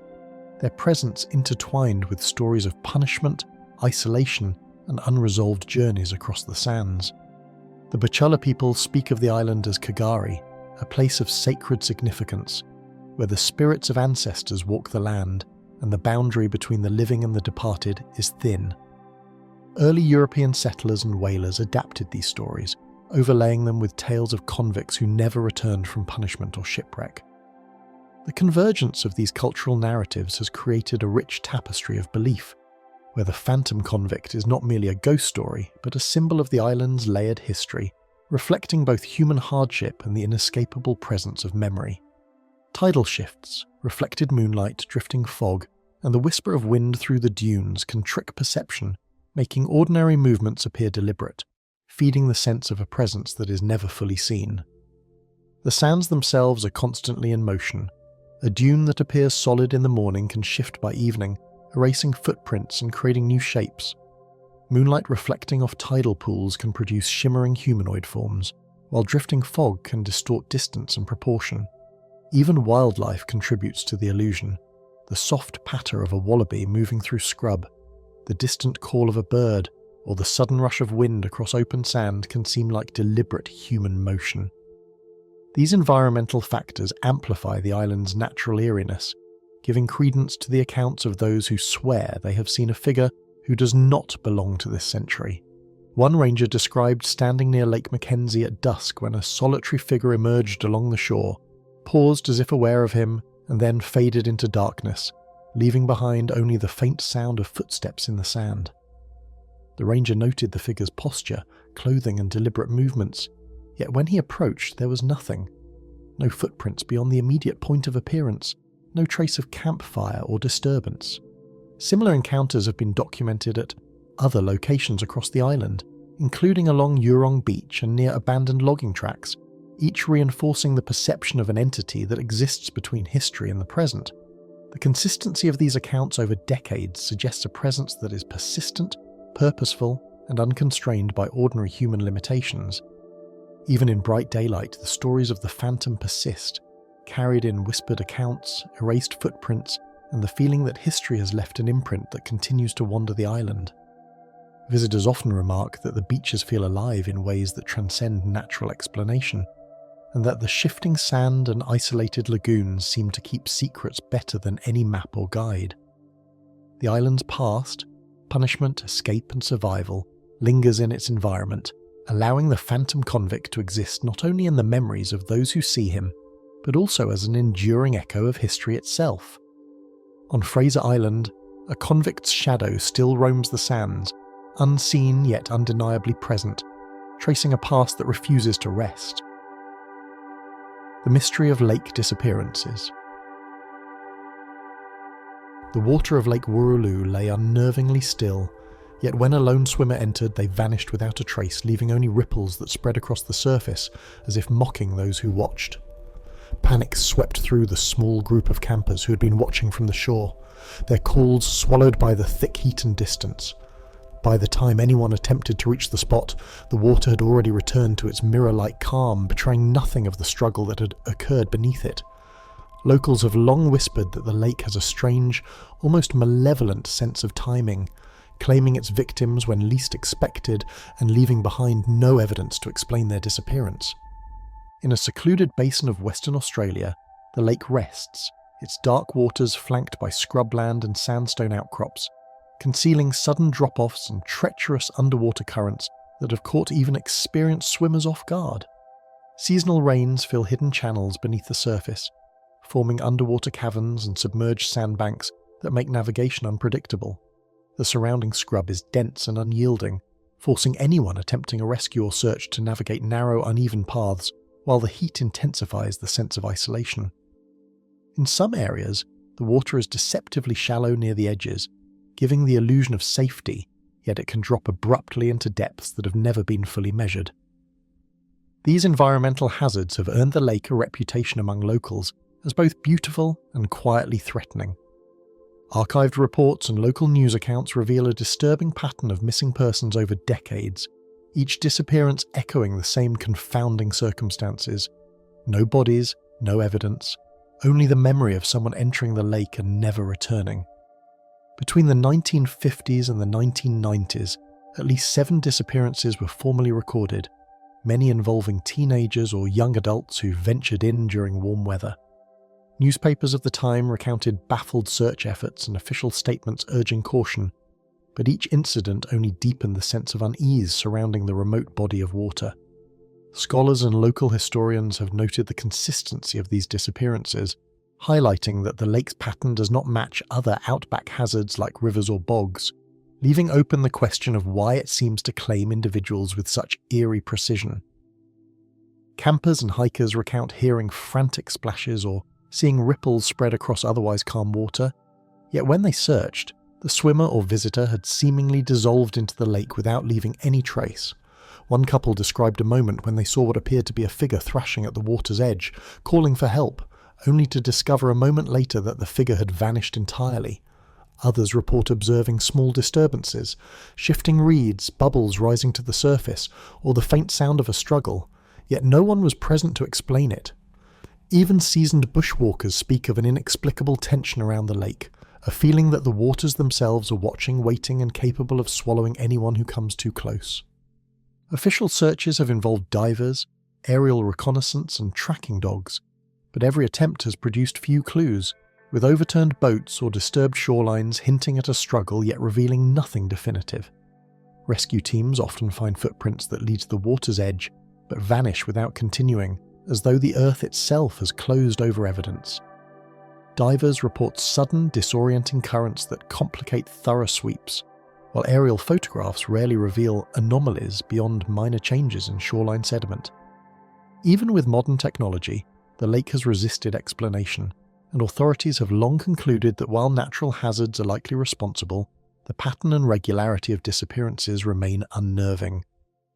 their presence intertwined with stories of punishment, isolation, and unresolved journeys across the sands. The Butchulla people speak of the island as Kagari, a place of sacred significance, where the spirits of ancestors walk the land and the boundary between the living and the departed is thin. Early European settlers and whalers adapted these stories, overlaying them with tales of convicts who never returned from punishment or shipwreck. The convergence of these cultural narratives has created a rich tapestry of belief, where the phantom convict is not merely a ghost story, but a symbol of the island's layered history, reflecting both human hardship and the inescapable presence of memory. Tidal shifts, reflected moonlight, drifting fog, and the whisper of wind through the dunes can trick perception, making ordinary movements appear deliberate, feeding the sense of a presence that is never fully seen. The sands themselves are constantly in motion. A dune that appears solid in the morning can shift by evening, erasing footprints and creating new shapes. Moonlight reflecting off tidal pools can produce shimmering humanoid forms, while drifting fog can distort distance and proportion. Even wildlife contributes to the illusion. The soft patter of a wallaby moving through scrub, the distant call of a bird, or the sudden rush of wind across open sand can seem like deliberate human motion. These environmental factors amplify the island's natural eeriness, giving credence to the accounts of those who swear they have seen a figure who does not belong to this century. One ranger described standing near Lake Mackenzie at dusk when a solitary figure emerged along the shore, paused as if aware of him, and then faded into darkness, leaving behind only the faint sound of footsteps in the sand. The ranger noted the figure's posture, clothing and deliberate movements, yet when he approached there was nothing. No footprints beyond the immediate point of appearance, no trace of campfire or disturbance. Similar encounters have been documented at other locations across the island, including along Eurong Beach and near abandoned logging tracks, each reinforcing the perception of an entity that exists between history and the present. The consistency of these accounts over decades suggests a presence that is persistent, purposeful, and unconstrained by ordinary human limitations. Even in bright daylight, the stories of the phantom persist, carried in whispered accounts, erased footprints, and the feeling that history has left an imprint that continues to wander the island. Visitors often remark that the beaches feel alive in ways that transcend natural explanation, and that the shifting sand and isolated lagoons seem to keep secrets better than any map or guide. The island's past, punishment, escape, and survival, lingers in its environment, allowing the phantom convict to exist not only in the memories of those who see him, but also as an enduring echo of history itself. On Fraser Island, a convict's shadow still roams the sands, unseen yet undeniably present, tracing a past that refuses to rest. The mystery of lake disappearances. The water of Lake Wooroloo lay unnervingly still, yet when a lone swimmer entered they vanished without a trace, leaving only ripples that spread across the surface as if mocking those who watched. Panic swept through the small group of campers who had been watching from the shore, their calls swallowed by the thick heat and distance. By the time anyone attempted to reach the spot, the water had already returned to its mirror-like calm, betraying nothing of the struggle that had occurred beneath it. Locals have long whispered that the lake has a strange, almost malevolent sense of timing, claiming its victims when least expected and leaving behind no evidence to explain their disappearance. In a secluded basin of Western Australia, the lake rests, its dark waters flanked by scrubland and sandstone outcrops, concealing sudden drop-offs and treacherous underwater currents that have caught even experienced swimmers off guard. Seasonal rains fill hidden channels beneath the surface, forming underwater caverns and submerged sandbanks that make navigation unpredictable. The surrounding scrub is dense and unyielding, forcing anyone attempting a rescue or search to navigate narrow, uneven paths, while the heat intensifies the sense of isolation. In some areas, the water is deceptively shallow near the edges, giving the illusion of safety, yet it can drop abruptly into depths that have never been fully measured. These environmental hazards have earned the lake a reputation among locals as both beautiful and quietly threatening. Archived reports and local news accounts reveal a disturbing pattern of missing persons over decades, each disappearance echoing the same confounding circumstances. No bodies, no evidence, only the memory of someone entering the lake and never returning. Between the 1950s and the 1990s, at least 7 disappearances were formally recorded, many involving teenagers or young adults who ventured in during warm weather. Newspapers of the time recounted baffled search efforts and official statements urging caution, but each incident only deepened the sense of unease surrounding the remote body of water. Scholars and local historians have noted the consistency of these disappearances, highlighting that the lake's pattern does not match other outback hazards like rivers or bogs, leaving open the question of why it seems to claim individuals with such eerie precision. Campers and hikers recount hearing frantic splashes or seeing ripples spread across otherwise calm water, yet when they searched, the swimmer or visitor had seemingly dissolved into the lake without leaving any trace. One couple described a moment when they saw what appeared to be a figure thrashing at the water's edge, calling for help, only to discover a moment later that the figure had vanished entirely. Others report observing small disturbances, shifting reeds, bubbles rising to the surface, or the faint sound of a struggle, yet no one was present to explain it. Even seasoned bushwalkers speak of an inexplicable tension around the lake, a feeling that the waters themselves are watching, waiting, and capable of swallowing anyone who comes too close. Official searches have involved divers, aerial reconnaissance, and tracking dogs, but every attempt has produced few clues, with overturned boats or disturbed shorelines hinting at a struggle yet revealing nothing definitive. Rescue teams often find footprints that lead to the water's edge, but vanish without continuing, as though the earth itself has closed over evidence. Divers report sudden, disorienting currents that complicate thorough sweeps, while aerial photographs rarely reveal anomalies beyond minor changes in shoreline sediment. Even with modern technology, the lake has resisted explanation, and authorities have long concluded that while natural hazards are likely responsible, the pattern and regularity of disappearances remain unnerving.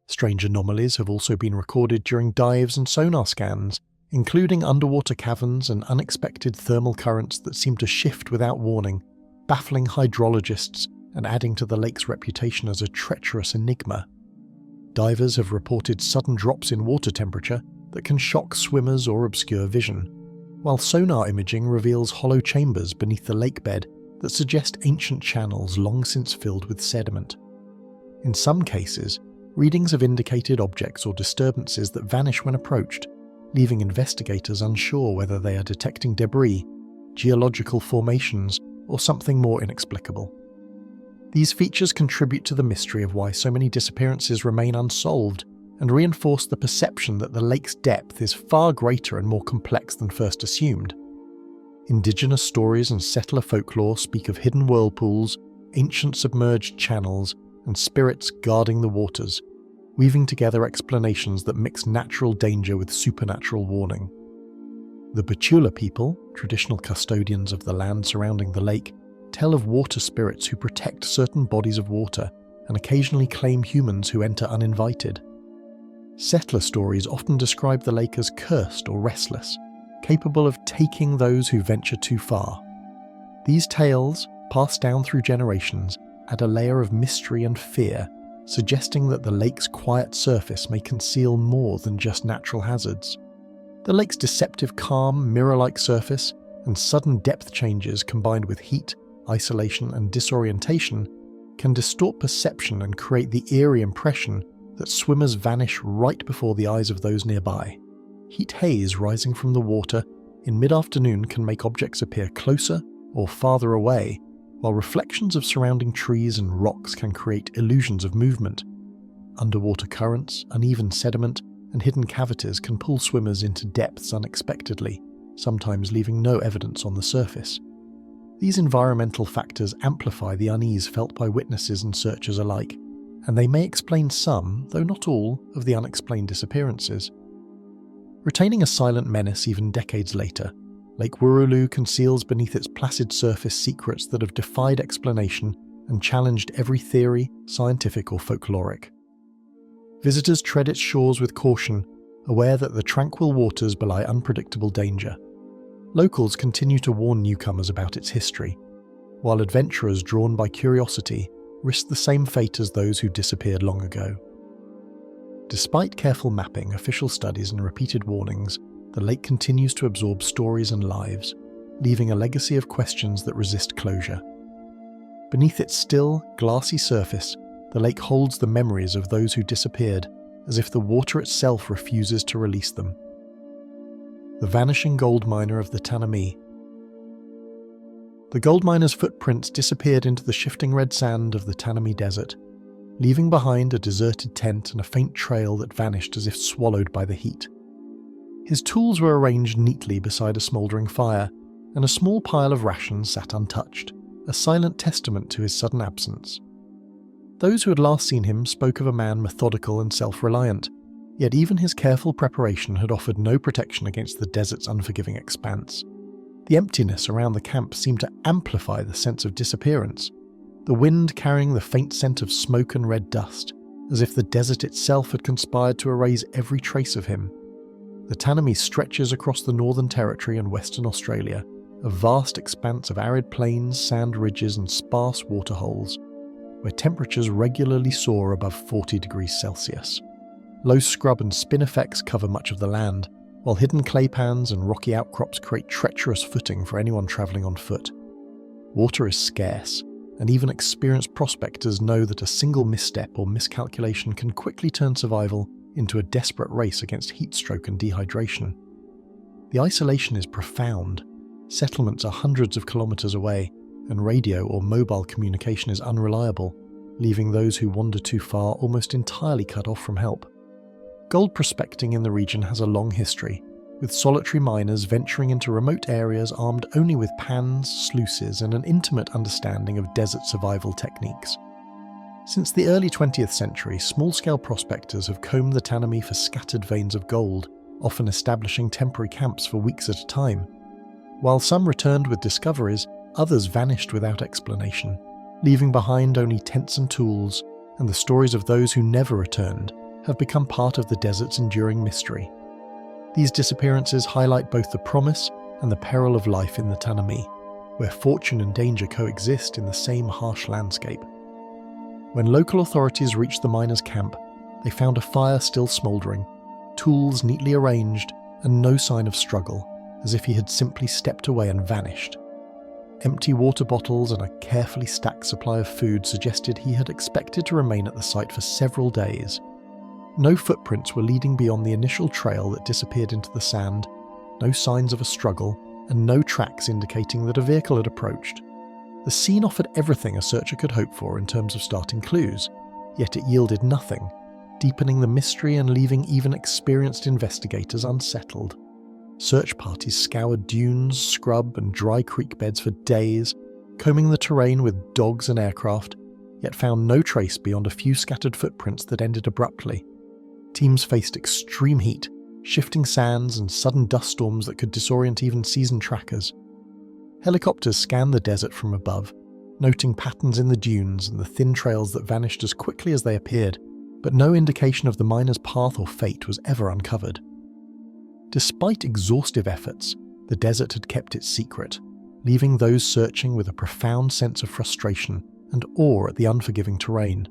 Strange anomalies have also been recorded during dives and sonar scans, including underwater caverns and unexpected thermal currents that seem to shift without warning, baffling hydrologists and adding to the lake's reputation as a treacherous enigma. Divers have reported sudden drops in water temperature that can shock swimmers or obscure vision, while sonar imaging reveals hollow chambers beneath the lake bed that suggest ancient channels long since filled with sediment. In some cases, readings have indicated objects or disturbances that vanish when approached, leaving investigators unsure whether they are detecting debris, geological formations, or something more inexplicable. These features contribute to the mystery of why so many disappearances remain unsolved and reinforce the perception that the lake's depth is far greater and more complex than first assumed. Indigenous stories and settler folklore speak of hidden whirlpools, ancient submerged channels, and spirits guarding the waters, weaving together explanations that mix natural danger with supernatural warning. The Bachula people, traditional custodians of the land surrounding the lake, tell of water spirits who protect certain bodies of water and occasionally claim humans who enter uninvited. Settler stories often describe the lake as cursed or restless, capable of taking those who venture too far. These tales, passed down through generations, add a layer of mystery and fear, suggesting that the lake's quiet surface may conceal more than just natural hazards. The lake's deceptive calm, mirror-like surface and sudden depth changes combined with heat, isolation and disorientation can distort perception and create the eerie impression that swimmers vanish right before the eyes of those nearby. Heat haze rising from the water in mid-afternoon can make objects appear closer or farther away, while reflections of surrounding trees and rocks can create illusions of movement. Underwater currents, uneven sediment, and hidden cavities can pull swimmers into depths unexpectedly, sometimes leaving no evidence on the surface. These environmental factors amplify the unease felt by witnesses and searchers alike, and they may explain some, though not all, of the unexplained disappearances. Retaining a silent menace even decades later, Lake Wooroloo conceals beneath its placid surface secrets that have defied explanation and challenged every theory, scientific or folkloric. Visitors tread its shores with caution, aware that the tranquil waters belie unpredictable danger. Locals continue to warn newcomers about its history, while adventurers drawn by curiosity risk the same fate as those who disappeared long ago. Despite careful mapping, official studies and repeated warnings, the lake continues to absorb stories and lives, leaving a legacy of questions that resist closure. Beneath its still, glassy surface, the lake holds the memories of those who disappeared, as if the water itself refuses to release them. The vanishing gold miner of the Tanami. The gold miner's footprints disappeared into the shifting red sand of the Tanami Desert, leaving behind a deserted tent and a faint trail that vanished as if swallowed by the heat. His tools were arranged neatly beside a smouldering fire, and a small pile of rations sat untouched, a silent testament to his sudden absence. Those who had last seen him spoke of a man methodical and self-reliant, yet even his careful preparation had offered no protection against the desert's unforgiving expanse. The emptiness around the camp seemed to amplify the sense of disappearance, the wind carrying the faint scent of smoke and red dust, as if the desert itself had conspired to erase every trace of him. The Tanami stretches across the Northern Territory and Western Australia, a vast expanse of arid plains, sand ridges and sparse waterholes, where temperatures regularly soar above 40 degrees Celsius. Low scrub and spinifex cover much of the land, while hidden claypans and rocky outcrops create treacherous footing for anyone travelling on foot. Water is scarce, and even experienced prospectors know that a single misstep or miscalculation can quickly turn survival into a desperate race against heatstroke and dehydration. The isolation is profound. Settlements are hundreds of kilometres away, and radio or mobile communication is unreliable, leaving those who wander too far almost entirely cut off from help. Gold prospecting in the region has a long history, with solitary miners venturing into remote areas armed only with pans, sluices, and an intimate understanding of desert survival techniques. Since the early 20th century, small-scale prospectors have combed the Tanami for scattered veins of gold, often establishing temporary camps for weeks at a time. While some returned with discoveries, others vanished without explanation, leaving behind only tents and tools, and the stories of those who never returned have become part of the desert's enduring mystery. These disappearances highlight both the promise and the peril of life in the Tanami, where fortune and danger coexist in the same harsh landscape. When local authorities reached the miners' camp, they found a fire still smouldering, tools neatly arranged, and no sign of struggle, as if he had simply stepped away and vanished. Empty water bottles and a carefully stacked supply of food suggested he had expected to remain at the site for several days. No footprints were leading beyond the initial trail that disappeared into the sand, no signs of a struggle, and no tracks indicating that a vehicle had approached. The scene offered everything a searcher could hope for in terms of starting clues, yet it yielded nothing, deepening the mystery and leaving even experienced investigators unsettled. Search parties scoured dunes, scrub, and dry creek beds for days, combing the terrain with dogs and aircraft, yet found no trace beyond a few scattered footprints that ended abruptly. Teams faced extreme heat, shifting sands, and sudden dust storms that could disorient even seasoned trackers. Helicopters scanned the desert from above, noting patterns in the dunes and the thin trails that vanished as quickly as they appeared, but no indication of the miners' path or fate was ever uncovered. Despite exhaustive efforts, the desert had kept its secret, leaving those searching with a profound sense of frustration and awe at the unforgiving terrain.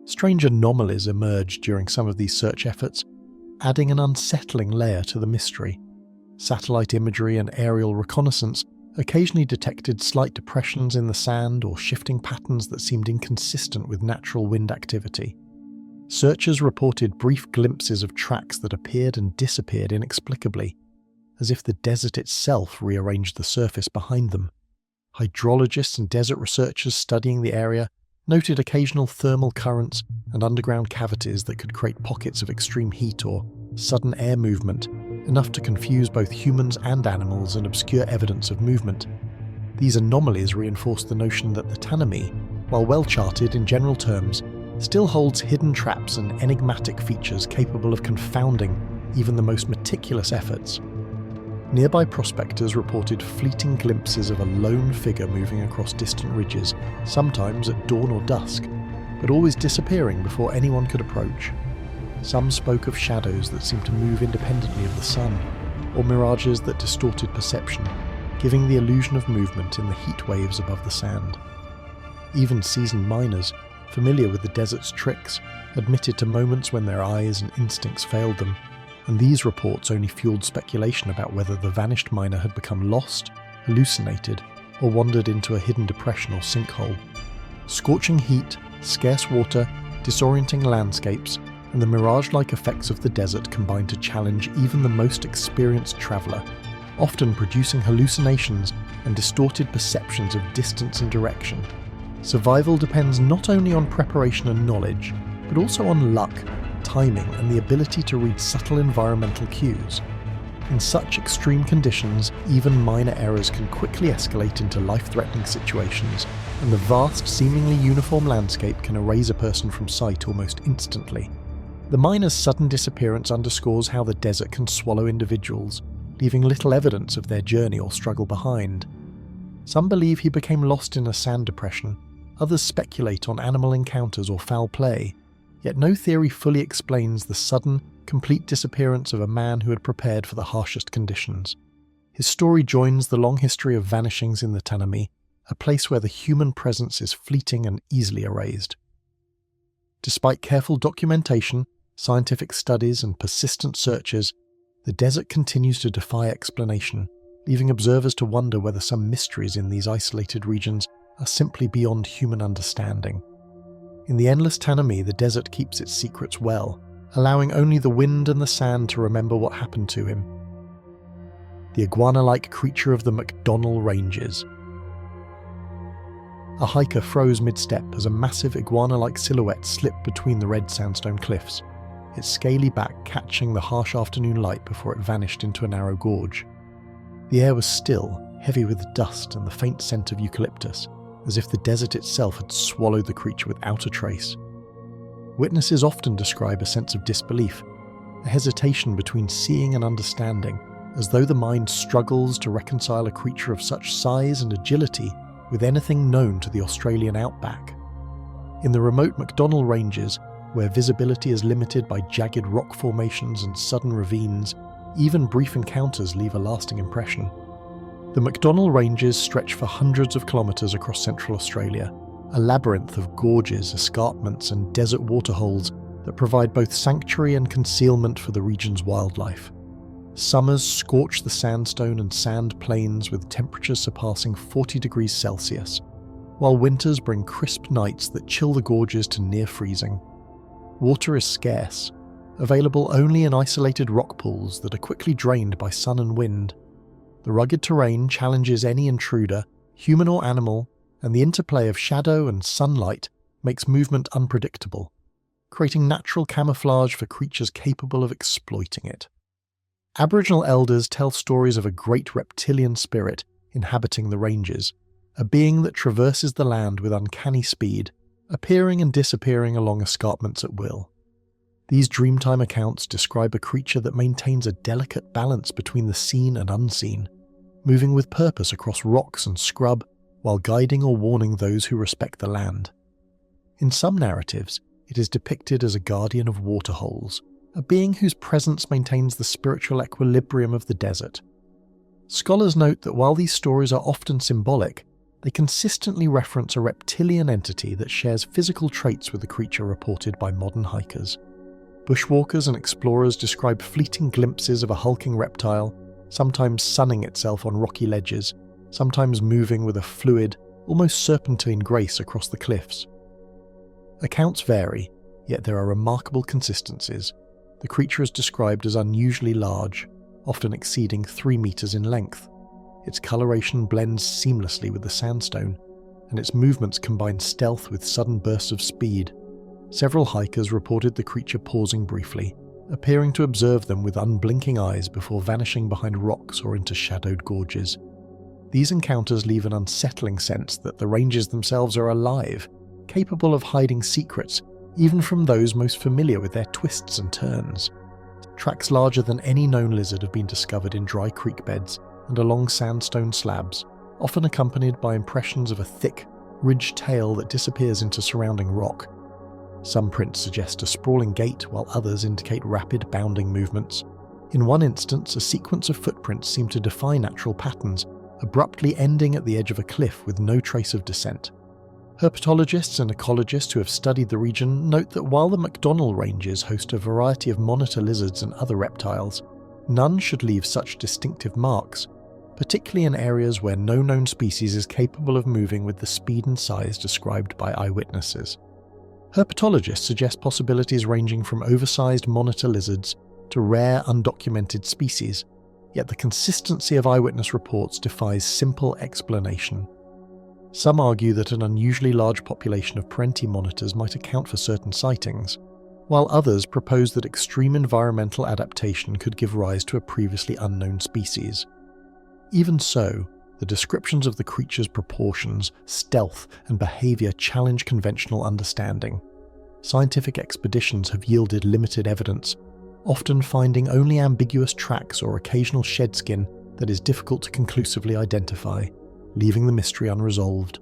Strange anomalies emerged during some of these search efforts, adding an unsettling layer to the mystery. Satellite imagery and aerial reconnaissance occasionally detected slight depressions in the sand or shifting patterns that seemed inconsistent with natural wind activity. Searchers reported brief glimpses of tracks that appeared and disappeared inexplicably, as if the desert itself rearranged the surface behind them. Hydrologists and desert researchers studying the area noted occasional thermal currents and underground cavities that could create pockets of extreme heat or sudden air movement, enough to confuse both humans and animals and obscure evidence of movement. These anomalies reinforced the notion that the Tanami, while well charted in general terms, still holds hidden traps and enigmatic features capable of confounding even the most meticulous efforts. Nearby prospectors reported fleeting glimpses of a lone figure moving across distant ridges, sometimes at dawn or dusk, but always disappearing before anyone could approach. Some spoke of shadows that seemed to move independently of the sun, or mirages that distorted perception, giving the illusion of movement in the heat waves above the sand. Even seasoned miners, familiar with the desert's tricks, admitted to moments when their eyes and instincts failed them, and these reports only fueled speculation about whether the vanished miner had become lost, hallucinated, or wandered into a hidden depression or sinkhole. Scorching heat, scarce water, disorienting landscapes, and the mirage-like effects of the desert combined to challenge even the most experienced traveller, often producing hallucinations and distorted perceptions of distance and direction. Survival depends not only on preparation and knowledge, but also on luck, timing, and the ability to read subtle environmental cues. In such extreme conditions, even minor errors can quickly escalate into life-threatening situations, and the vast, seemingly uniform landscape can erase a person from sight almost instantly. The miner's sudden disappearance underscores how the desert can swallow individuals, leaving little evidence of their journey or struggle behind. Some believe he became lost in a sand depression, others speculate on animal encounters or foul play, yet no theory fully explains the sudden, complete disappearance of a man who had prepared for the harshest conditions. His story joins the long history of vanishings in the Tanami, a place where the human presence is fleeting and easily erased. Despite careful documentation, scientific studies, and persistent searches, the desert continues to defy explanation, leaving observers to wonder whether some mysteries in these isolated regions are simply beyond human understanding. In the endless Tanami, the desert keeps its secrets well, allowing only the wind and the sand to remember what happened to him. The iguana-like creature of the McDonnell Ranges. A hiker froze mid-step as a massive iguana-like silhouette slipped between the red sandstone cliffs, its scaly back catching the harsh afternoon light before it vanished into a narrow gorge. The air was still, heavy with dust and the faint scent of eucalyptus, as if the desert itself had swallowed the creature without a trace. Witnesses often describe a sense of disbelief, a hesitation between seeing and understanding, as though the mind struggles to reconcile a creature of such size and agility with anything known to the Australian Outback. In the remote McDonnell Ranges, where visibility is limited by jagged rock formations and sudden ravines, even brief encounters leave a lasting impression. The McDonnell Ranges stretch for hundreds of kilometres across central Australia, a labyrinth of gorges, escarpments and desert waterholes that provide both sanctuary and concealment for the region's wildlife. Summers scorch the sandstone and sand plains with temperatures surpassing 40 degrees Celsius, while winters bring crisp nights that chill the gorges to near freezing. Water is scarce, available only in isolated rock pools that are quickly drained by sun and wind. The rugged terrain challenges any intruder, human or animal, and the interplay of shadow and sunlight makes movement unpredictable, creating natural camouflage for creatures capable of exploiting it. Aboriginal elders tell stories of a great reptilian spirit inhabiting the ranges, a being that traverses the land with uncanny speed, appearing and disappearing along escarpments at will. These Dreamtime accounts describe a creature that maintains a delicate balance between the seen and unseen, moving with purpose across rocks and scrub while guiding or warning those who respect the land. In some narratives, it is depicted as a guardian of waterholes, a being whose presence maintains the spiritual equilibrium of the desert. Scholars note that while these stories are often symbolic, they consistently reference a reptilian entity that shares physical traits with the creature reported by modern hikers. Bushwalkers and explorers describe fleeting glimpses of a hulking reptile, sometimes sunning itself on rocky ledges, sometimes moving with a fluid, almost serpentine grace across the cliffs. Accounts vary, yet there are remarkable consistencies. The creature is described as unusually large, often exceeding 3 meters in length. Its coloration blends seamlessly with the sandstone, and its movements combine stealth with sudden bursts of speed. Several hikers reported the creature pausing briefly, appearing to observe them with unblinking eyes before vanishing behind rocks or into shadowed gorges. These encounters leave an unsettling sense that the ranges themselves are alive, capable of hiding secrets, even from those most familiar with their twists and turns. Tracks larger than any known lizard have been discovered in dry creek beds and along sandstone slabs, often accompanied by impressions of a thick, ridged tail that disappears into surrounding rock. Some prints suggest a sprawling gait, while others indicate rapid, bounding movements. In one instance, a sequence of footprints seem to defy natural patterns, abruptly ending at the edge of a cliff with no trace of descent. Herpetologists and ecologists who have studied the region note that while the McDonnell Ranges host a variety of monitor lizards and other reptiles, none should leave such distinctive marks, particularly in areas where no known species is capable of moving with the speed and size described by eyewitnesses. Herpetologists suggest possibilities ranging from oversized monitor lizards to rare, undocumented species, yet the consistency of eyewitness reports defies simple explanation. Some argue that an unusually large population of parenti monitors might account for certain sightings, while others propose that extreme environmental adaptation could give rise to a previously unknown species. Even so, The descriptions of the creature's proportions, stealth, and behaviour challenge conventional understanding. Scientific expeditions have yielded limited evidence, often finding only ambiguous tracks or occasional shed skin that is difficult to conclusively identify, leaving the mystery unresolved.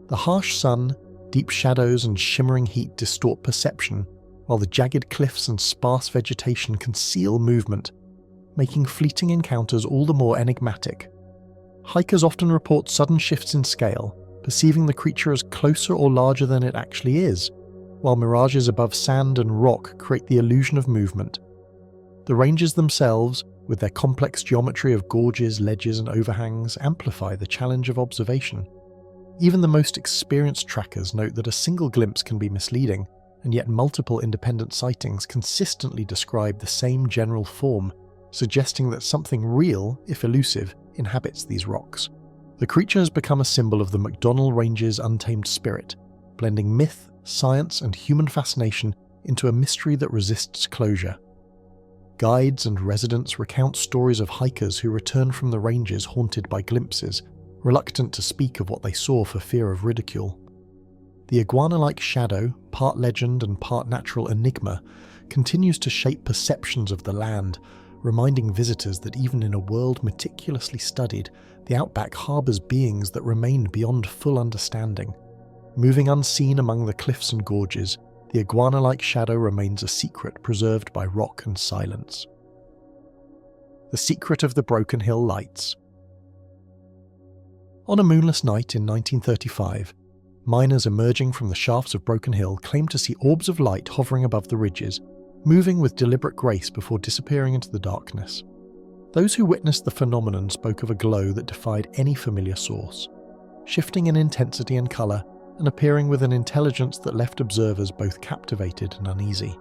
The harsh sun, deep shadows, and shimmering heat distort perception, while the jagged cliffs and sparse vegetation conceal movement, making fleeting encounters all the more enigmatic. Hikers often report sudden shifts in scale, perceiving the creature as closer or larger than it actually is, while mirages above sand and rock create the illusion of movement. The ranges themselves, with their complex geometry of gorges, ledges, and overhangs, amplify the challenge of observation. Even the most experienced trackers note that a single glimpse can be misleading, and yet multiple independent sightings consistently describe the same general form, suggesting that something real, if elusive, inhabits these rocks. The creature has become a symbol of the MacDonnell Range's untamed spirit, blending myth, science, and human fascination into a mystery that resists closure. Guides and residents recount stories of hikers who return from the ranges haunted by glimpses, reluctant to speak of what they saw for fear of ridicule. The iguana-like shadow, part legend and part natural enigma, continues to shape perceptions of the land, reminding visitors that even in a world meticulously studied, the outback harbours beings that remained beyond full understanding. Moving unseen among the cliffs and gorges, the iguana-like shadow remains a secret preserved by rock and silence. The secret of the Broken Hill lights. On a moonless night in 1935, miners emerging from the shafts of Broken Hill claimed to see orbs of light hovering above the ridges, moving with deliberate grace before disappearing into the darkness. Those who witnessed the phenomenon spoke of a glow that defied any familiar source, shifting in intensity and colour, and appearing with an intelligence that left observers both captivated and uneasy.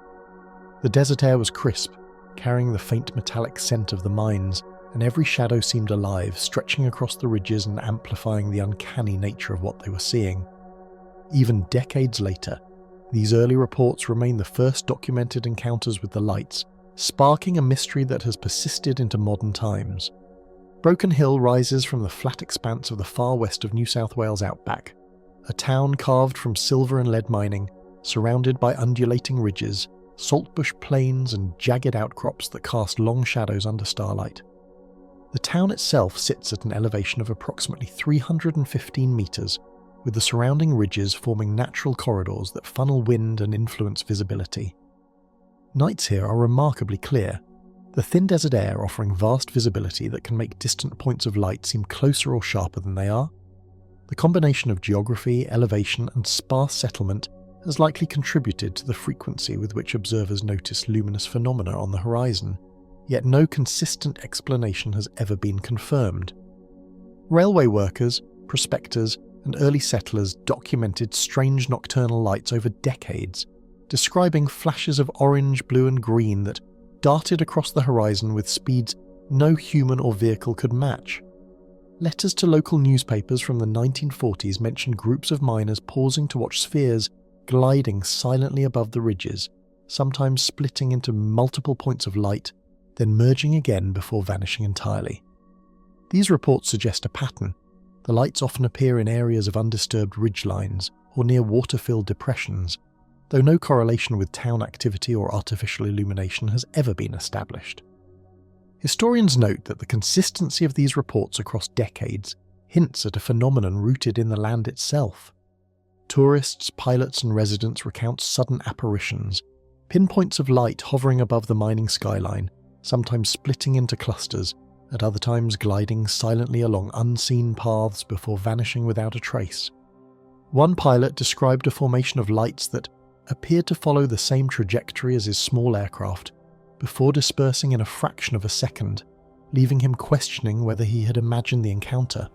The desert air was crisp, carrying the faint metallic scent of the mines, and every shadow seemed alive, stretching across the ridges and amplifying the uncanny nature of what they were seeing. Even decades later, these early reports remain the first documented encounters with the lights, sparking a mystery that has persisted into modern times. Broken Hill rises from the flat expanse of the far west of New South Wales outback, a town carved from silver and lead mining, surrounded by undulating ridges, saltbush plains, and jagged outcrops that cast long shadows under starlight. The town itself sits at an elevation of approximately 315 metres, with the surrounding ridges forming natural corridors that funnel wind and influence visibility. Nights here are remarkably clear, the thin desert air offering vast visibility that can make distant points of light seem closer or sharper than they are. The combination of geography, elevation, and sparse settlement has likely contributed to the frequency with which observers notice luminous phenomena on the horizon, yet no consistent explanation has ever been confirmed. Railway workers, prospectors, and early settlers documented strange nocturnal lights over decades, describing flashes of orange, blue, and green that darted across the horizon with speeds no human or vehicle could match. Letters to local newspapers from the 1940s mentioned groups of miners pausing to watch spheres gliding silently above the ridges, sometimes splitting into multiple points of light, then merging again before vanishing entirely. These reports suggest a pattern. The lights often appear in areas of undisturbed ridgelines or near water-filled depressions, though no correlation with town activity or artificial illumination has ever been established. Historians note that the consistency of these reports across decades hints at a phenomenon rooted in the land itself. Tourists, pilots, and residents recount sudden apparitions, pinpoints of light hovering above the mining skyline, sometimes splitting into clusters, at other times gliding silently along unseen paths before vanishing without a trace. One pilot described a formation of lights that appeared to follow the same trajectory as his small aircraft, before dispersing in a fraction of a second, leaving him questioning whether he had imagined the encounter.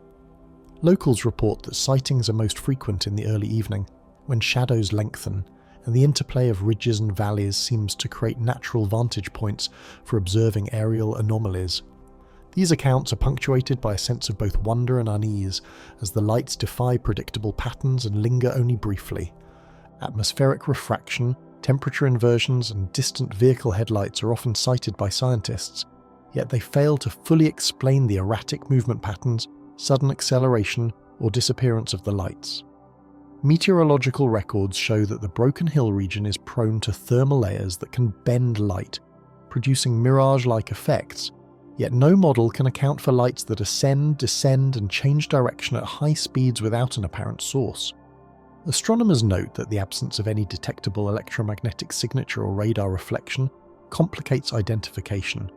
Locals report that sightings are most frequent in the early evening, when shadows lengthen, and the interplay of ridges and valleys seems to create natural vantage points for observing aerial anomalies. These accounts are punctuated by a sense of both wonder and unease, as the lights defy predictable patterns and linger only briefly. Atmospheric refraction, temperature inversions, and distant vehicle headlights are often cited by scientists, yet they fail to fully explain the erratic movement patterns sudden acceleration, or disappearance of the lights. Meteorological records show that the Broken Hill region is prone to thermal layers that can bend light, producing mirage-like effects, yet no model can account for lights that ascend, descend, and change direction at high speeds without an apparent source. Astronomers note that the absence of any detectable electromagnetic signature or radar reflection complicates identification,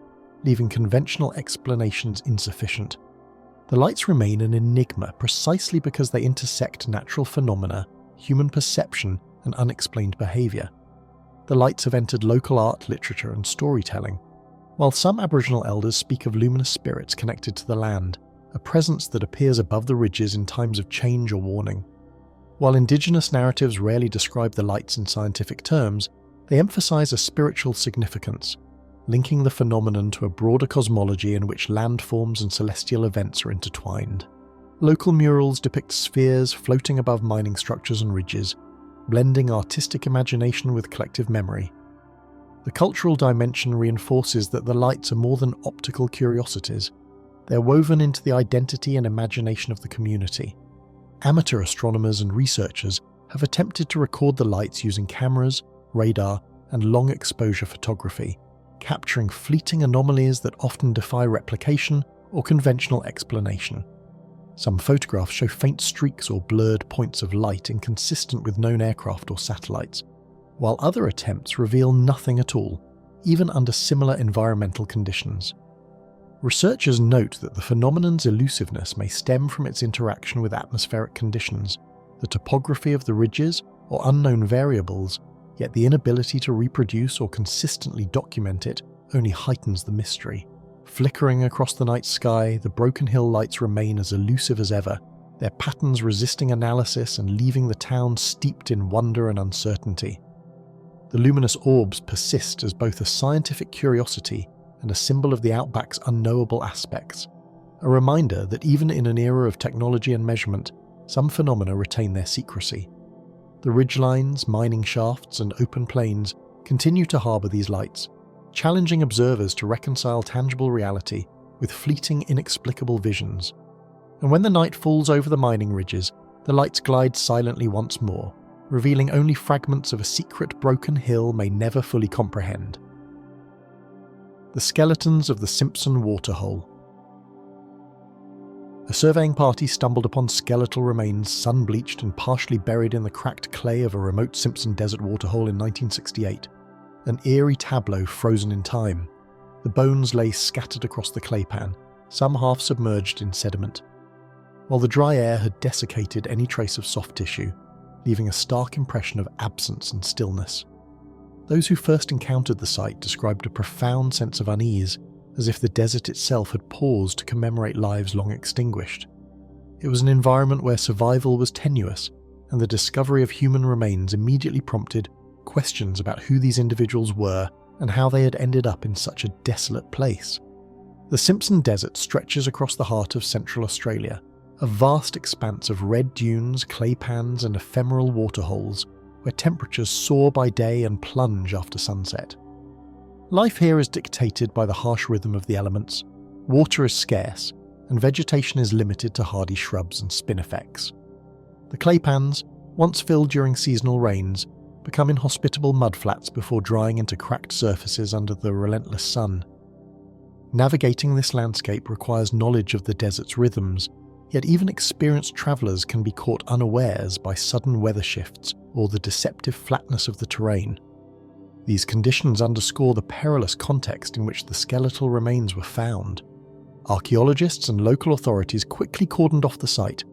leaving conventional explanations insufficient. The lights remain an enigma precisely because they intersect natural phenomena, human perception, and unexplained behaviour. The lights have entered local art, literature, and storytelling. While some Aboriginal elders speak of luminous spirits connected to the land, a presence that appears above the ridges in times of change or warning. While Indigenous narratives rarely describe the lights in scientific terms, they emphasise a spiritual significance, linking the phenomenon to a broader cosmology in which landforms and celestial events are intertwined. Local murals depict spheres floating above mining structures and ridges, blending artistic imagination with collective memory. The cultural dimension reinforces that the lights are more than optical curiosities. They're woven into the identity and imagination of the community. Amateur astronomers and researchers have attempted to record the lights using cameras, radar, and long-exposure photography, capturing fleeting anomalies that often defy replication or conventional explanation. Some photographs show faint streaks or blurred points of light inconsistent with known aircraft or satellites, while other attempts reveal nothing at all, even under similar environmental conditions. Researchers note that the phenomenon's elusiveness may stem from its interaction with atmospheric conditions, the topography of the ridges, or unknown variables, yet the inability to reproduce or consistently document it only heightens the mystery. Flickering across the night sky, the Broken Hill lights remain as elusive as ever, their patterns resisting analysis and leaving the town steeped in wonder and uncertainty. The luminous orbs persist as both a scientific curiosity and a symbol of the Outback's unknowable aspects, a reminder that even in an era of technology and measurement, some phenomena retain their secrecy. The ridgelines, mining shafts, and open plains continue to harbour these lights, challenging observers to reconcile tangible reality with fleeting, inexplicable visions. And when the night falls over the mining ridges, the lights glide silently once more, revealing only fragments of a secret Broken Hill may never fully comprehend. The skeletons of the Simpson waterhole. A surveying party stumbled upon skeletal remains sun-bleached and partially buried in the cracked clay of a remote Simpson desert waterhole in 1968. An eerie tableau frozen in time. The bones lay scattered across the claypan, some half submerged in sediment, while the dry air had desiccated any trace of soft tissue, leaving a stark impression of absence and stillness. Those who first encountered the site described a profound sense of unease, as if the desert itself had paused to commemorate lives long extinguished. It was an environment where survival was tenuous, and the discovery of human remains immediately prompted questions about who these individuals were and how they had ended up in such a desolate place. The Simpson Desert stretches across the heart of Central Australia, a vast expanse of red dunes, claypans, and ephemeral waterholes, where temperatures soar by day and plunge after sunset. Life here is dictated by the harsh rhythm of the elements, water is scarce, and vegetation is limited to hardy shrubs and spinifex. The claypans, once filled during seasonal rains, become inhospitable mudflats before drying into cracked surfaces under the relentless sun. Navigating this landscape requires knowledge of the desert's rhythms, yet even experienced travellers can be caught unawares by sudden weather shifts or the deceptive flatness of the terrain. These conditions underscore the perilous context in which the skeletal remains were found. Archaeologists and local authorities quickly cordoned off the site,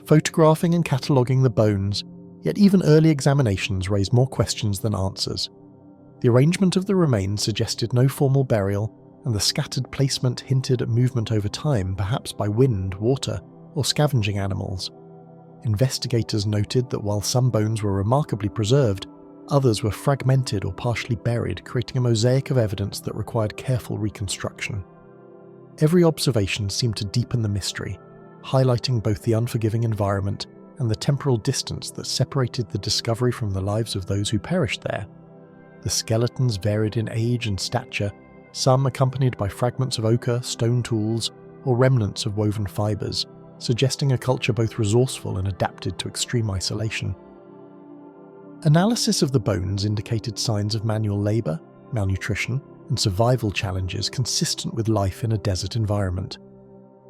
photographing and cataloguing the bones, yet even early examinations raised more questions than answers. The arrangement of the remains suggested no formal burial, and the scattered placement hinted at movement over time, perhaps by wind, water, or scavenging animals. Investigators noted that while some bones were remarkably preserved, others were fragmented or partially buried, creating a mosaic of evidence that required careful reconstruction. Every observation seemed to deepen the mystery, highlighting both the unforgiving environment and the temporal distance that separated the discovery from the lives of those who perished there. The skeletons varied in age and stature, some accompanied by fragments of ochre, stone tools, or remnants of woven fibres, suggesting a culture both resourceful and adapted to extreme isolation. Analysis of the bones indicated signs of manual labour, malnutrition, and survival challenges consistent with life in a desert environment.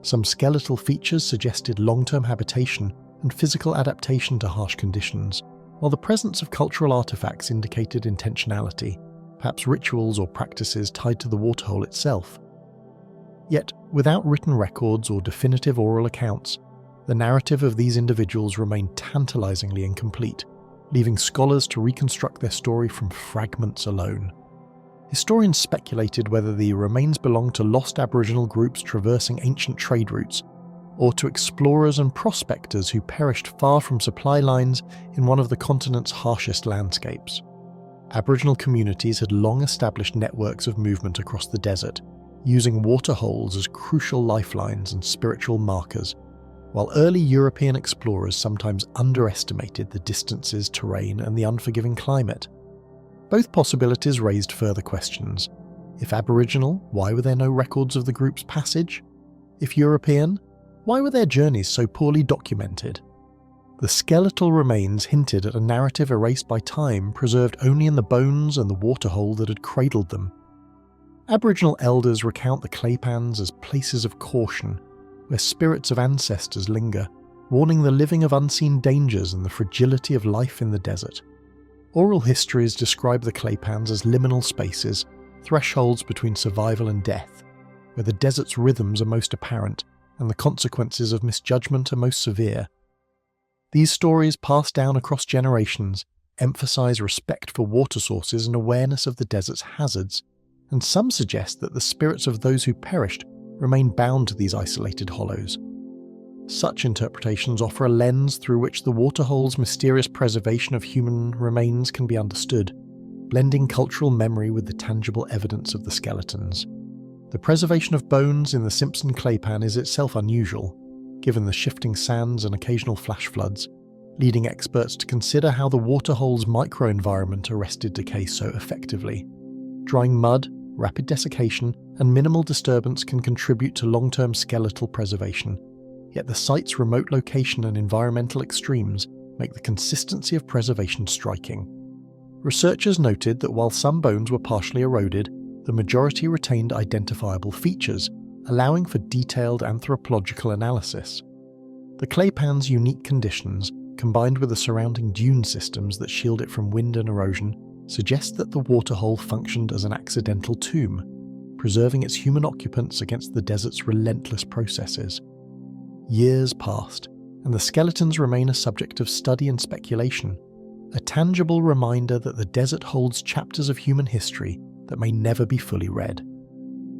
Some skeletal features suggested long-term habitation and physical adaptation to harsh conditions, while the presence of cultural artefacts indicated intentionality, perhaps rituals or practices tied to the waterhole itself. Yet, without written records or definitive oral accounts, the narrative of these individuals remained tantalizingly incomplete, leaving scholars to reconstruct their story from fragments alone. Historians speculated whether the remains belonged to lost Aboriginal groups traversing ancient trade routes, or to explorers and prospectors who perished far from supply lines in one of the continent's harshest landscapes. Aboriginal communities had long established networks of movement across the desert, using waterholes as crucial lifelines and spiritual markers, while early European explorers sometimes underestimated the distances, terrain, and the unforgiving climate. Both possibilities raised further questions. If Aboriginal, why were there no records of the group's passage? If European, why were their journeys so poorly documented? The skeletal remains hinted at a narrative erased by time, preserved only in the bones and the waterhole that had cradled them. Aboriginal elders recount the claypans as places of caution, where spirits of ancestors linger, warning the living of unseen dangers and the fragility of life in the desert. Oral histories describe the claypans as liminal spaces, thresholds between survival and death, where the desert's rhythms are most apparent and the consequences of misjudgment are most severe. These stories, passed down across generations, emphasize respect for water sources and awareness of the desert's hazards, and some suggest that the spirits of those who perished remain bound to these isolated hollows. Such interpretations offer a lens through which the waterhole's mysterious preservation of human remains can be understood, blending cultural memory with the tangible evidence of the skeletons. The preservation of bones in the Simpson claypan is itself unusual, given the shifting sands and occasional flash floods, leading experts to consider how the waterhole's microenvironment arrested decay so effectively. Drying mud, rapid desiccation, and minimal disturbance can contribute to long-term skeletal preservation, yet the site's remote location and environmental extremes make the consistency of preservation striking. Researchers noted that while some bones were partially eroded, the majority retained identifiable features, allowing for detailed anthropological analysis. The claypan's unique conditions, combined with the surrounding dune systems that shield it from wind and erosion, suggest that the waterhole functioned as an accidental tomb, preserving its human occupants against the desert's relentless processes. Years passed, and the skeletons remain a subject of study and speculation, a tangible reminder that the desert holds chapters of human history that may never be fully read.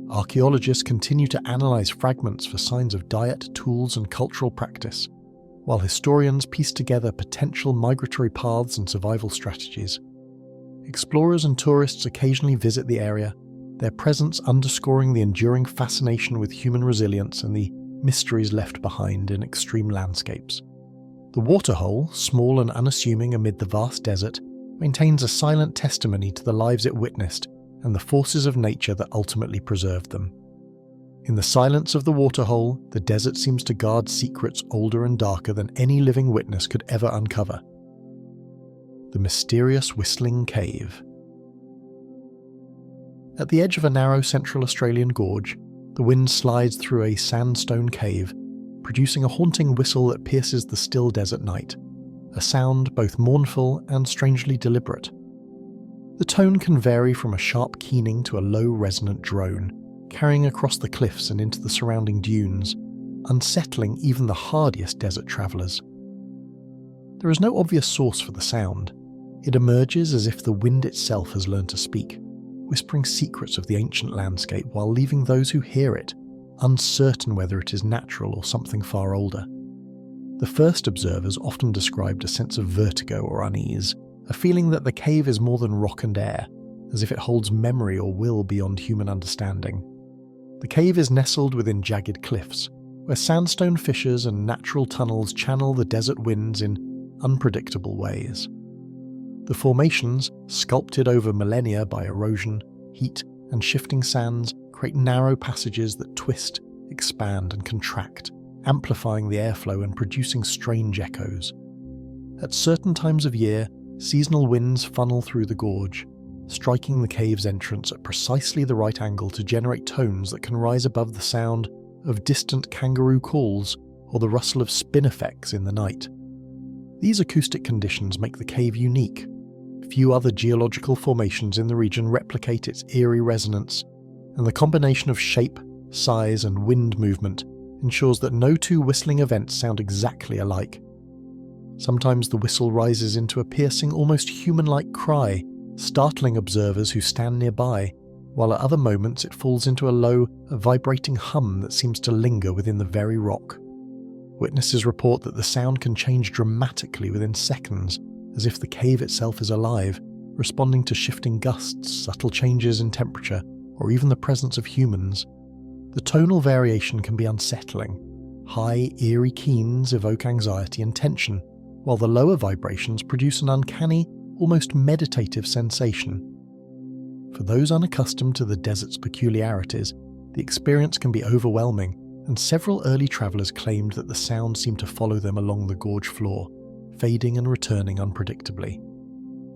Archaeologists continue to analyze fragments for signs of diet, tools, and cultural practice, while historians piece together potential migratory paths and survival strategies. Explorers and tourists occasionally visit the area, their presence underscoring the enduring fascination with human resilience and the mysteries left behind in extreme landscapes. The waterhole, small and unassuming amid the vast desert, maintains a silent testimony to the lives it witnessed and the forces of nature that ultimately preserved them. In the silence of the waterhole, the desert seems to guard secrets older and darker than any living witness could ever uncover. The mysterious Whistling Cave. At the edge of a narrow Central Australian gorge, the wind slides through a sandstone cave, producing a haunting whistle that pierces the still desert night, a sound both mournful and strangely deliberate. The tone can vary from a sharp keening to a low resonant drone, carrying across the cliffs and into the surrounding dunes, unsettling even the hardiest desert travellers. There is no obvious source for the sound. It emerges as if the wind itself has learned to speak, whispering secrets of the ancient landscape while leaving those who hear it uncertain whether it is natural or something far older. The first observers often described a sense of vertigo or unease, a feeling that the cave is more than rock and air, as if it holds memory or will beyond human understanding. The cave is nestled within jagged cliffs, where sandstone fissures and natural tunnels channel the desert winds in unpredictable ways. The formations, sculpted over millennia by erosion, heat, and shifting sands, create narrow passages that twist, expand, and contract, amplifying the airflow and producing strange echoes. At certain times of year, seasonal winds funnel through the gorge, striking the cave's entrance at precisely the right angle to generate tones that can rise above the sound of distant kangaroo calls or the rustle of spinifex in the night. These acoustic conditions make the cave unique. Few other geological formations in the region replicate its eerie resonance, and the combination of shape, size, and wind movement ensures that no two whistling events sound exactly alike. Sometimes the whistle rises into a piercing, almost human-like cry, startling observers who stand nearby, while at other moments it falls into a low, vibrating hum that seems to linger within the very rock. Witnesses report that the sound can change dramatically within seconds, as if the cave itself is alive, responding to shifting gusts, subtle changes in temperature, or even the presence of humans. The tonal variation can be unsettling. High, eerie keens evoke anxiety and tension, while the lower vibrations produce an uncanny, almost meditative sensation. For those unaccustomed to the desert's peculiarities, the experience can be overwhelming, and several early travellers claimed that the sound seemed to follow them along the gorge floor, fading and returning unpredictably.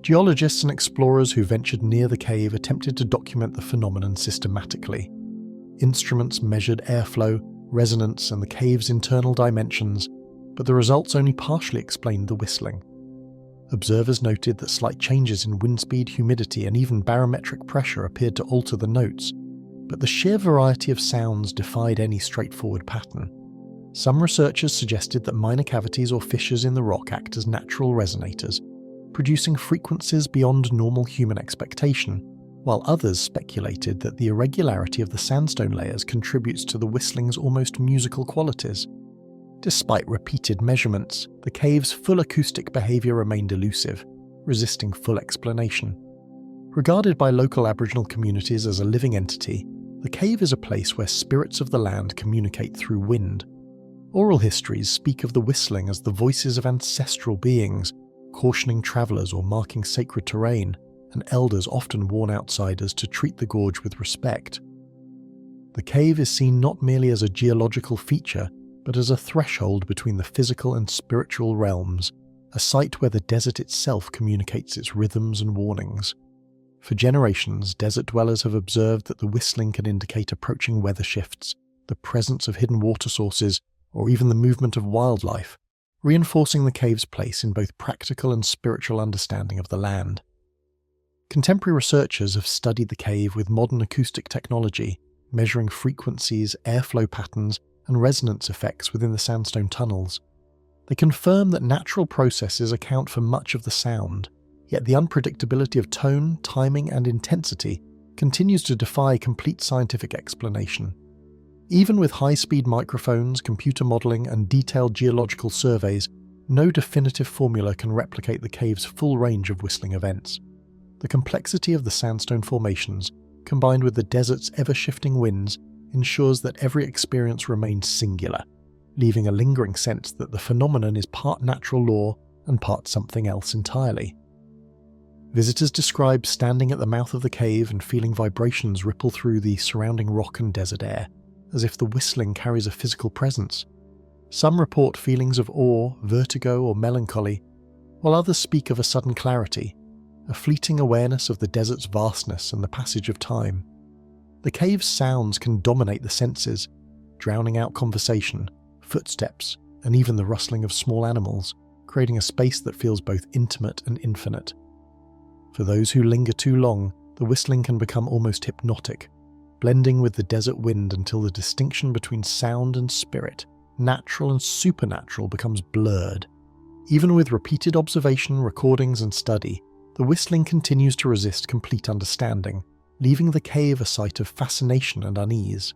Geologists and explorers who ventured near the cave attempted to document the phenomenon systematically. Instruments measured airflow, resonance, and the cave's internal dimensions, but the results only partially explained the whistling. Observers noted that slight changes in wind speed, humidity, and even barometric pressure appeared to alter the notes, but the sheer variety of sounds defied any straightforward pattern. Some researchers suggested that minor cavities or fissures in the rock act as natural resonators, producing frequencies beyond normal human expectation, while others speculated that the irregularity of the sandstone layers contributes to the whistling's almost musical qualities. Despite repeated measurements, the cave's full acoustic behaviour remained elusive, resisting full explanation. Regarded by local Aboriginal communities as a living entity, the cave is a place where spirits of the land communicate through wind. Oral histories speak of the whistling as the voices of ancestral beings, cautioning travellers or marking sacred terrain, and elders often warn outsiders to treat the gorge with respect. The cave is seen not merely as a geological feature, but as a threshold between the physical and spiritual realms, a site where the desert itself communicates its rhythms and warnings. For generations, desert dwellers have observed that the whistling can indicate approaching weather shifts, the presence of hidden water sources, or even the movement of wildlife, reinforcing the cave's place in both practical and spiritual understanding of the land. Contemporary researchers have studied the cave with modern acoustic technology, measuring frequencies, airflow patterns, and resonance effects within the sandstone tunnels. They confirm that natural processes account for much of the sound, yet the unpredictability of tone, timing, and intensity continues to defy complete scientific explanation. Even with high-speed microphones, computer modelling, and detailed geological surveys, no definitive formula can replicate the cave's full range of whistling events. The complexity of the sandstone formations, combined with the desert's ever-shifting winds, ensures that every experience remains singular, leaving a lingering sense that the phenomenon is part natural law and part something else entirely. Visitors describe standing at the mouth of the cave and feeling vibrations ripple through the surrounding rock and desert air, as if the whistling carries a physical presence. Some report feelings of awe, vertigo, or melancholy, while others speak of a sudden clarity, a fleeting awareness of the desert's vastness and the passage of time. The cave's sounds can dominate the senses, drowning out conversation, footsteps, and even the rustling of small animals, creating a space that feels both intimate and infinite. For those who linger too long, the whistling can become almost hypnotic, blending with the desert wind until the distinction between sound and spirit, natural and supernatural, becomes blurred. Even with repeated observation, recordings, and study, the whistling continues to resist complete understanding, leaving the cave a site of fascination and unease.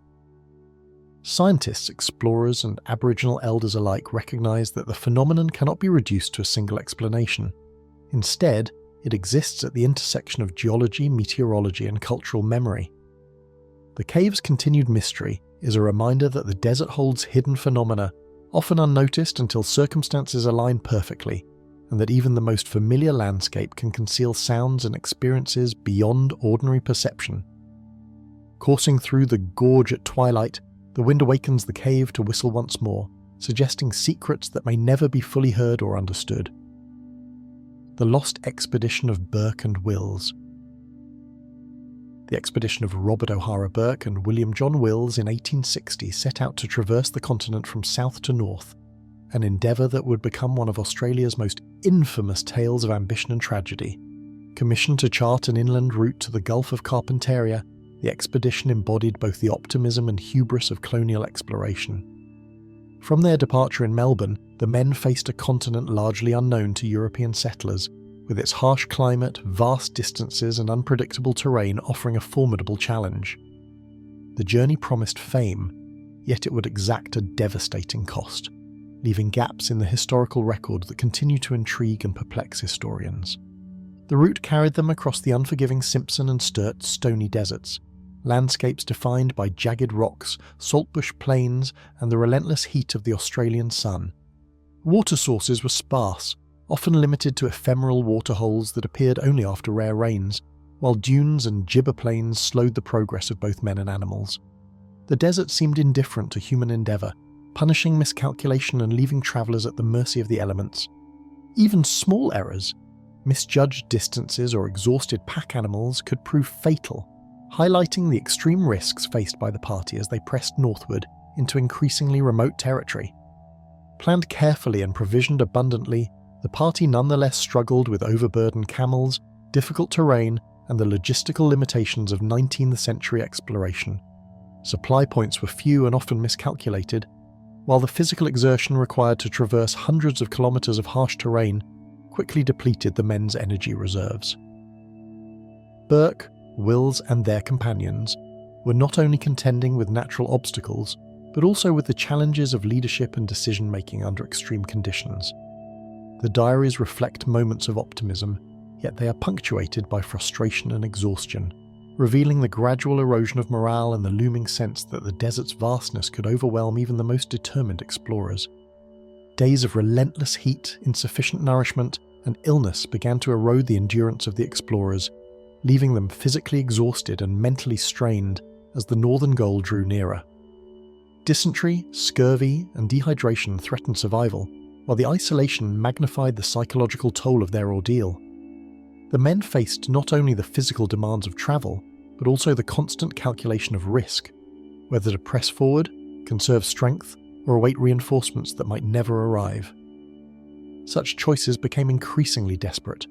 Scientists, explorers, and Aboriginal elders alike recognise that the phenomenon cannot be reduced to a single explanation. Instead, it exists at the intersection of geology, meteorology, and cultural memory. The cave's continued mystery is a reminder that the desert holds hidden phenomena, often unnoticed until circumstances align perfectly, and that even the most familiar landscape can conceal sounds and experiences beyond ordinary perception. Coursing through the gorge at twilight, the wind awakens the cave to whistle once more, suggesting secrets that may never be fully heard or understood. The Lost Expedition of Burke and Wills. The expedition of Robert O'Hara Burke and William John Wills in 1860 set out to traverse the continent from south to north, an endeavour that would become one of Australia's most infamous tales of ambition and tragedy. Commissioned to chart an inland route to the Gulf of Carpentaria, the expedition embodied both the optimism and hubris of colonial exploration. From their departure in Melbourne, the men faced a continent largely unknown to European settlers, with its harsh climate, vast distances and unpredictable terrain offering a formidable challenge. The journey promised fame, yet it would exact a devastating cost, leaving gaps in the historical record that continue to intrigue and perplex historians. The route carried them across the unforgiving Simpson and Sturt stony deserts, landscapes defined by jagged rocks, saltbush plains, and the relentless heat of the Australian sun. Water sources were sparse, often limited to ephemeral waterholes that appeared only after rare rains, while dunes and gibber plains slowed the progress of both men and animals. The desert seemed indifferent to human endeavour, punishing miscalculation and leaving travellers at the mercy of the elements. Even small errors, misjudged distances or exhausted pack animals could prove fatal, highlighting the extreme risks faced by the party as they pressed northward into increasingly remote territory. Planned carefully and provisioned abundantly, the party nonetheless struggled with overburdened camels, difficult terrain, and the logistical limitations of 19th century exploration. Supply points were few and often miscalculated, while the physical exertion required to traverse hundreds of kilometres of harsh terrain quickly depleted the men's energy reserves. Burke, Wills and their companions were not only contending with natural obstacles, but also with the challenges of leadership and decision-making under extreme conditions. The diaries reflect moments of optimism, yet they are punctuated by frustration and exhaustion, revealing the gradual erosion of morale and the looming sense that the desert's vastness could overwhelm even the most determined explorers. Days of relentless heat, insufficient nourishment, and illness began to erode the endurance of the explorers, leaving them physically exhausted and mentally strained as the northern goal drew nearer. Dysentery, scurvy, and dehydration threatened survival, while the isolation magnified the psychological toll of their ordeal. The men faced not only the physical demands of travel, but also the constant calculation of risk, whether to press forward, conserve strength, or await reinforcements that might never arrive. Such choices became increasingly desperate,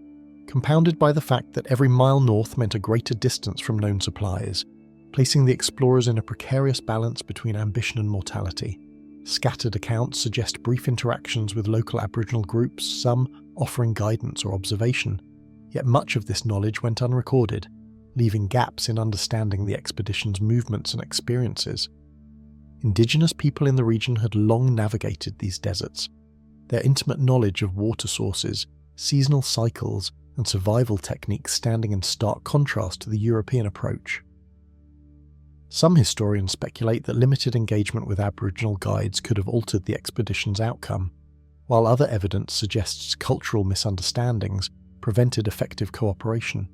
compounded by the fact that every mile north meant a greater distance from known supplies, placing the explorers in a precarious balance between ambition and mortality. Scattered accounts suggest brief interactions with local Aboriginal groups, some offering guidance or observation, yet much of this knowledge went unrecorded, leaving gaps in understanding the expedition's movements and experiences. Indigenous people in the region had long navigated these deserts. Their intimate knowledge of water sources, seasonal cycles, and survival techniques standing in stark contrast to the European approach. Some historians speculate that limited engagement with Aboriginal guides could have altered the expedition's outcome, while other evidence suggests cultural misunderstandings prevented effective cooperation.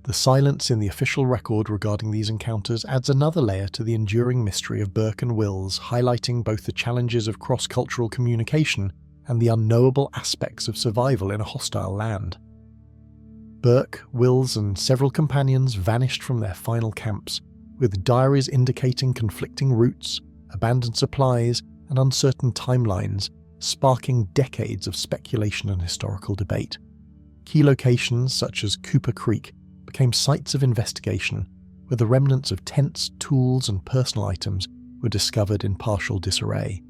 The silence in the official record regarding these encounters adds another layer to the enduring mystery of Burke and Wills, highlighting both the challenges of cross-cultural communication and the unknowable aspects of survival in a hostile land. Burke, Wills, and several companions vanished from their final camps, with diaries indicating conflicting routes, abandoned supplies, and uncertain timelines, sparking decades of speculation and historical debate. Key locations such as Cooper Creek became sites of investigation, where the remnants of tents, tools, and personal items were discovered in partial disarray.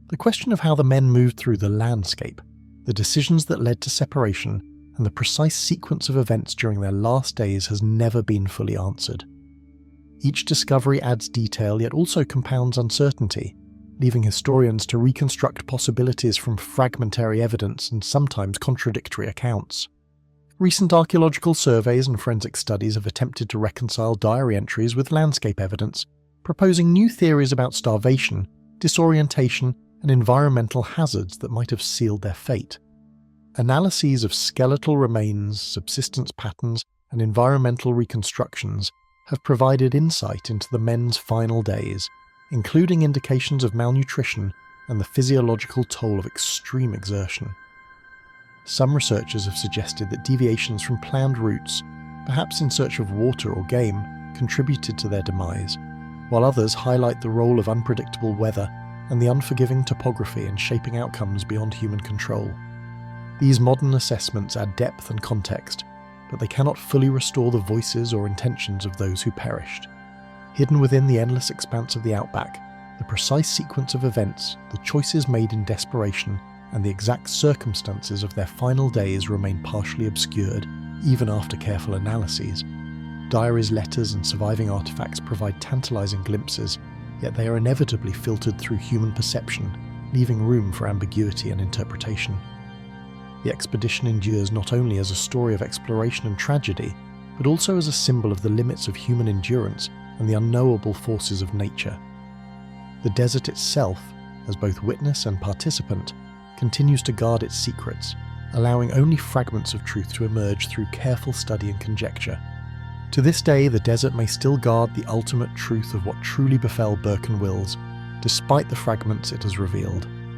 The question of how the men moved through the landscape, the decisions that led to separation, and the precise sequence of events during their last days has never been fully answered. Each discovery adds detail yet also compounds uncertainty, leaving historians to reconstruct possibilities from fragmentary evidence and sometimes contradictory accounts. Recent archaeological surveys and forensic studies have attempted to reconcile diary entries with landscape evidence, proposing new theories about starvation, disorientation, and environmental hazards that might have sealed their fate. Analyses of skeletal remains, subsistence patterns, and environmental reconstructions have provided insight into the men's final days, including indications of malnutrition and the physiological toll of extreme exertion. Some researchers have suggested that deviations from planned routes, perhaps in search of water or game, contributed to their demise, while others highlight the role of unpredictable weather and the unforgiving topography in shaping outcomes beyond human control. These modern assessments add depth and context, but they cannot fully restore the voices or intentions of those who perished. Hidden within the endless expanse of the outback, the precise sequence of events, the choices made in desperation, and the exact circumstances of their final days remain partially obscured, even after careful analyses. Diaries, letters, and surviving artifacts provide tantalizing glimpses, yet they are inevitably filtered through human perception, leaving room for ambiguity and interpretation. The expedition endures not only as a story of exploration and tragedy, but also as a symbol of the limits of human endurance and the unknowable forces of nature. The desert itself, as both witness and participant, continues to guard its secrets, allowing only fragments of truth to emerge through careful study and conjecture. To this day, the desert may still guard the ultimate truth of what truly befell Burke and Wills, despite the fragments it has revealed.